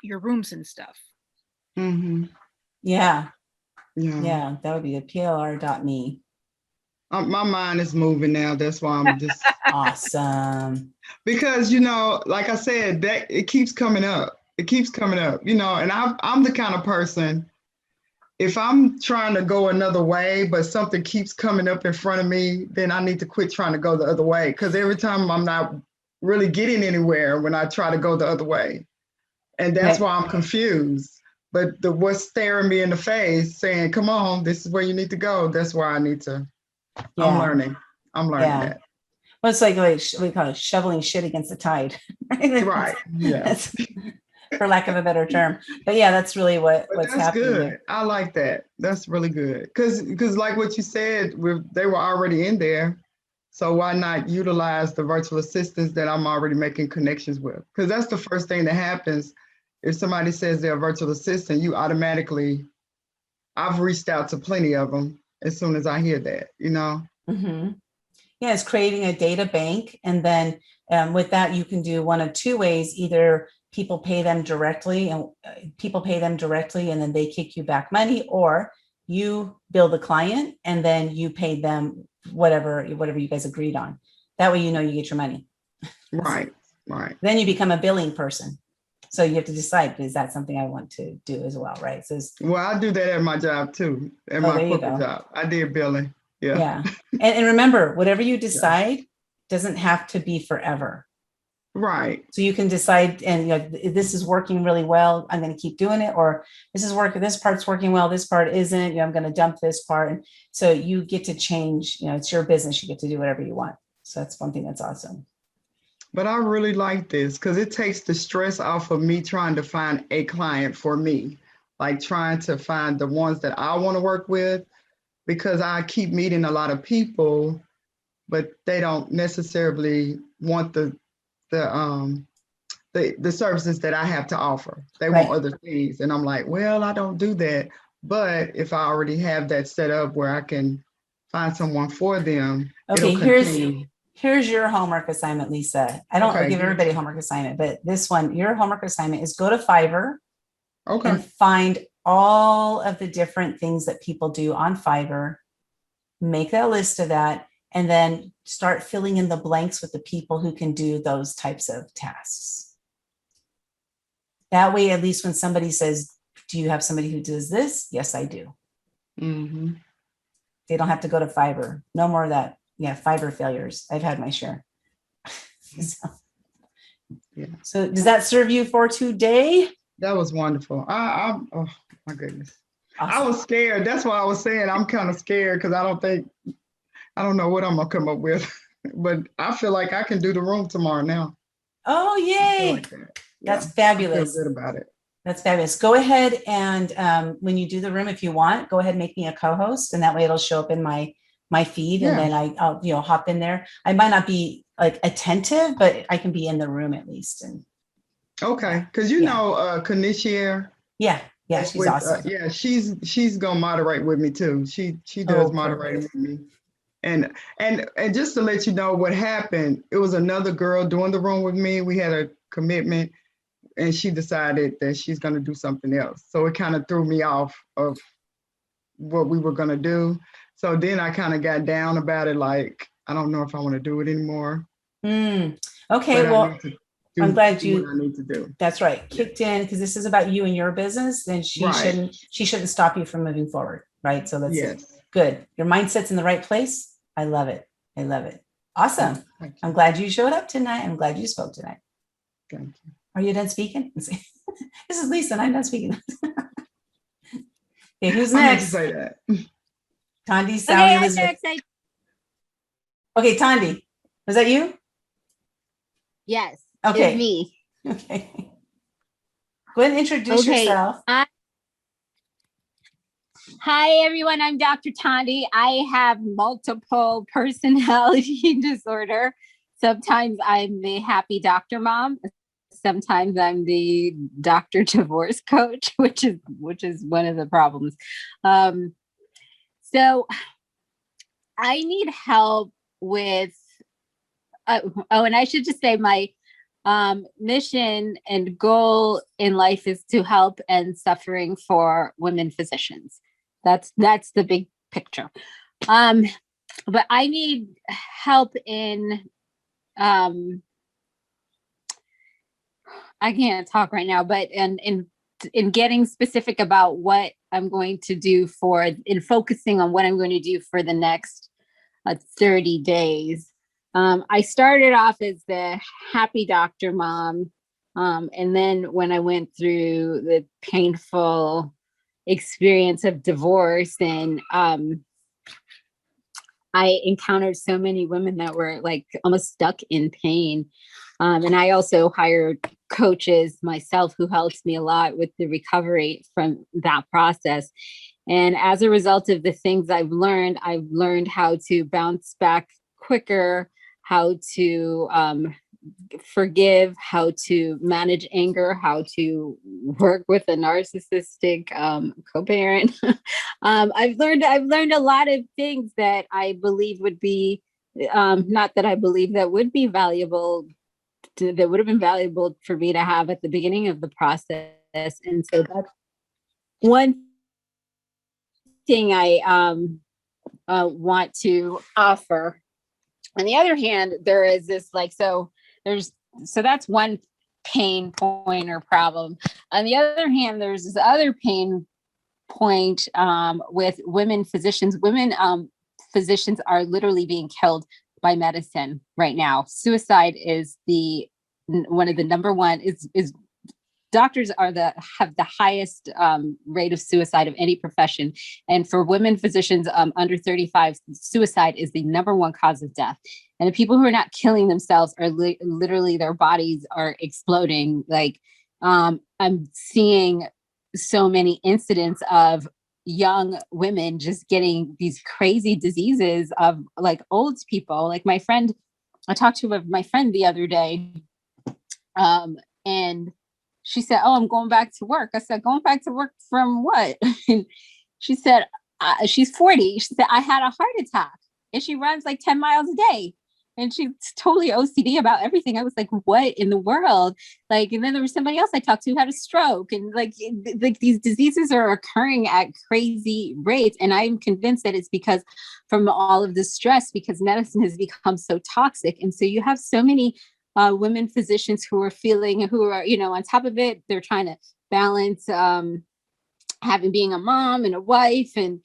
rooms and stuff. Yeah, that would be a plr.me. My mind is moving now. That's why I'm just awesome. Because, you know, like I said, that it keeps coming up. It keeps coming up, you know, and I'm the kind of person, if I'm trying to go another way, but something keeps coming up in front of me, then I need to quit trying to go the other way. Because every time I'm not really getting anywhere when I try to go the other way. And that's why I'm confused. But what's staring me in the face saying, come on, this is where you need to go. That's where I need to. I'm learning that. Well, it's like we call it shoveling shit against the tide. Right. Yeah. For lack of a better term. But yeah, that's really what's happening. Good. There. I like that. That's really good. Because like what you said, they were already in there. So why not utilize the virtual assistants that I'm already making connections with? Because that's the first thing that happens. If somebody says they're a virtual assistant, I've reached out to plenty of them as soon as I hear that, you know? Yeah, it's creating a data bank. And then with that, you can do one of two ways. Either people pay them directly and then they kick you back money, or you bill the client and then you pay them whatever you guys agreed on. That way, you know, you get your money. Right. Then you become a billing person. So you have to decide, is that something I want to do as well, right? So well, I do that at my job too, at my corporate job. I did billing. Yeah. And remember, whatever you decide doesn't have to be forever. Right. So you can decide, and you know, this is working really well, I'm going to keep doing it, or this part's working well, this part isn't, you know, I'm going to dump this part. And so you get to change, you know, it's your business, you get to do whatever you want. So that's one thing that's awesome. But I really like this because it takes the stress off of me trying to find a client for me, like trying to find the ones that I want to work with, because I keep meeting a lot of people, but they don't necessarily want the services that I have to offer. They want other things. And I'm like, well, I don't do that. But if I already have that set up where I can find someone for them, okay, here's your homework assignment, Lisa. I don't give everybody a homework assignment, but this one, your homework assignment is go to Fiverr and find all of the different things that people do on Fiverr, make a list of that, and then start filling in the blanks with the people who can do those types of tasks. That way, at least when somebody says, do you have somebody who does this? Yes, I do. Mm-hmm. They don't have to go to Fiverr. No more of that. Yeah, Fiverr failures. I've had my share. So does that serve you for today? That was wonderful. Oh my goodness. Awesome. I was scared. That's why I was saying I'm kind of scared because I don't know what I'm gonna come up with. But I feel like I can do the room tomorrow now. Oh, yay. That's fabulous. I feel good about it. That's fabulous. Go ahead and when you do the room, if you want, go ahead and make me a co-host, and that way it'll show up in my feed, and then I'll hop in there. I might not be like attentive, but I can be in the room at least. And okay, because you know Kanishier. Yeah, she's awesome. She's gonna moderate with me too. She does moderate with me. And just to let you know what happened, it was another girl doing the room with me. We had a commitment, and she decided that she's gonna do something else. So it kind of threw me off of what we were gonna do. So then I kind of got down about it, like, I don't know if I want to do it anymore. Okay, well, I'm glad you. What I need to do. That's right. Kicked in, because this is about you and your business. Then she shouldn't stop you from moving forward, right? So that's good. Your mindset's in the right place. I love it. I love it. Awesome. I'm glad you showed up tonight. I'm glad you spoke tonight. Thank you. Are you done speaking? This is Lisa, and I'm done speaking. Okay, who's next? I meant to say that. Tandi, Sally, Elizabeth. Okay, Tandi, was that you? Yes. Okay. It's me. Okay. Go ahead and introduce yourself. Hi, everyone. I'm Dr. Tandi. I have multiple personality disorder. Sometimes I'm the happy doctor mom. Sometimes I'm the doctor divorce coach, which is one of the problems. So I need help with, and I should just say my mission and goal in life is to help end suffering for women physicians. That's the big picture. But I need help in, I can't talk right now, but in getting specific about what I'm going to do in focusing on what I'm going to do for the next 30 days. I started off as the happy doctor mom. And then when I went through the painful experience of divorce, and I encountered so many women that were like almost stuck in pain. And I also hired coaches myself who helped me a lot with the recovery from that process. And as a result of the things I've learned how to bounce back quicker, how to forgive, how to manage anger, how to work with a narcissistic co-parent. I've learned a lot of things that I believe would be not that I believe that would be valuable, that would have been valuable for me to have at the beginning of the process. And so that's one thing I want to offer. On the other hand, there is this like, so that's one pain point or problem. On the other hand, there's this other pain point with women physicians. Women physicians are literally being killed by medicine right now. Suicide is one of the number one is doctors have the highest rate of suicide of any profession. And for women physicians under 35, suicide is the number one cause of death. And the people who are not killing themselves are literally, their bodies are exploding. Like I'm seeing so many incidents of young women just getting these crazy diseases of like old people. Like I talked to my friend the other day, and she said, "Oh, I'm going back to work." I said, "Going back to work from what?" And she said, she's 40. She said, "I had a heart attack." And she runs like 10 miles a day. And she's totally OCD about everything. I was like, what in the world? Like, and then there was somebody else I talked to who had a stroke. And like these diseases are occurring at crazy rates. And I'm convinced that it's because from all of the stress, because medicine has become so toxic. And so you have so many women physicians who are, on top of it. They're trying to balance being a mom and a wife and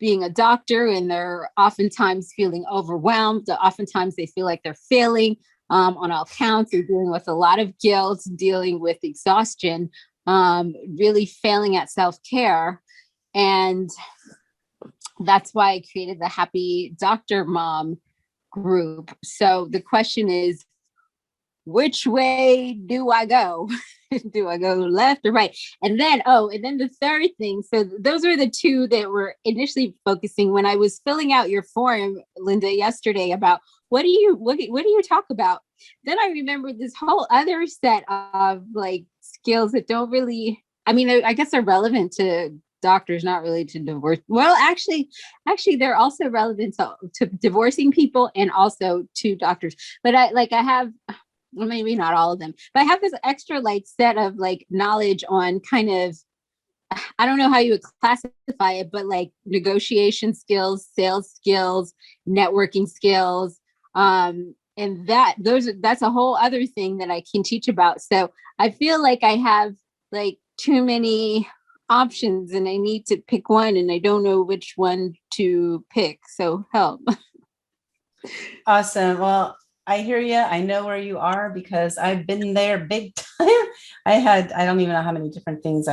being a doctor, and they're oftentimes feeling overwhelmed. Oftentimes they feel like they're failing on all counts. They're dealing with a lot of guilt, dealing with exhaustion, really failing at self-care. And that's why I created the Happy Doctor Mom group. So the question is, which way do I go? Do I go left or right? And then the third thing. So those are the two that were initially focusing when I was filling out your form, Linda, yesterday about what do you talk about? Then I remembered this whole other set of like skills that don't really, I guess are relevant to doctors, not really to divorce. Well, actually, they're also relevant to divorcing people and also to doctors. But I have, well, maybe not all of them, but I have this extra like set of like knowledge on kind of, I don't know how you would classify it, but like negotiation skills, sales skills, networking skills. And that's a whole other thing that I can teach about. So I feel like I have like too many options and I need to pick one and I don't know which one to pick. So help. Awesome. Well, I hear you. I know where you are because I've been there big time. I don't even know how many different things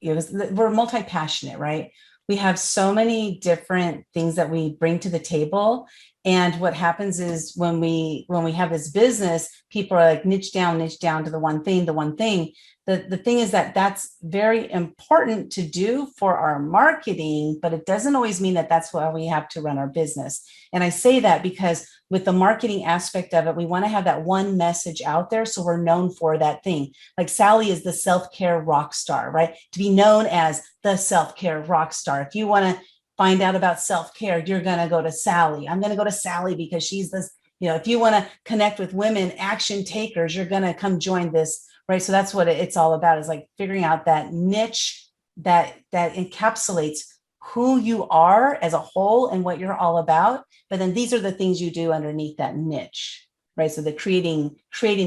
we're multi-passionate, right? We have so many different things that we bring to the table. And what happens is when we have this business, people are like niche down to the one thing. The thing is that that's very important to do for our marketing, but it doesn't always mean that that's why we have to run our business. And I say that because with the marketing aspect of it, we want to have that one message out there so we're known for that thing. Like Sally is the self-care rock star, right? To be known as the self-care rock star. If you want to find out about self-care, you're going to go to Sally. I'm going to go to Sally because she's this, if you want to connect with women action takers, you're going to come join this. Right. So that's what it's all about, is like figuring out that niche that encapsulates who you are as a whole and what you're all about. But then these are the things you do underneath that niche. Right. So the creating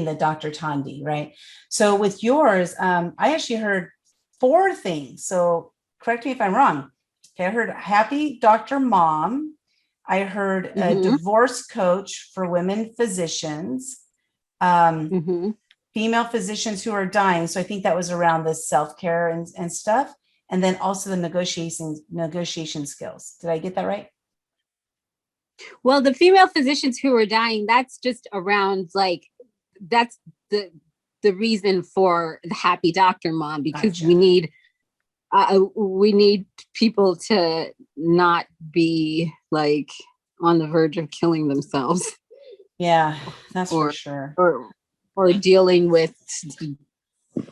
the Dr. Tandy. Right. So with yours, I actually heard 4 things. So correct me if I'm wrong. Okay. I heard Happy Doctor Mom. I heard a divorce coach for women physicians. Female physicians who are dying. So I think that was around the self-care and stuff. And then also the negotiation skills. Did I get that right? Well, the female physicians who are dying, that's just around like, that's the reason for the Happy Doctor Mom, because we need people to not be like on the verge of killing themselves. Yeah, that's for sure. Or dealing with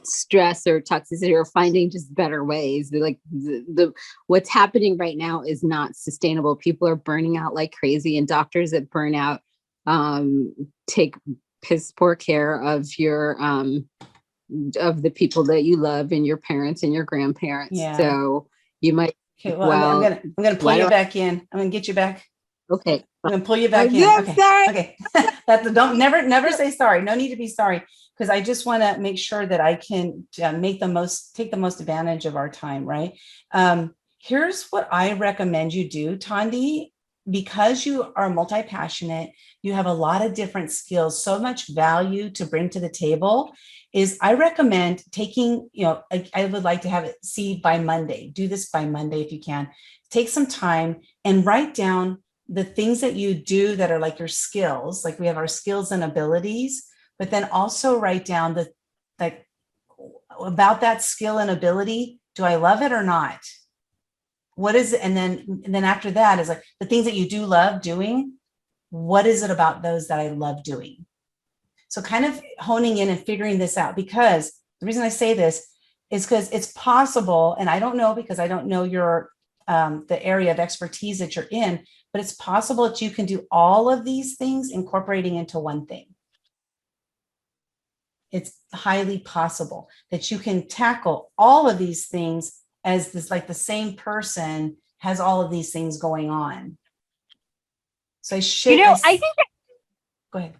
stress or toxicity or finding just better ways. Like the what's happening right now is not sustainable. People are burning out like crazy, and doctors that burn out take piss poor care of your of the people that you love and your parents and your grandparents. Yeah. So you might. Okay, well, I'm gonna pull you back in. I'm gonna get you back. Okay. I'm gonna pull you back in. I'm Okay. sorry. Okay. Don't never say sorry. No need to be sorry, because I just want to make sure that I can take the most advantage of our time, right? Here's what I recommend you do, Tandi, because you are multi-passionate, you have a lot of different skills, so much value to bring to the table, is I recommend taking, I would like to have it by Monday. Do this by Monday if you can. Take some time and write down the things that you do that are like your skills, like we have our skills and abilities, but then also write down about that skill and ability. Do I love it or not? What is it? And then after that is like the things that you do love doing. What is it about those that I love doing? So kind of honing in and figuring this out, because the reason I say this is because it's possible, and I don't know because I don't know your the area of expertise that you're in, but it's possible that you can do all of these things incorporating into one thing. It's highly possible that you can tackle all of these things as this, like the same person has all of these things going on. So I think go ahead.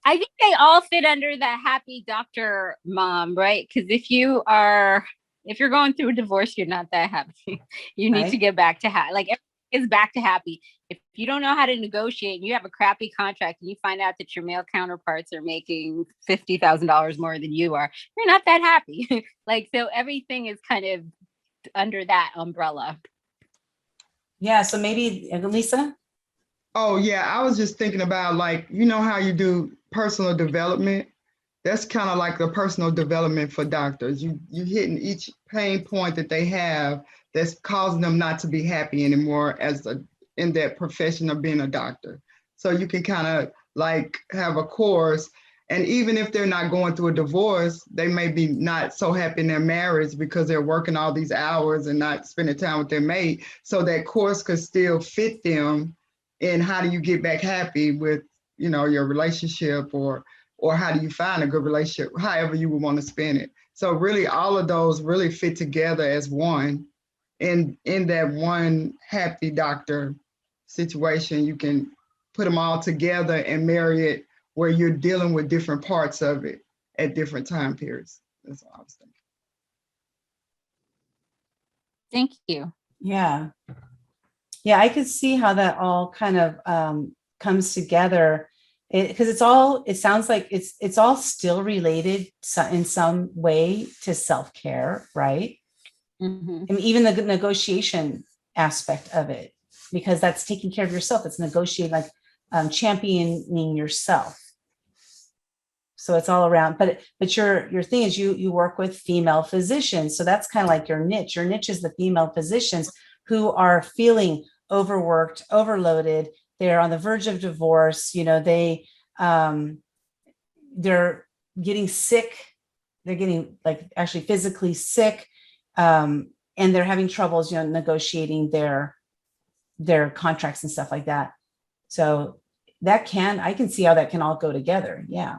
I think they all fit under the happy doctor mom, right? Because if you're going through a divorce, you're not that happy. You need to get back to like everything is back to happy. If you don't know how to negotiate and you have a crappy contract and you find out that your male counterparts are making $50,000 more than you are, you're not that happy. Like, so everything is kind of under that umbrella. Yeah. So maybe Lisa. Oh yeah, I was just thinking about, like, how you do personal development. That's kind of like the personal development for doctors. You hitting each pain point that they have that's causing them not to be happy anymore in that profession of being a doctor. So you can kind of like have a course, and even if they're not going through a divorce, they may be not so happy in their marriage because they're working all these hours and not spending time with their mate. So that course could still fit them. And how do you get back happy with, your relationship, or how do you find a good relationship, however you would want to spend it. So really all of those really fit together as one. And in that one happy doctor situation, you can put them all together and marry it where you're dealing with different parts of it at different time periods. That's what I was thinking. Thank you. Yeah. Yeah, I could see how that all kind of comes together, because it sounds like it's all still related in some way to self-care, right? Mm-hmm. And even the negotiation aspect of it, because that's taking care of yourself. It's negotiating, like championing yourself. So it's all around, but your thing is you work with female physicians. So that's kind of like your niche. Your niche is the female physicians who are feeling overworked, overloaded. They're on the verge of divorce. They're getting sick. They're getting like actually physically sick. And they're having troubles, negotiating their contracts and stuff like that. So I can see how that can all go together. Yeah.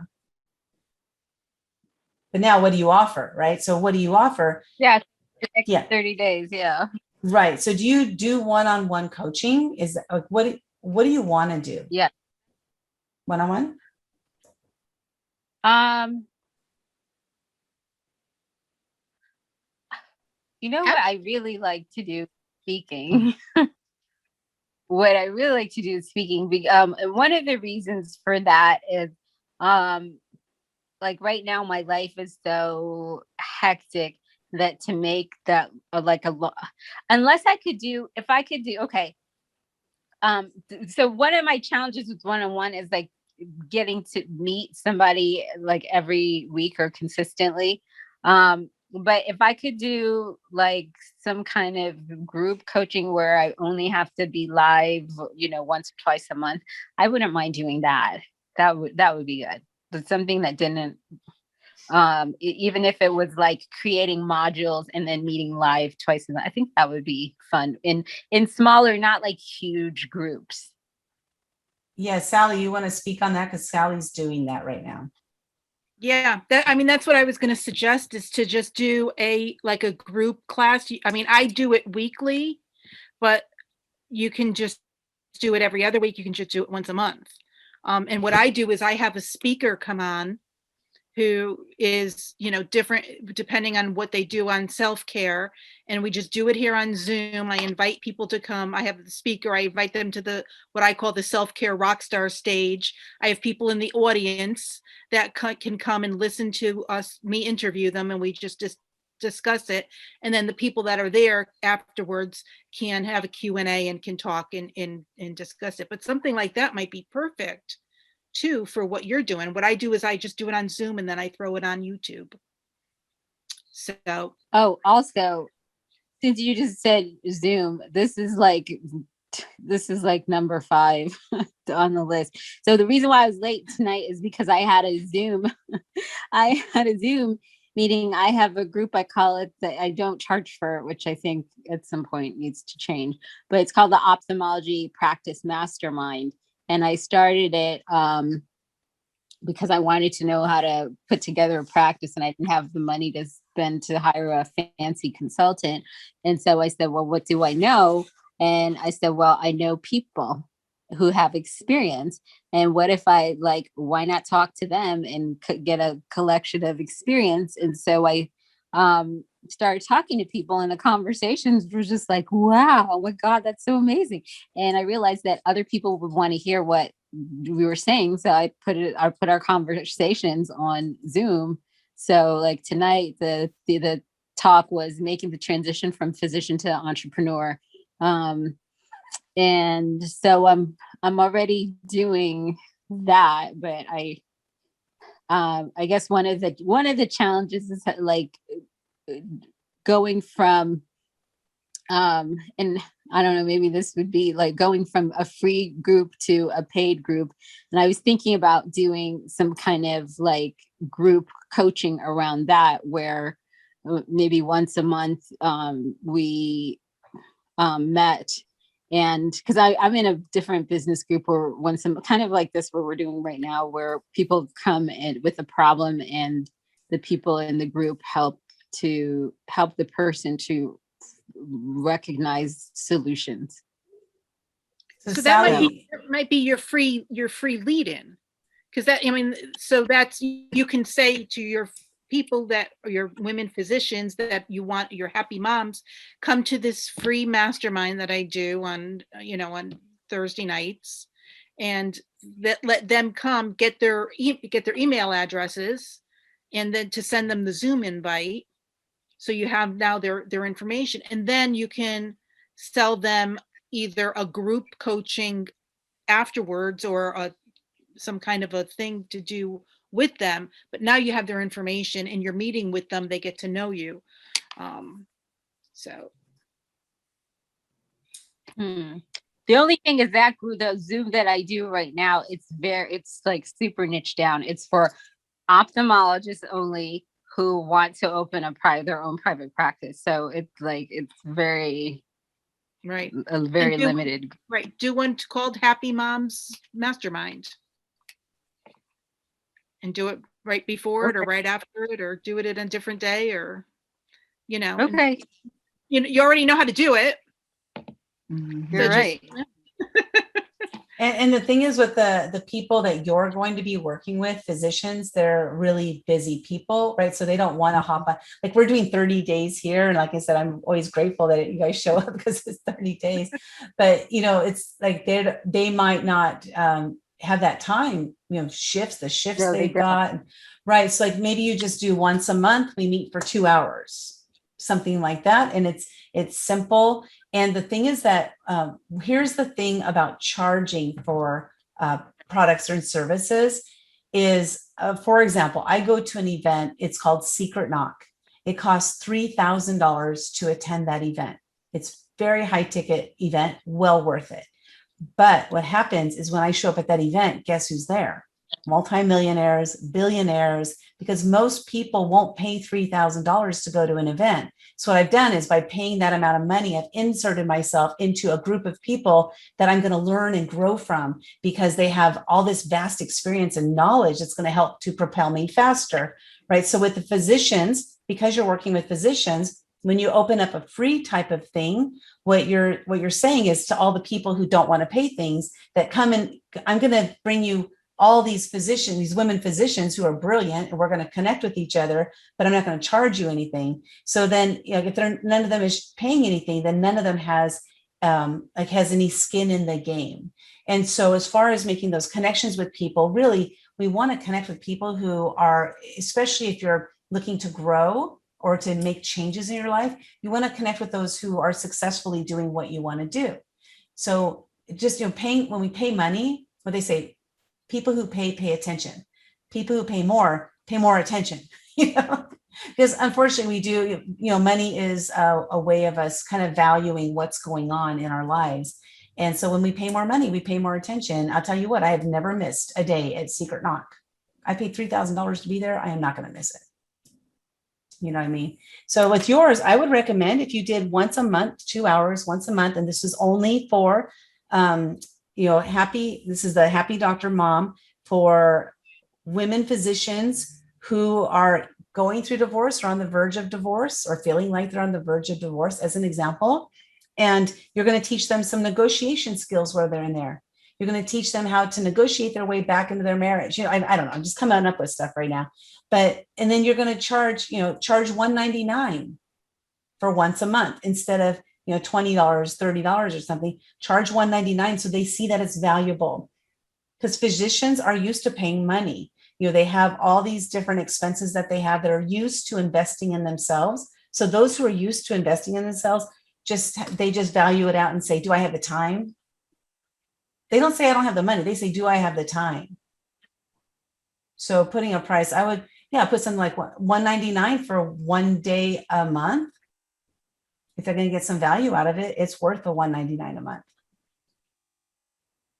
But now what do you offer, right? So what do you offer? Yeah. 30 days. Yeah. Right. So do you do one-on-one coaching? Is that, like, what do you want to do? Yeah. One-on-one? What I really like to do? Speaking. What I really like to do is speaking. And one of the reasons for that is, like right now, my life is so hectic that to make that unless if I could do, okay. So one of my challenges with one-on-one is like getting to meet somebody like every week or consistently. But if I could do like some kind of group coaching where I only have to be live, once or twice a month, I wouldn't mind doing that. That would be good. But something that didn't even if it was like creating modules and then meeting live twice a month. I think that would be fun in smaller, not like huge groups. Yeah, Sally, you want to speak on that? Because Sally's doing that right now. Yeah, I mean, that's what I was going to suggest, is to just do a group class. I mean, I do it weekly, but you can just do it every other week. You can just do it once a month. And what I do is I have a speaker come on who is, different depending on what they do on self-care. And we just do it here on Zoom. I invite people to come. I have the speaker. I invite them to what I call the self-care rockstar stage. I have people in the audience that can come and listen to me interview them, and we just discuss it. And then the people that are there afterwards can have a Q&A and can talk and discuss it. But something like that might be perfect too for what you're doing. What I do is I just do it on Zoom and then I throw it on YouTube. So also, since you just said Zoom, this is like number 5 on the list. So the reason why I was late tonight is because I had a Zoom meeting. I have a group, I call it, that I don't charge for, which I think at some point needs to change, but it's called the Ophthalmology Practice Mastermind. And I started it because I wanted to know how to put together a practice, and I didn't have the money to spend to hire a fancy consultant. And so I said, well, what do I know? And I said, well, I know people who have experience. And what if why not talk to them and get a collection of experience? And so I started talking to people, and the conversations were just like, wow, oh my God, that's so amazing. And I realized that other people would want to hear what we were saying. So I put our conversations on Zoom. So like tonight, the talk was making the transition from physician to entrepreneur. And so I'm already doing that, but I guess one of the challenges is like going from and I don't know, maybe this would be like going from a free group to a paid group. And I was thinking about doing some kind of like group coaching around that, where maybe once a month we met. And because I'm in a different business group, or when some kind of like this, where we're doing right now, where people come in with a problem and the people in the group help the person to recognize solutions. So that might be your free lead-in, because that, I mean, so that's, you can say to your people that are your women physicians that you want your happy moms, come to this free mastermind that I do on Thursday nights, and let them come get their email addresses, and then to send them the Zoom invite. So you have now their information, and then you can sell them either a group coaching afterwards, or some kind of a thing to do with them. But now you have their information and you're meeting with them, they get to know you. So. The only thing is that group, the Zoom that I do right now, it's like super niche down. It's for ophthalmologists only who want to open their own private practice. So it's very right, very limited. Right, do one called Happy Moms Mastermind, and do it right before it or right after it, or do it at a different day, or okay. You already know how to do it. You're right. And the thing is, with the people that you're going to be working with, physicians, they're really busy people, right? So they don't want to hop on. Like, we're doing 30 days here. And like I said, I'm always grateful that you guys show up because it's 30 days. But, it's like they might not have that time, the shifts they've got. Right. So like maybe you just do once a month, we meet for 2 hours, something like that. And it's simple. And the thing is that here's the thing about charging for products or services is, for example, I go to an event, it's called Secret Knock. It costs $3,000 to attend that event. It's very high ticket event, well worth it. But what happens is when I show up at that event, guess who's there? multimillionaires, billionaires, because most people won't pay $3,000 to go to an event. So what I've done is by paying that amount of money, I've inserted myself into a group of people that I'm going to learn and grow from, because they have all this vast experience and knowledge that's going to help to propel me faster, right? So with the physicians, because you're working with physicians, when you open up a free type of thing, what you're saying is to all the people who don't want to pay things that come in, I'm going to bring you all these physicians, these women physicians who are brilliant, and we're going to connect with each other, but I'm not going to charge you anything. So then, if none of them is paying anything, then none of them has any skin in the game. And so as far as making those connections with people, really, we want to connect with people who are, especially if you're looking to grow or to make changes in your life, you want to connect with those who are successfully doing what you want to do. So just, paying, when we pay money, what they say, people who pay attention. People who pay more attention, because unfortunately we do, money is a way of us kind of valuing what's going on in our lives. And so when we pay more money, we pay more attention. I'll tell you what, I have never missed a day at Secret Knock. I paid $3,000 to be there. I am not going to miss it. You know what I mean? So with yours, I would recommend if you did once a month, 2 hours, once a month, and this is only for, this is the Happy Doctor Mom, for women physicians who are going through divorce or on the verge of divorce or feeling like they're on the verge of divorce, as an example. And you're going to teach them some negotiation skills while they're in there. You're going to teach them how to negotiate their way back into their marriage. I don't know. I'm just coming up with stuff right now. And then you're going to charge $199 for once a month instead of, $20, $30 or something. Charge $199 so they see that it's valuable, because physicians are used to paying money. They have all these different expenses that they have that are used to investing in themselves. So those who are used to investing in themselves, they just value it out and say, do I have the time? They don't say I don't have the money. They say, do I have the time? So putting a price, I would, put something like $199 for 1 day a month. If they're going to get some value out of it, it's worth the $199 a month.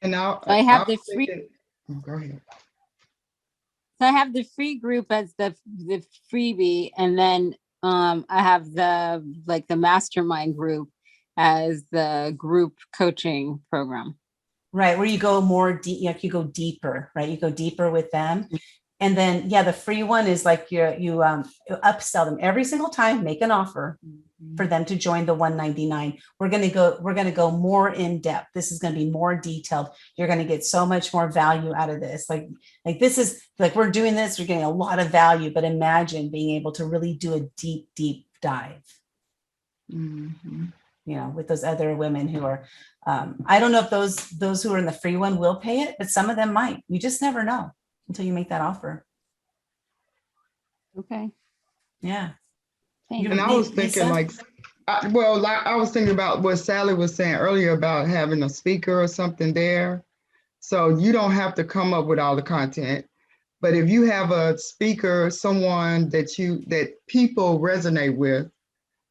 And now I have the free. Go ahead. So I have the free group as the freebie, and then I have the mastermind group as the group coaching program. Right, where you go more deep, you go deeper, right? You go deeper with them. And then, the free one is like you upsell them every single time, make an offer for them to join the $199. We're going to go more in depth. This is going to be more detailed. You're going to get so much more value out of this. Like this is like, we're doing this, we're getting a lot of value, but imagine being able to really do a deep, deep dive. Mm-hmm. With those other women who are, I don't know if those who are in the free one will pay it, but some of them might. You just never know until you make that offer. Okay. Yeah. And I was thinking I was thinking about what Sally was saying earlier about having a speaker or something there. So you don't have to come up with all the content, but if you have a speaker, someone that people resonate with,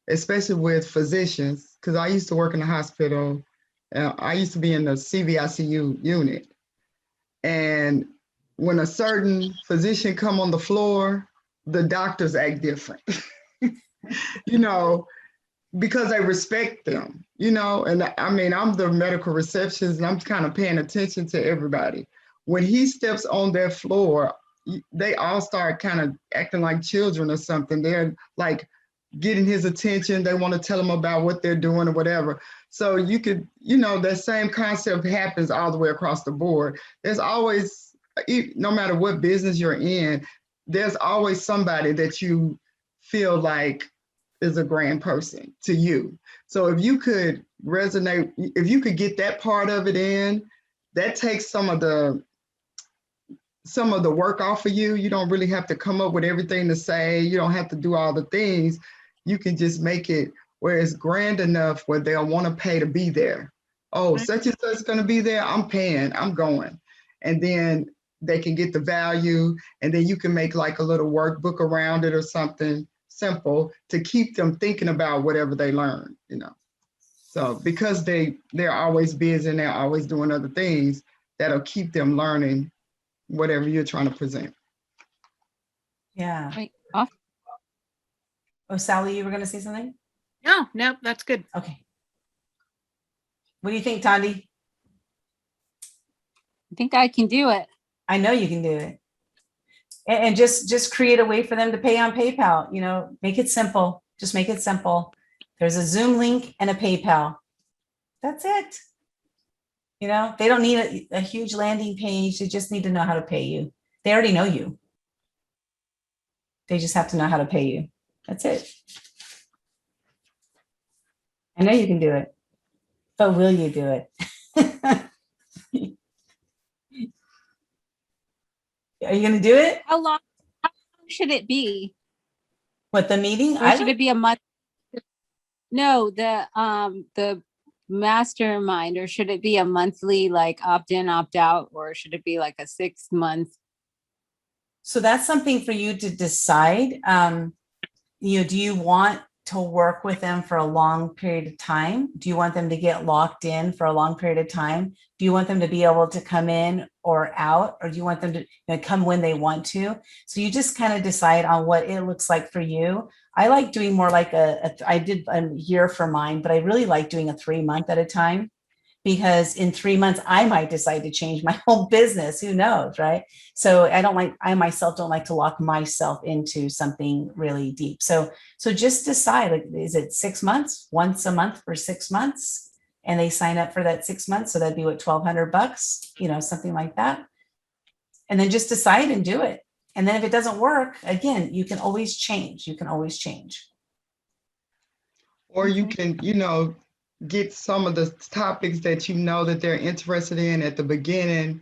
especially with physicians, because I used to work in the hospital. I used to be in the CVICU unit. And when a certain physician come on the floor, the doctors act different, because they respect them, and I mean, I'm the medical receptionist and I'm kind of paying attention to everybody. When he steps on their floor, they all start kind of acting like children or something. They're like getting his attention. They want to tell him about what they're doing or whatever. So you could, that same concept happens all the way across the board. There's always, no matter what business you're in, there's always somebody that you feel like is a grand person to you. So if you could resonate, if you could get that part of it in, that takes some of the work off of you. You don't really have to come up with everything to say. You don't have to do all the things. You can just make it where it's grand enough where they'll want to pay to be there. Oh, such and such is going to be there. I'm paying, I'm going. And then they can get the value, and then you can make like a little workbook around it or something simple to keep them thinking about whatever they learn, So because they're always busy and they're always doing other things, that'll keep them learning whatever you're trying to present. Yeah. Right. Oh, Sally, you were going to say something? No, that's good. Okay. What do you think, Tandi? I think I can do it. I know you can do it. And just create a way for them to pay on PayPal. You know, make it simple. Just make it simple. There's a Zoom link and a PayPal. That's it. You know, they don't need a huge landing page. They just need to know how to pay you. They already know you. They just have to know how to pay you. That's it. I know you can do it, but will you do it? Are you going to do it? How long should it be? What, the meeting? Or should it be a month? No, the mastermind, or should it be a monthly, like opt in, opt out, or should it be like a 6 month? So that's something for you to decide. You know, do you want to work with them for a long period of time? Do you want them to get locked in for a long period of time? Do you want them to be able to come in or out, or do you want them to come when they want to? So you just kind of decide on what it looks like for you. I like doing more like I did a year for mine, but I really like doing a 3 month at a time, because in 3 months, I might decide to change my whole business. Who knows, right? So I myself don't like to lock myself into something really deep. So just decide, like, is it 6 months, once a month for 6 months? And they sign up for that 6 months. So that'd be what, $1,200, you know, something like that. And then just decide and do it. And then if it doesn't work, again, you can always change. You can always change. Or you can, you know, get some of the topics that you know that they're interested in at the beginning.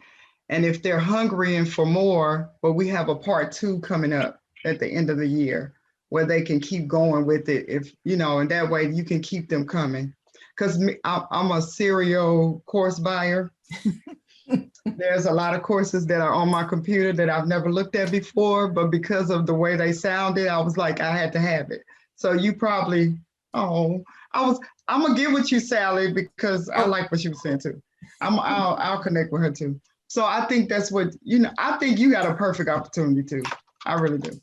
And if they're hungry and for more, but we have a part 2 coming up at the end of the year where they can keep going with it, if, you know, and that way you can keep them coming. Because I'm a serial course buyer. There's a lot of courses that are on my computer that I've never looked at before, but because of the way they sounded, I was like, I had to have it. So you probably, I'm gonna get with you, Sally, because I like what she was saying too. I'll connect with her too. So I think that's what, you know, I think you got a perfect opportunity too. I really do.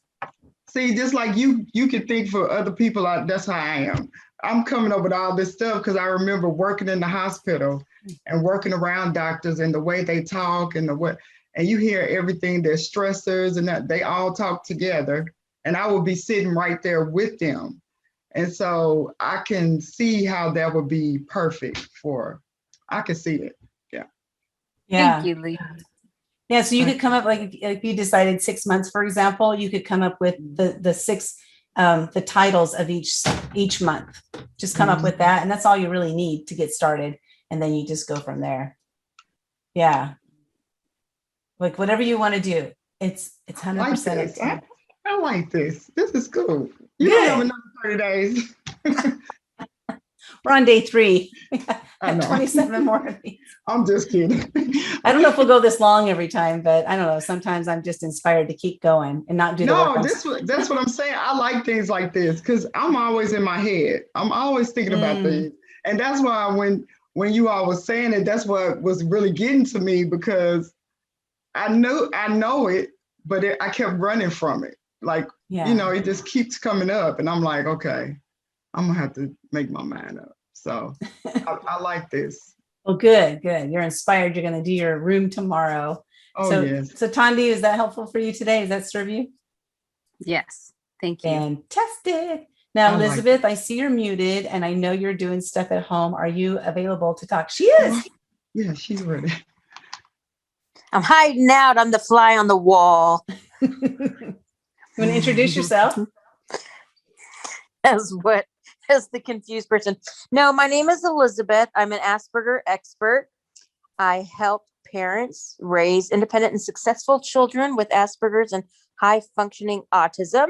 See, just like you can think for other people, that's how I am. I'm coming up with all this stuff because I remember working in the hospital and working around doctors and the way they talk and and you hear everything, their stressors and that they all talk together. And I would be sitting right there with them. And so I can see how that would be perfect I can see it. Yeah. Yeah. Thank you, Lee. Yeah. So you could come up, like if you decided 6 months, for example, you could come up with the 6, the titles of each month. Just come up with that. And that's all you really need to get started. And then you just go from there. Yeah. Like whatever you want to do. It's 100%. I like this. This is cool. You don't have another 30 days. We're on day 3. I know. 27 more of these. I'm just kidding. I don't know if we'll go this long every time, but I don't know. Sometimes I'm just inspired to keep going and not do the work. That's what I'm saying. I like things like this because I'm always in my head. I'm always thinking about things. And that's why when you all was saying it, that's what was really getting to me, because I know it, but I kept running from it. Like, you know, it just keeps coming up and I'm like, okay, I'm gonna have to make my mind up. So I like this. Well, good. You're inspired. You're going to do your room tomorrow. Yes. So Tandi, is that helpful for you today? Does that serve you? Yes. Thank you. Fantastic. Now, Elizabeth, I see you're muted and I know you're doing stuff at home. Are you available to talk? She is. Yeah, she's ready. I'm hiding out. I'm the fly on the wall. You want to introduce yourself? As the confused person. No, my name is Elizabeth. I'm an Asperger expert. I help parents raise independent and successful children with Asperger's and high functioning autism.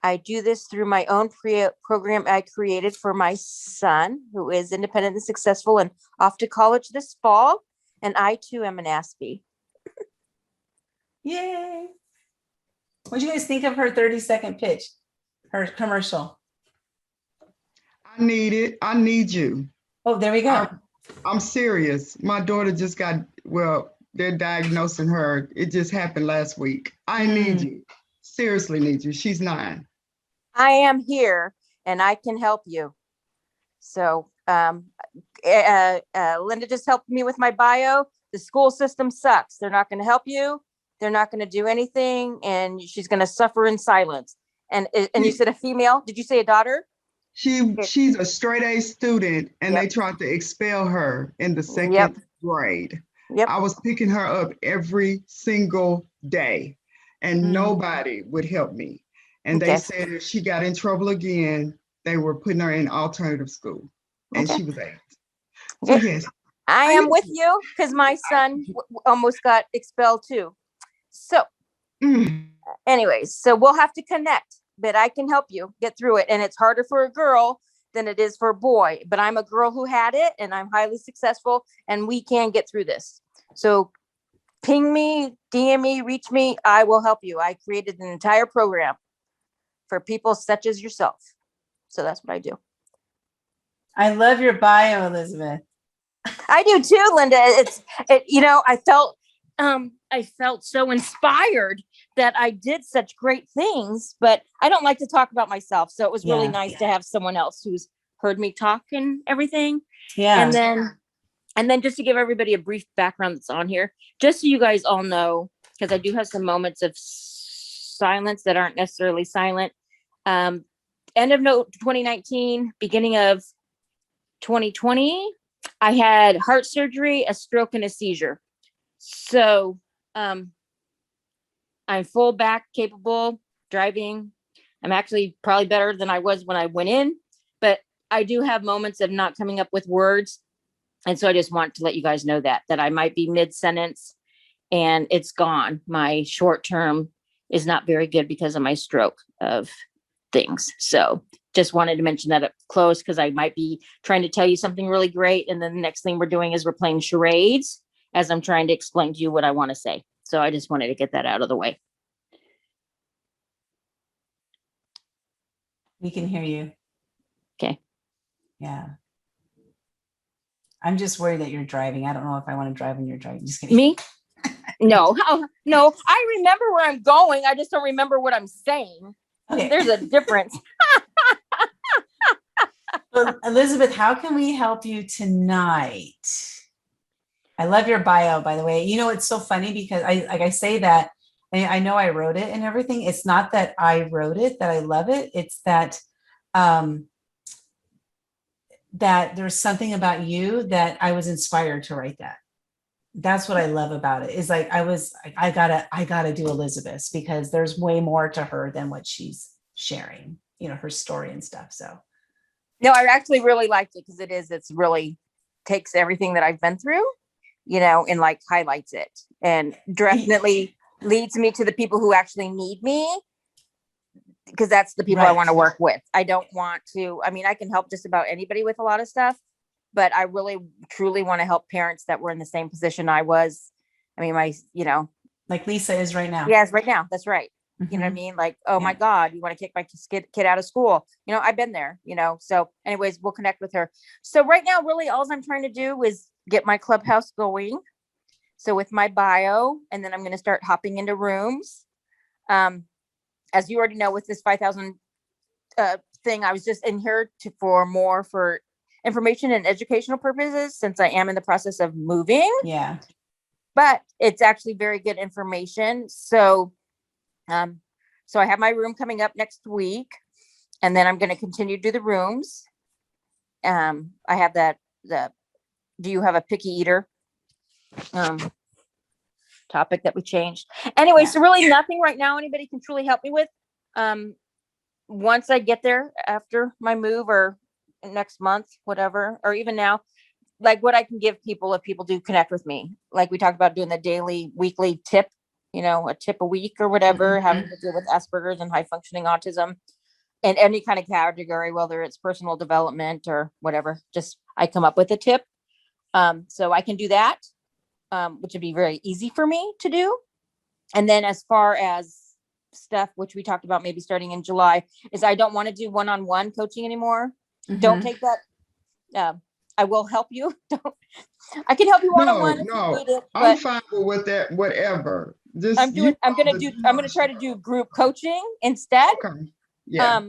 I do this through my own program I created for my son, who is independent and successful and off to college this fall. And I too am an Aspie. Yay. What do you guys think of her 30-second pitch, her commercial? I need it. I need you. Oh, there we go. I'm serious. My daughter just got, well, they're diagnosing her. It just happened last week. I need you. Seriously need you. She's 9. I am here and I can help you. So Linda just helped me with my bio. The school system sucks. They're not going to help you. They're not going to do anything. And she's going to suffer in silence. And you said a female, did you say a daughter? She's a straight A student, and they tried to expel her in the 2nd grade. I was picking her up every single day, and nobody would help me. And they said if she got in trouble again, they were putting her in alternative school, and she was 8. So yes, I am with you because my son almost got expelled too. So anyways, so we'll have to connect, but I can help you get through it. And it's harder for a girl than it is for a boy, but I'm a girl who had it and I'm highly successful and we can get through this. So ping me, DM me, reach me. I will help you. I created an entire program for people such as yourself. So that's what I do. I love your bio, Elizabeth. I do too, Linda. I felt so inspired that I did such great things, but I don't like to talk about myself. So it was really nice to have someone else who's heard me talk and everything. Yeah. And then just to give everybody a brief background that's on here, just so you guys all know, because I do have some moments of silence that aren't necessarily silent. End of 2019, beginning of 2020, I had heart surgery, a stroke, and a seizure. So I'm full back capable driving. I'm actually probably better than I was when I went in, but I do have moments of not coming up with words. And so I just want to let you guys know that I might be mid-sentence and it's gone. My short term is not very good because of my stroke of things. So just wanted to mention that up close because I might be trying to tell you something really great. And then the next thing we're doing is we're playing charades as I'm trying to explain to you what I want to say. So I just wanted to get that out of the way. We can hear you. Okay. Yeah. I'm just worried that you're driving. I don't know if I want to drive when you're driving. Just kidding. Me? No. Oh, no. I remember where I'm going. I just don't remember what I'm saying. Okay. There's a difference. Well, Elizabeth, how can we help you tonight? I love your bio, by the way. You know, it's so funny because I say that, I know I wrote it and everything. It's not that I wrote it, that I love it. It's that, that there's something about you that I was inspired to write that. That's what I love about it. Is like, I gotta do Elizabeth's because there's way more to her than what she's sharing, you know, her story and stuff. So. No, I actually really liked it because it's really takes everything that I've been through, you know, and like highlights it and definitely leads me to the people who actually need me because that's the people I want to work with. I don't want to, I mean, I can help just about anybody with a lot of stuff, but I really truly want to help parents that were in the same position I was. I mean, like Lisa is right now. Yes, right now. That's right. Mm-hmm. You know what I mean? Like, oh my God, you want to kick my kid out of school. You know, I've been there, you know, so anyways, we'll connect with her. So right now, really all I'm trying to do is get my Clubhouse going. So with my bio, and then I'm going to start hopping into rooms. As you already know, with this 5,000 thing, I was just in here for information and educational purposes, since I am in the process of moving. Yeah. But it's actually very good information. So I have my room coming up next week, and then I'm going to continue to do the rooms. I have do you have a picky eater topic that we changed anyway. Yeah. So really nothing right now anybody can truly help me with. Once I get there after my move or next month, whatever, or even now, like what I can give people if people do connect with me, like we talked about doing the daily, weekly tip, you know, a tip a week or whatever, having to deal with Asperger's and high functioning autism and any kind of category, whether it's personal development or whatever, just I come up with a tip. So I can do that, which would be very easy for me to do. And then as far as stuff, which we talked about maybe starting in July, is I don't want to do one-on-one coaching anymore. Don't take that. I will help you. I can help you one-on-one if you No, need it, I'm but fine with that, whatever. Just I'm gonna try to do group coaching instead. Okay. Yeah.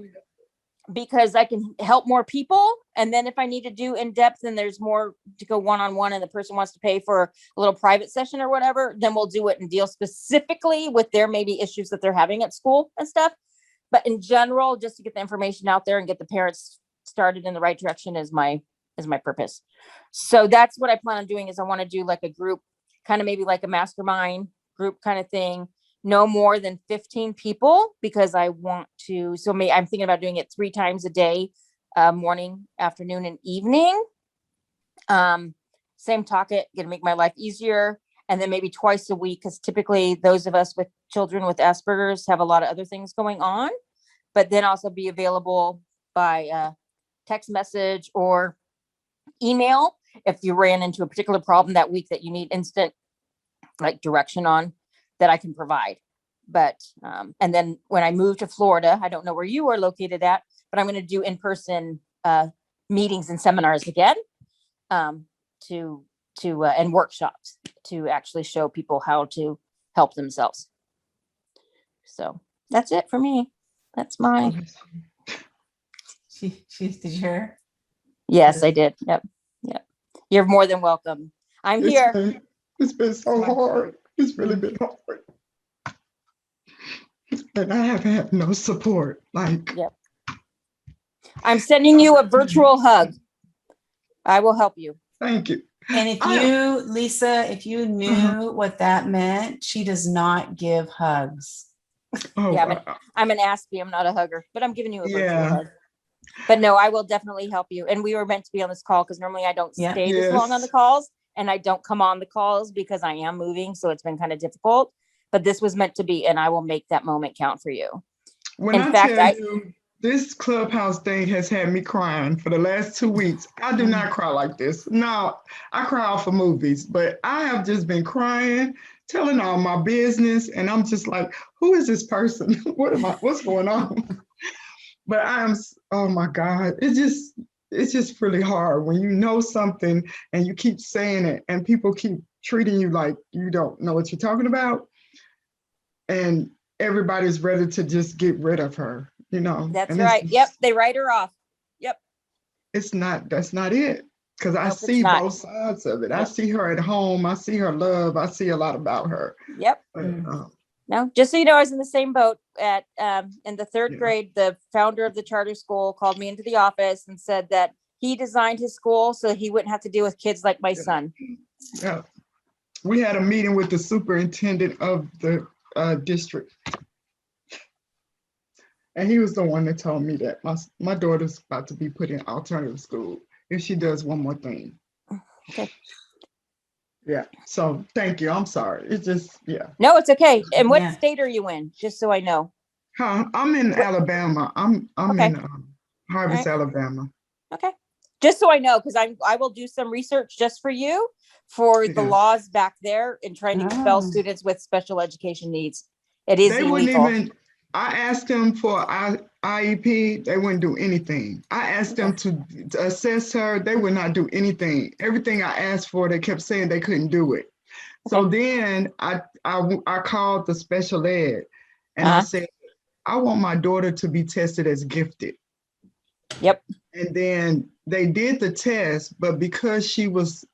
Because I can help more people. And then if I need to do in depth and there's more to go one-on-one and the person wants to pay for a little private session or whatever, then we'll do it and deal specifically with their maybe issues that they're having at school and stuff. But in general, just to get the information out there and get the parents started in the right direction is my purpose. So that's what I plan on doing is I want to do like a group, kind of maybe like a mastermind group kind of thing. No more than 15 people because I want to, I'm thinking about doing it 3 times a day, morning, afternoon, and evening. Same topic, gonna make my life easier. And then maybe twice a week, because typically those of us with children with Asperger's have a lot of other things going on, but then also be available by text message or email if you ran into a particular problem that week that you need instant like direction on that I can provide. But and then when I move to Florida, I don't know where you are located at, but I'm going to do in-person meetings and seminars again, to and workshops to actually show people how to help themselves. So that's it for me. That's my. Did you hear her? Yes, I did. Yep. You're more than welcome. I'm here. It's been so hard. It's really been hard. And I haven't had no support. Yep. I'm sending you a virtual hug. I will help you. Thank you. And if you, Lisa, if you knew what that meant, she does not give hugs. Oh, yeah, I'm an Aspie. I'm not a hugger, but I'm giving you a virtual hug. But no, I will definitely help you. And we were meant to be on this call because normally I don't stay this long on the calls, and I don't come on the calls because I am moving. So it's been kind of difficult, but this was meant to be, and I will make that moment count for you. In fact, this Clubhouse thing has had me crying for the last 2 weeks. I do not cry like this. No, I cry off of movies, but I have just been crying, telling all my business. And I'm just like, who is this person? What's going on? But oh my God, it's just really hard when you know something and you keep saying it and people keep treating you like you don't know what you're talking about. And everybody's ready to just get rid of her, you know. That's right. Yep. They write her off. Yep. That's not it. Because I see both sides of it. I see her at home. I see her love. I see a lot about her. Yep. But, no, just so you know, I was in the same boat at in the 3rd grade. The founder of the charter school called me into the office and said that he designed his school so he wouldn't have to deal with kids like my son. Yeah. We had a meeting with the superintendent of the district. And he was the one that told me that my daughter's about to be put in alternative school if she does one more thing. Okay. Yeah. So thank you. I'm sorry. It's just, No, it's okay. And what state are you in? Just so I know. I'm in Alabama. I'm in Harvest, Alabama. Okay. Just so I know, because I will do some research just for you for the laws back there in trying to expel students with special education needs. It is illegal. I asked them for IEP, they wouldn't do anything. I asked them to assess her, they would not do anything. Everything I asked for, they kept saying they couldn't do it. So then I called the special ed and I said, I want my daughter to be tested as gifted. Yep. And then they did the test, but because she was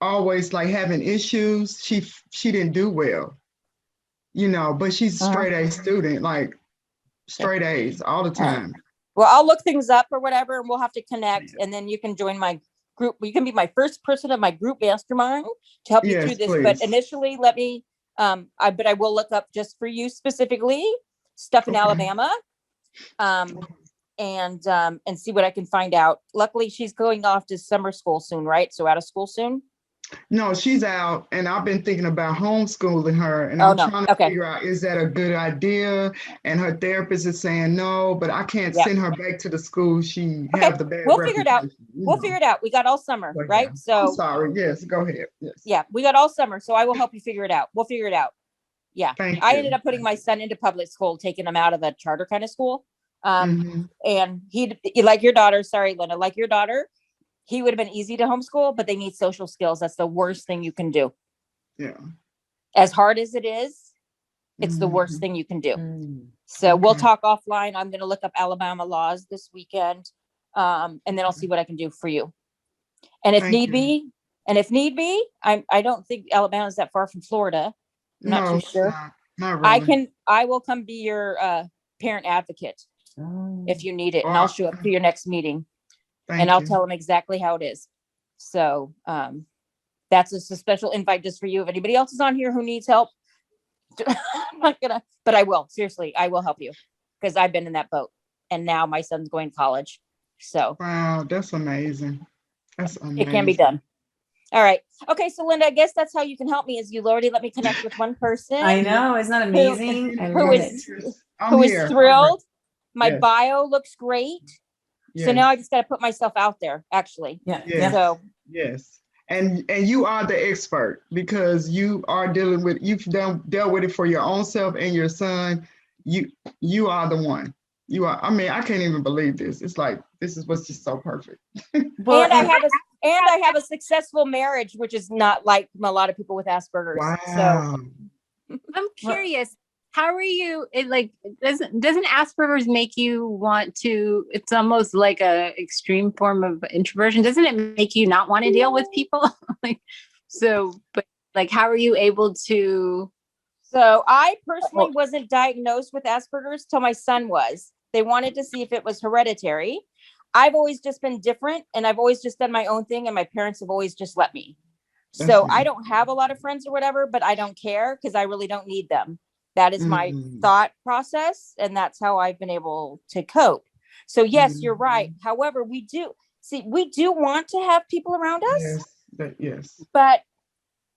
always like having issues, she didn't do well. You know, but she's a straight A student, like straight A's all the time. Well, I'll look things up or whatever, and we'll have to connect, and then you can join my group. You can be my first person of my group mastermind to help you through this. Please. But initially, let me. But I will look up just for you specifically stuff in Alabama, and see what I can find out. Luckily, she's going off to summer school soon, right? So out of school soon. No, she's out, and I've been thinking about homeschooling her, and I'm trying to figure out, is that a good idea? And her therapist is saying no, but I can't send her back to the school she have the bad We'll figure it out. We'll figure it out. We got all summer, right? So I'm sorry. Yes, go ahead. Yes. Yeah, we got all summer, so I will help you figure it out. We'll figure it out. Yeah, I ended up putting my son into public school, taking him out of a charter kind of school. And he, like your daughter, sorry, Linda, like your daughter, he would have been easy to homeschool, but they need social skills. That's the worst thing you can do. Yeah. As hard as it is, it's the worst thing you can do. So we'll talk offline. I'm going to look up Alabama laws this weekend. And then I'll see what I can do for you. And if need be, I don't think Alabama is that far from Florida. I'm not too sure. Not really. I will come be your parent advocate if you need it. And I'll show up to your next meeting and I'll tell them exactly how it is. So that's just a special invite just for you. If anybody else is on here who needs help, I'm not gonna, but I will. Seriously, I will help you because I've been in that boat and now my son's going to college. So wow, that's amazing. That's amazing. It can be done. All right. Okay. So Linda, I guess that's how you can help me is you already let me connect with one person. I know. Isn't that amazing? Who is thrilled. My bio looks great. Yes. So now I just got to put myself out there actually. Yeah. Yes. So yes. And you are the expert because you are dealing with, you've dealt with it for your own self and your son. You are the one. You are, I mean, I can't even believe this. It's like, this is what's just so perfect. Well, and I have a successful marriage, which is not like a lot of people with Asperger's. Wow. So I'm curious. How are you? It like doesn't Asperger's make you want to? It's almost like a extreme form of introversion. Doesn't it make you not want to deal with people? Like, so, but like, how are you able to? So I personally wasn't diagnosed with Asperger's till my son was. They wanted to see if it was hereditary. I've always just been different and I've always just done my own thing and my parents have always just let me. So I don't have a lot of friends or whatever, but I don't care because I really don't need them. That is my thought process. And that's how I've been able to cope. So yes, you're right. However, we do want to have people around us. Yes. But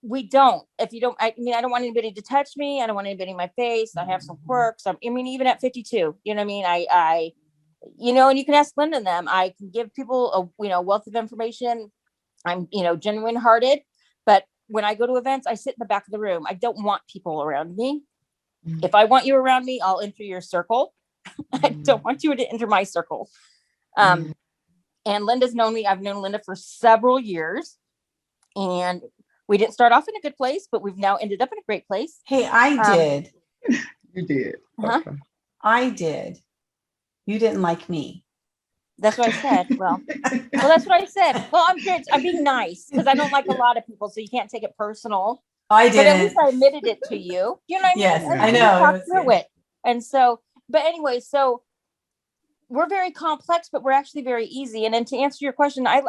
we don't. If you don't, I mean, I don't want anybody to touch me. I don't want anybody in my face. I have some quirks. I mean, even at 52, you know what I mean? I and you can ask Linda and them. I can give people a wealth of information. I'm, genuine hearted, but when I go to events, I sit in the back of the room. I don't want people around me. If I want you around me, I'll enter your circle. I don't want you to enter my circle. And Linda's known me. I've known Linda for several years and we didn't start off in a good place, but we've now ended up in a great place. Hey, I did. You did. Uh-huh. Okay. I did. You didn't like me. That's what I said. Well, that's what I said. Well, I'm being nice because I don't like a lot of people, so you can't take it personal. I did. But at least I admitted it to you. You know what I mean? Yes, And I we know. talked through it. And so, but anyway, so we're very complex, but we're actually very easy. And then to answer your question, I'm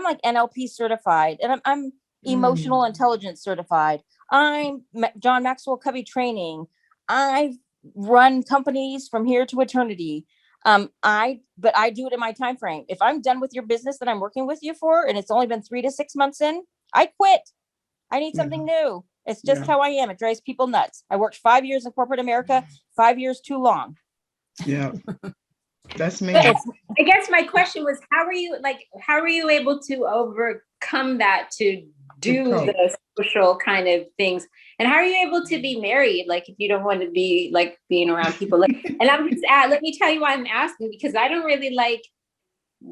like NLP certified, and I'm emotional intelligence certified. I'm John Maxwell Covey training. I've run companies from here to eternity. But I do it in my time frame. If I'm done with your business that I'm working with you for, and it's only been 3 to 6 months in, I quit. I need something new. It's just how I am. It drives people nuts. I worked 5 years in corporate America, 5 years too long. Yeah. That's me. I guess my question was, how are you able to overcome that, to do the social kind of things? And how are you able to be married? Like, if you don't want to be like being around people, like, and I'm just let me tell you why I'm asking, because I don't really like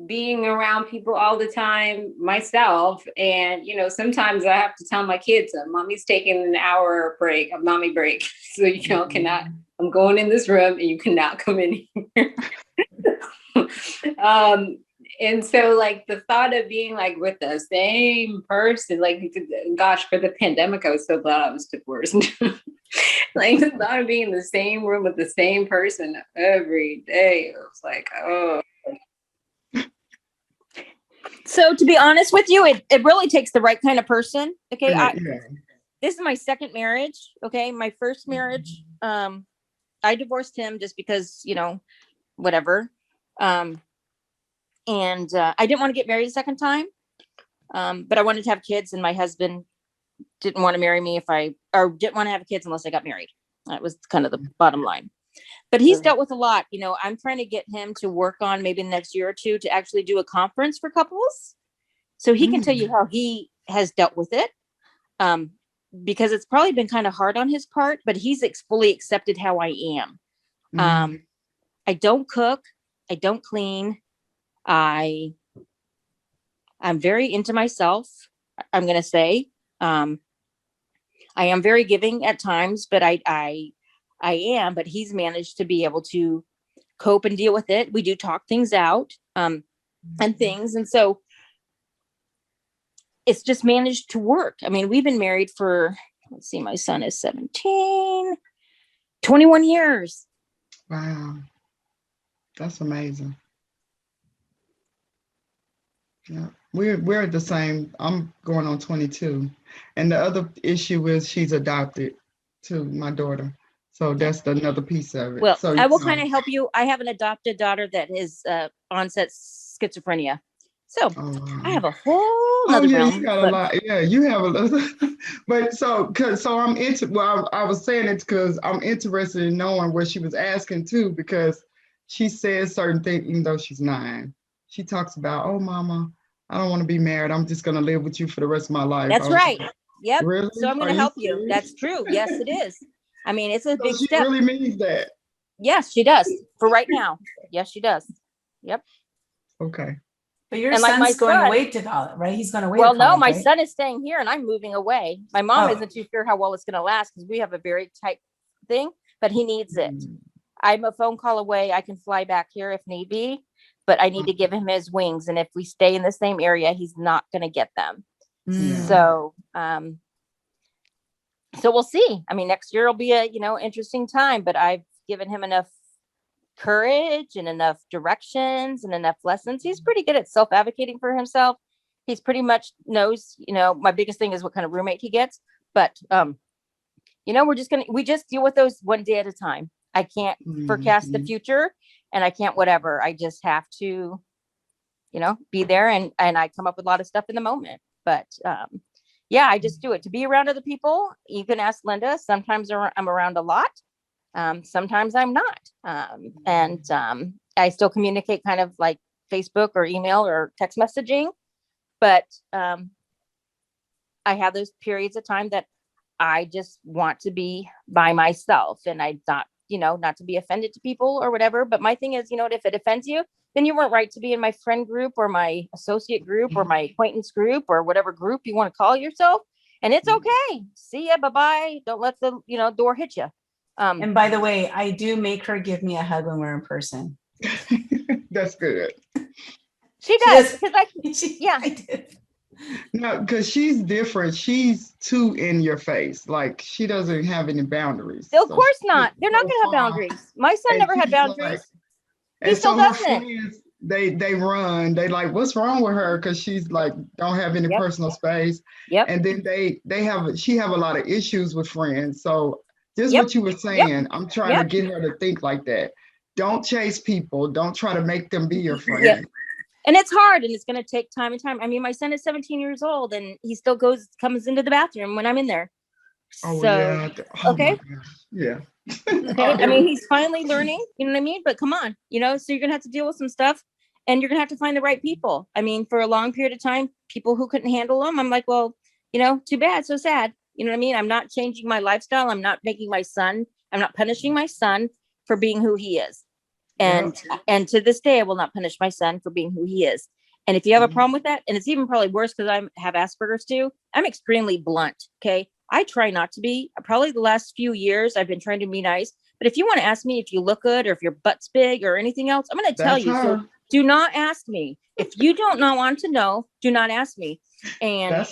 being around people all the time myself. And, sometimes I have to tell my kids, mommy's taking an hour break, a mommy break. So, I'm going in this room and you cannot come in here. And so like the thought of being like with the same person, like, gosh, for the pandemic, I was so glad I was divorced. Like the thought of being in the same room with the same person every day, it was like, oh. So to be honest with you, it really takes the right kind of person. Okay. This is my second marriage. Okay. My first marriage, I divorced him just because, whatever. And I didn't want to get married a second time. But I wanted to have kids, and my husband didn't want to marry me didn't want to have kids unless I got married. That was kind of the bottom line. But he's dealt with a lot. I'm trying to get him to work on maybe the next year or two to actually do a conference for couples. So he can tell you how he has dealt with it. Because it's probably been kind of hard on his part, but he's fully accepted how I am. I don't cook. I don't clean. I I'm very into myself. I'm going to say, I am very giving at times, but I am, but he's managed to be able to cope and deal with it. We do talk things out, and things. And so it's just managed to work. I mean, we've been married for, let's see, my son is 17, 21 years. Wow. That's amazing. Yeah, we're the same. I'm going on 22. And the other issue is she's adopted too, my daughter. So that's another piece of it. Well, So I will kind of help you. I have an adopted daughter that is onset schizophrenia. So I have a whole nother realm. You got a lot. Yeah, you have a lot. But so I'm into, well, I was saying it because I'm interested in knowing what she was asking too, because she says certain things, even though she's 9. She talks about, oh, mama, I don't want to be married. I'm just going to live with you for the rest of my life. That's right. Like, yep. Really? So I'm going to help you. That's true. Yes, it is. I mean, it's a big she step. Really means that. Yes, she does. For right now. Yes, she does. Yep. Okay. But your son's going away to college, right? He's going away to college, no, my right? son is staying here and I'm moving away. My mom isn't too sure how well it's going to last because we have a very tight thing, but he needs it. I'm a phone call away. I can fly back here if need be, but I need to give him his wings. And if we stay in the same area, he's not going to get them. So, so we'll see. I mean, next year will be a, interesting time, but I've given him enough courage and enough directions and enough lessons. He's pretty good at self-advocating for himself. He's pretty much knows, my biggest thing is what kind of roommate he gets, but, we just deal with those one day at a time. I can't forecast the future and I can't whatever. I just have to, be there and I come up with a lot of stuff in the moment, but, I just do it to be around other people. You can ask Linda. Sometimes I'm around a lot. Sometimes I'm not. I still communicate kind of like Facebook or email or text messaging, but I have those periods of time that I just want to be by myself and I not to be offended to people or whatever. But my thing is, if it offends you, then you weren't right to be in my friend group or my associate group or my acquaintance group or whatever group you want to call yourself. And it's okay. See ya. Bye-bye. Don't let the, door hit you. And by the way, I do make her give me a hug when we're in person. That's good. She does. I did. No, because she's different. She's too in your face. Like she doesn't have any boundaries. Of course not. They're not going to have boundaries. My son never had boundaries. He still doesn't. Friends, they run. They like, what's wrong with her? Because she's like, don't have any personal space. Yep. And then she have a lot of issues with friends. So just what you were saying, I'm trying to get her to think like that. Don't chase people. Don't try to make them be your friend. Yep. And it's hard and it's going to take time and time. I mean, my son is 17 years old and he still comes into the bathroom when I'm in there. Okay. Yeah. Okay. I mean, he's finally learning, you know what I mean? But come on, so you're going to have to deal with some stuff and you're going to have to find the right people. I mean, for a long period of time, people who couldn't handle them, I'm like, well, too bad. So sad. You know what I mean? I'm not changing my lifestyle. I'm not punishing my son for being who he is. And to this day, I will not punish my son for being who he is. And if you have a problem with that, and it's even probably worse because I have Asperger's too, I'm extremely blunt. Okay. I try not to be. Probably the last few years, I've been trying to be nice. But if you want to ask me if you look good or if your butt's big or anything else, I'm going to tell you. So do not ask me. If you don't want to know, do not ask me. And it's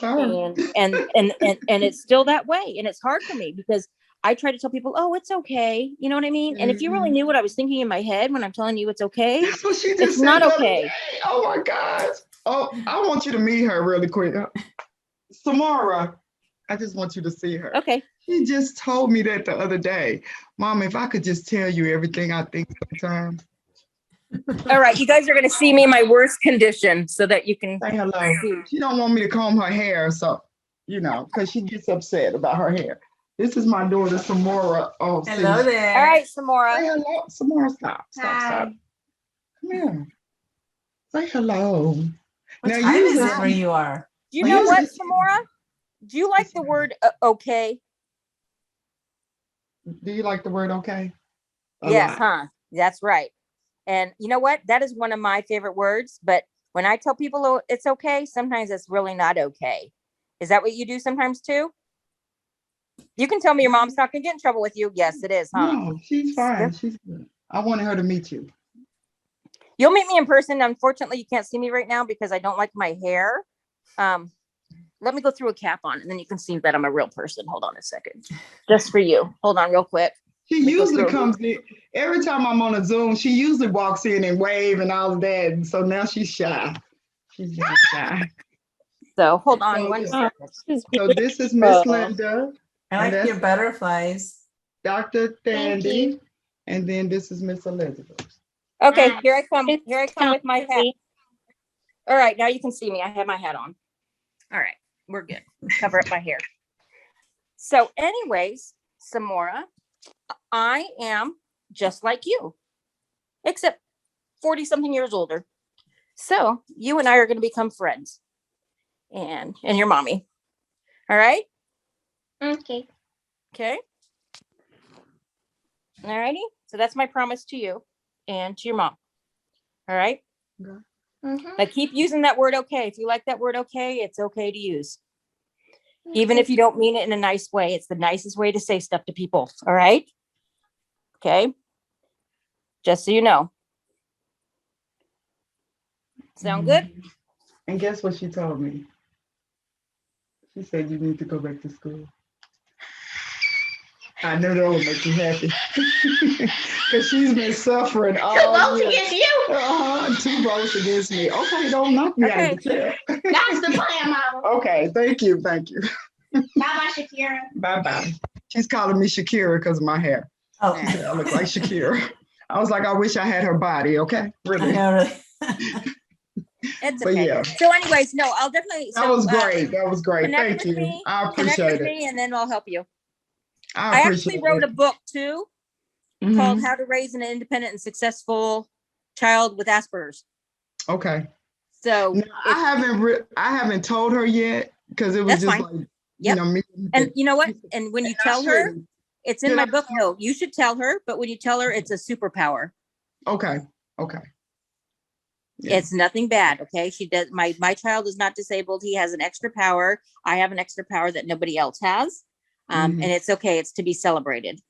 still that way. And it's hard for me because I try to tell people, oh, it's okay. You know what I mean? And if you really knew what I was thinking in my head when I'm telling you it's okay, it's not okay. Oh my gosh. Oh, I want you to meet her really quick. Samara, I just want you to see her. Okay. She just told me that the other day. Mom, if I could just tell you everything I think sometimes. All right. You guys are going to see me in my worst condition so that you can say hello. She don't want me to comb her hair. So, because she gets upset about her hair. This is my daughter, Samara. Oh, hello there. All right, Samara. Say hello. Samara, stop. Come here. Say hello. What time is it where you are? Do you know what, Samara? Do you like the word okay? Do you like the word okay? Yes, huh? That's right. And you know what? That is one of my favorite words. But When I tell people it's okay, sometimes it's really not okay. Is that what you do sometimes too? You can tell me your mom's not gonna get in trouble with you. Yes, it is, huh? No, she's fine. She's good. I wanted her to meet you. You'll meet me in person. Unfortunately, you can't see me right now because I don't like my hair. Let me go through a cap on and then you can see that I'm a real person. Hold on a second. Just for you. Hold on real quick. She usually comes in, every time I'm on a Zoom, she usually walks in and wave and all of that. And so now she's shy. She's just shy. So hold on one second. So this is Miss Linda. I like your butterflies. Dr. Thandi. And then this is Miss Elizabeth. Okay, here I come. Here I come with my hat. All right, now you can see me. I have my hat on. All right, we're good. Cover up my hair. So anyways, Samora, I am just like you, except 40 something years older. So you and I are going to become friends and your mommy. All right. Okay. Okay. All righty. So that's my promise to you and to your mom. All right. But keep using that word okay. If you like that word okay, it's okay to use. Even if you don't mean it in a nice way, it's the nicest way to say stuff to people. All right. Okay. Just so you know. Sound good? And guess what she told me? She said you need to go back to school. I know that would make you happy. Because she's been suffering all year. 2 votes against you. 2 votes against me. Okay, don't knock me out of the chair. That's the plan, Mama. Okay, thank you. Bye-bye, Shakira. Bye-bye. She's calling me Shakira because of my hair. Oh, she said I look like Shakira. I was like, I wish I had her body, okay? Really. I know, really. It's But okay. yeah. So anyways, no, I'll definitely. That was great. That was great. Connect Thank with you. me, I connect appreciate with it. me, and then I'll help you. I actually wrote a book too called How to Raise an Independent and Successful Child with Asperger's. Okay. So now, I haven't told her yet because it was just fine. Like yep. You know me. And you know what? And when you tell her, it's in my book. No, you should tell her. But when you tell her, it's a superpower. Okay. Okay. Yeah. It's nothing bad. Okay. She does. My child is not disabled. He has an extra power. I have an extra power that nobody else has. And it's okay. It's to be celebrated.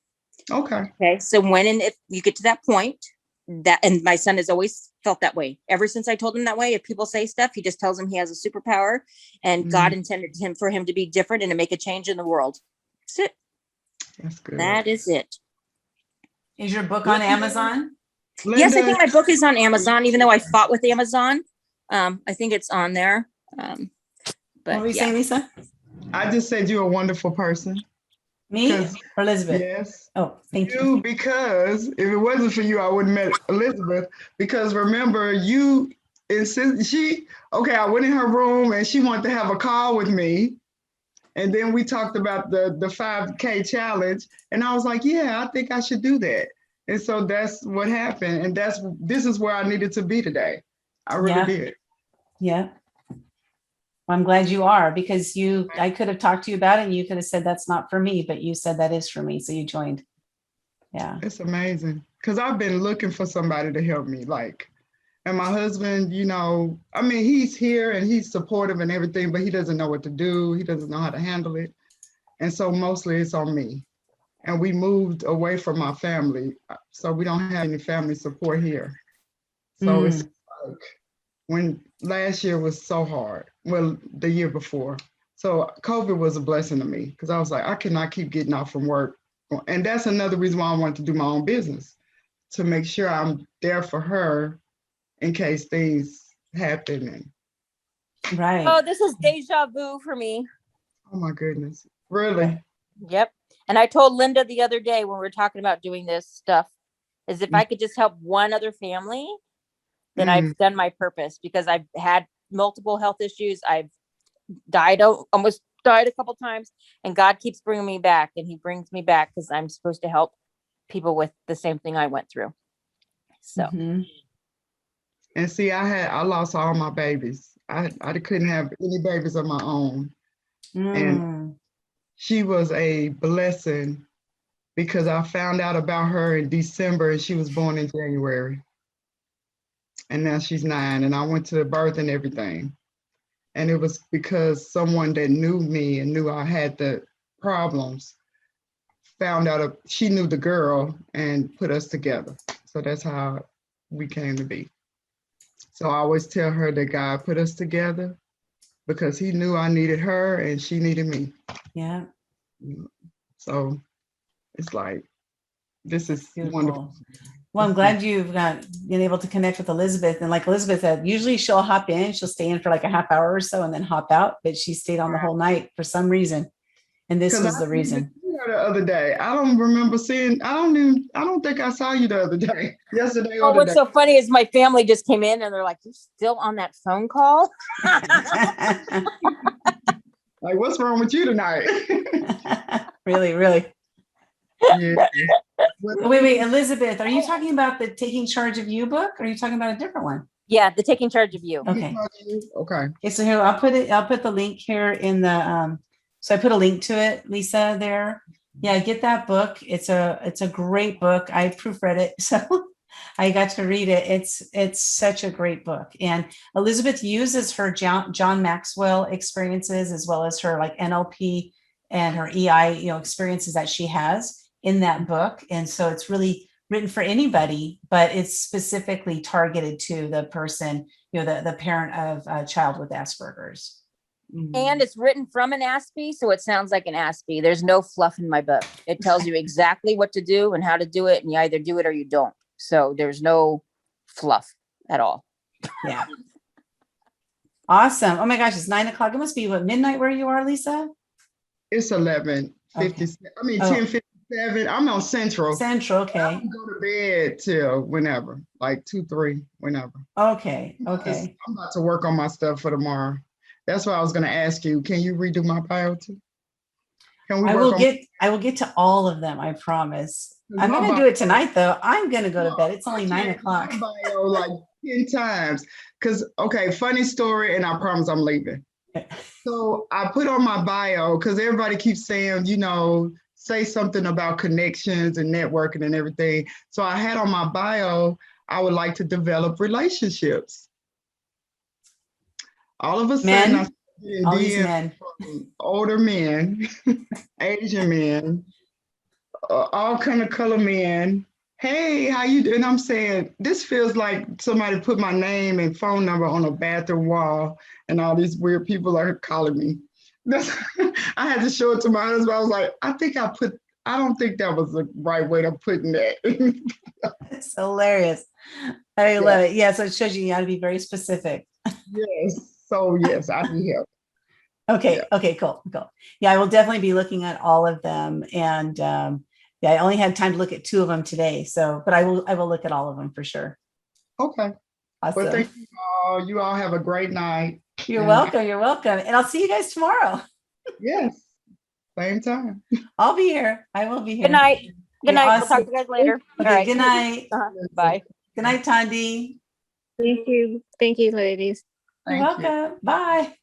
Okay. Okay. So when and if you get to that point, and my son has always felt that way ever since I told him that way. If people say stuff, he just tells them he has a superpower, and God intended for him to be different and to make a change in the world. That's it. That's good. That is it. Is your book on Amazon? Linda. Yes, I think my book is on Amazon, even though I fought with Amazon. I think it's on there. But what were you saying, Lisa? I just said you're a wonderful person. Me or Elizabeth? Yes. Oh, thank you. Because if it wasn't for you, I wouldn't met Elizabeth. Because remember, you insist. I went in her room and she wanted to have a call with me. And then we talked about the 5K challenge. And I was like, yeah, I think I should do that. And so that's what happened. And this is where I needed to be today. I really did. Yeah. I'm glad you are, because I could have talked to you about it and you could have said that's not for me, but you said that is for me. So you joined. Yeah. It's amazing. Because I've been looking for somebody to help me. And my husband, he's here and he's supportive and everything, but he doesn't know what to do. He doesn't know how to handle it. And so mostly it's on me. And we moved away from my family. So we don't have any family support here. So it's like when last year was so hard. Well, the year before. So COVID was a blessing to me because I was like, I cannot keep getting off from work. And that's another reason why I wanted to do my own business, to make sure I'm there for her in case things happen. Right. Oh, this is deja vu for me. Oh my goodness. Really? Yep. And I told Linda the other day when we were talking about doing this stuff, is if I could just help one other family, then I've done my purpose, because I've had multiple health issues. I've almost died a couple times, and God keeps bringing me back, and he brings me back because I'm supposed to help people with the same thing I went through. So. And see, I lost all my babies. I couldn't have any babies of my own. And she was a blessing because I found out about her in December and she was born in January. and now she's 9, and I went to the birth and everything. And it was because someone that knew me and knew I had the problems found out she knew the girl and put us together. So that's how we came to be. So I always tell her that God put us together because he knew I needed her and she needed me. Yeah. So it's like, this is Beautiful. wonderful. Well, I'm glad you've been able to connect with Elizabeth. And like Elizabeth said, usually she'll hop in, she'll stay in for like a half hour or so and then hop out, but she stayed on the whole night for some reason. And this was the reason. The other day, I don't remember seeing, I don't think I saw you the other day, yesterday or Oh, what's today. so funny is my family just came in and they're like, "You still on that phone call?" Like, what's wrong with you tonight? Really, really. Yeah. Wait, Elizabeth, are you talking about the Taking Charge of You book? Or are you talking about a different one? Yeah, the Taking Charge of You. Okay. Okay. Okay, so here I'll put the link here in the so I put a link to it, Lisa, there. Yeah, get that book. It's a great book. I proofread it, so I got to read it. It's such a great book. And Elizabeth uses her John Maxwell experiences as well as her like NLP and her EI, experiences that she has in that book. And so it's really written for anybody, but it's specifically targeted to the person, the parent of a child with Asperger's. And it's written from an Aspie, so it sounds like an Aspie. There's no fluff in my book. It tells you exactly what to do and how to do it, and you either do it or you don't. So there's no fluff at all. Yeah. Awesome. Oh my gosh, it's 9:00. It must be midnight where you are, Lisa? It's 11:50. Okay. I mean, 10:57. I'm on Central. Central, okay. I can go to bed till whenever, like 2, 3, whenever. Okay. I'm about to work on my stuff for tomorrow. That's why I was going to ask you, can you redo my bio too? I will get to all of them, I promise. I'm going to do it tonight though. I'm going to go to bed. It's only 9:00. My bio like 10 times. Cause okay, funny story, and I promise I'm leaving. So I put on my bio, cause everybody keeps saying, say something about connections and networking and everything. So I had on my bio, I would like to develop relationships. All of a sudden, I started getting DMs from older men, Asian men, all kind of color men. Hey, how you doing? I'm saying, this feels like somebody put my name and phone number on a bathroom wall, and all these weird people are calling me. I had to show it to my husband. I was like, I don't think that was the right way of putting that. It's hilarious. I love it. Yeah, so it shows you got to be very specific. Yes. So yes, I need help. Okay. Yeah. Okay, cool. Yeah, I will definitely be looking at all of them. And I only had time to look at 2 of them today. So, but I will look at all of them for sure. Okay. Awesome. Well, thank you all. You all have a great night. You're welcome. You're welcome. And I'll see you guys tomorrow. Yes. Same time. I'll be here. I will be here. Good night. Good night. Awesome. We'll talk to you guys later. Okay, All right. good night. Bye. Good night, Tandi. Thank you. Thank you, ladies. You're welcome. Bye.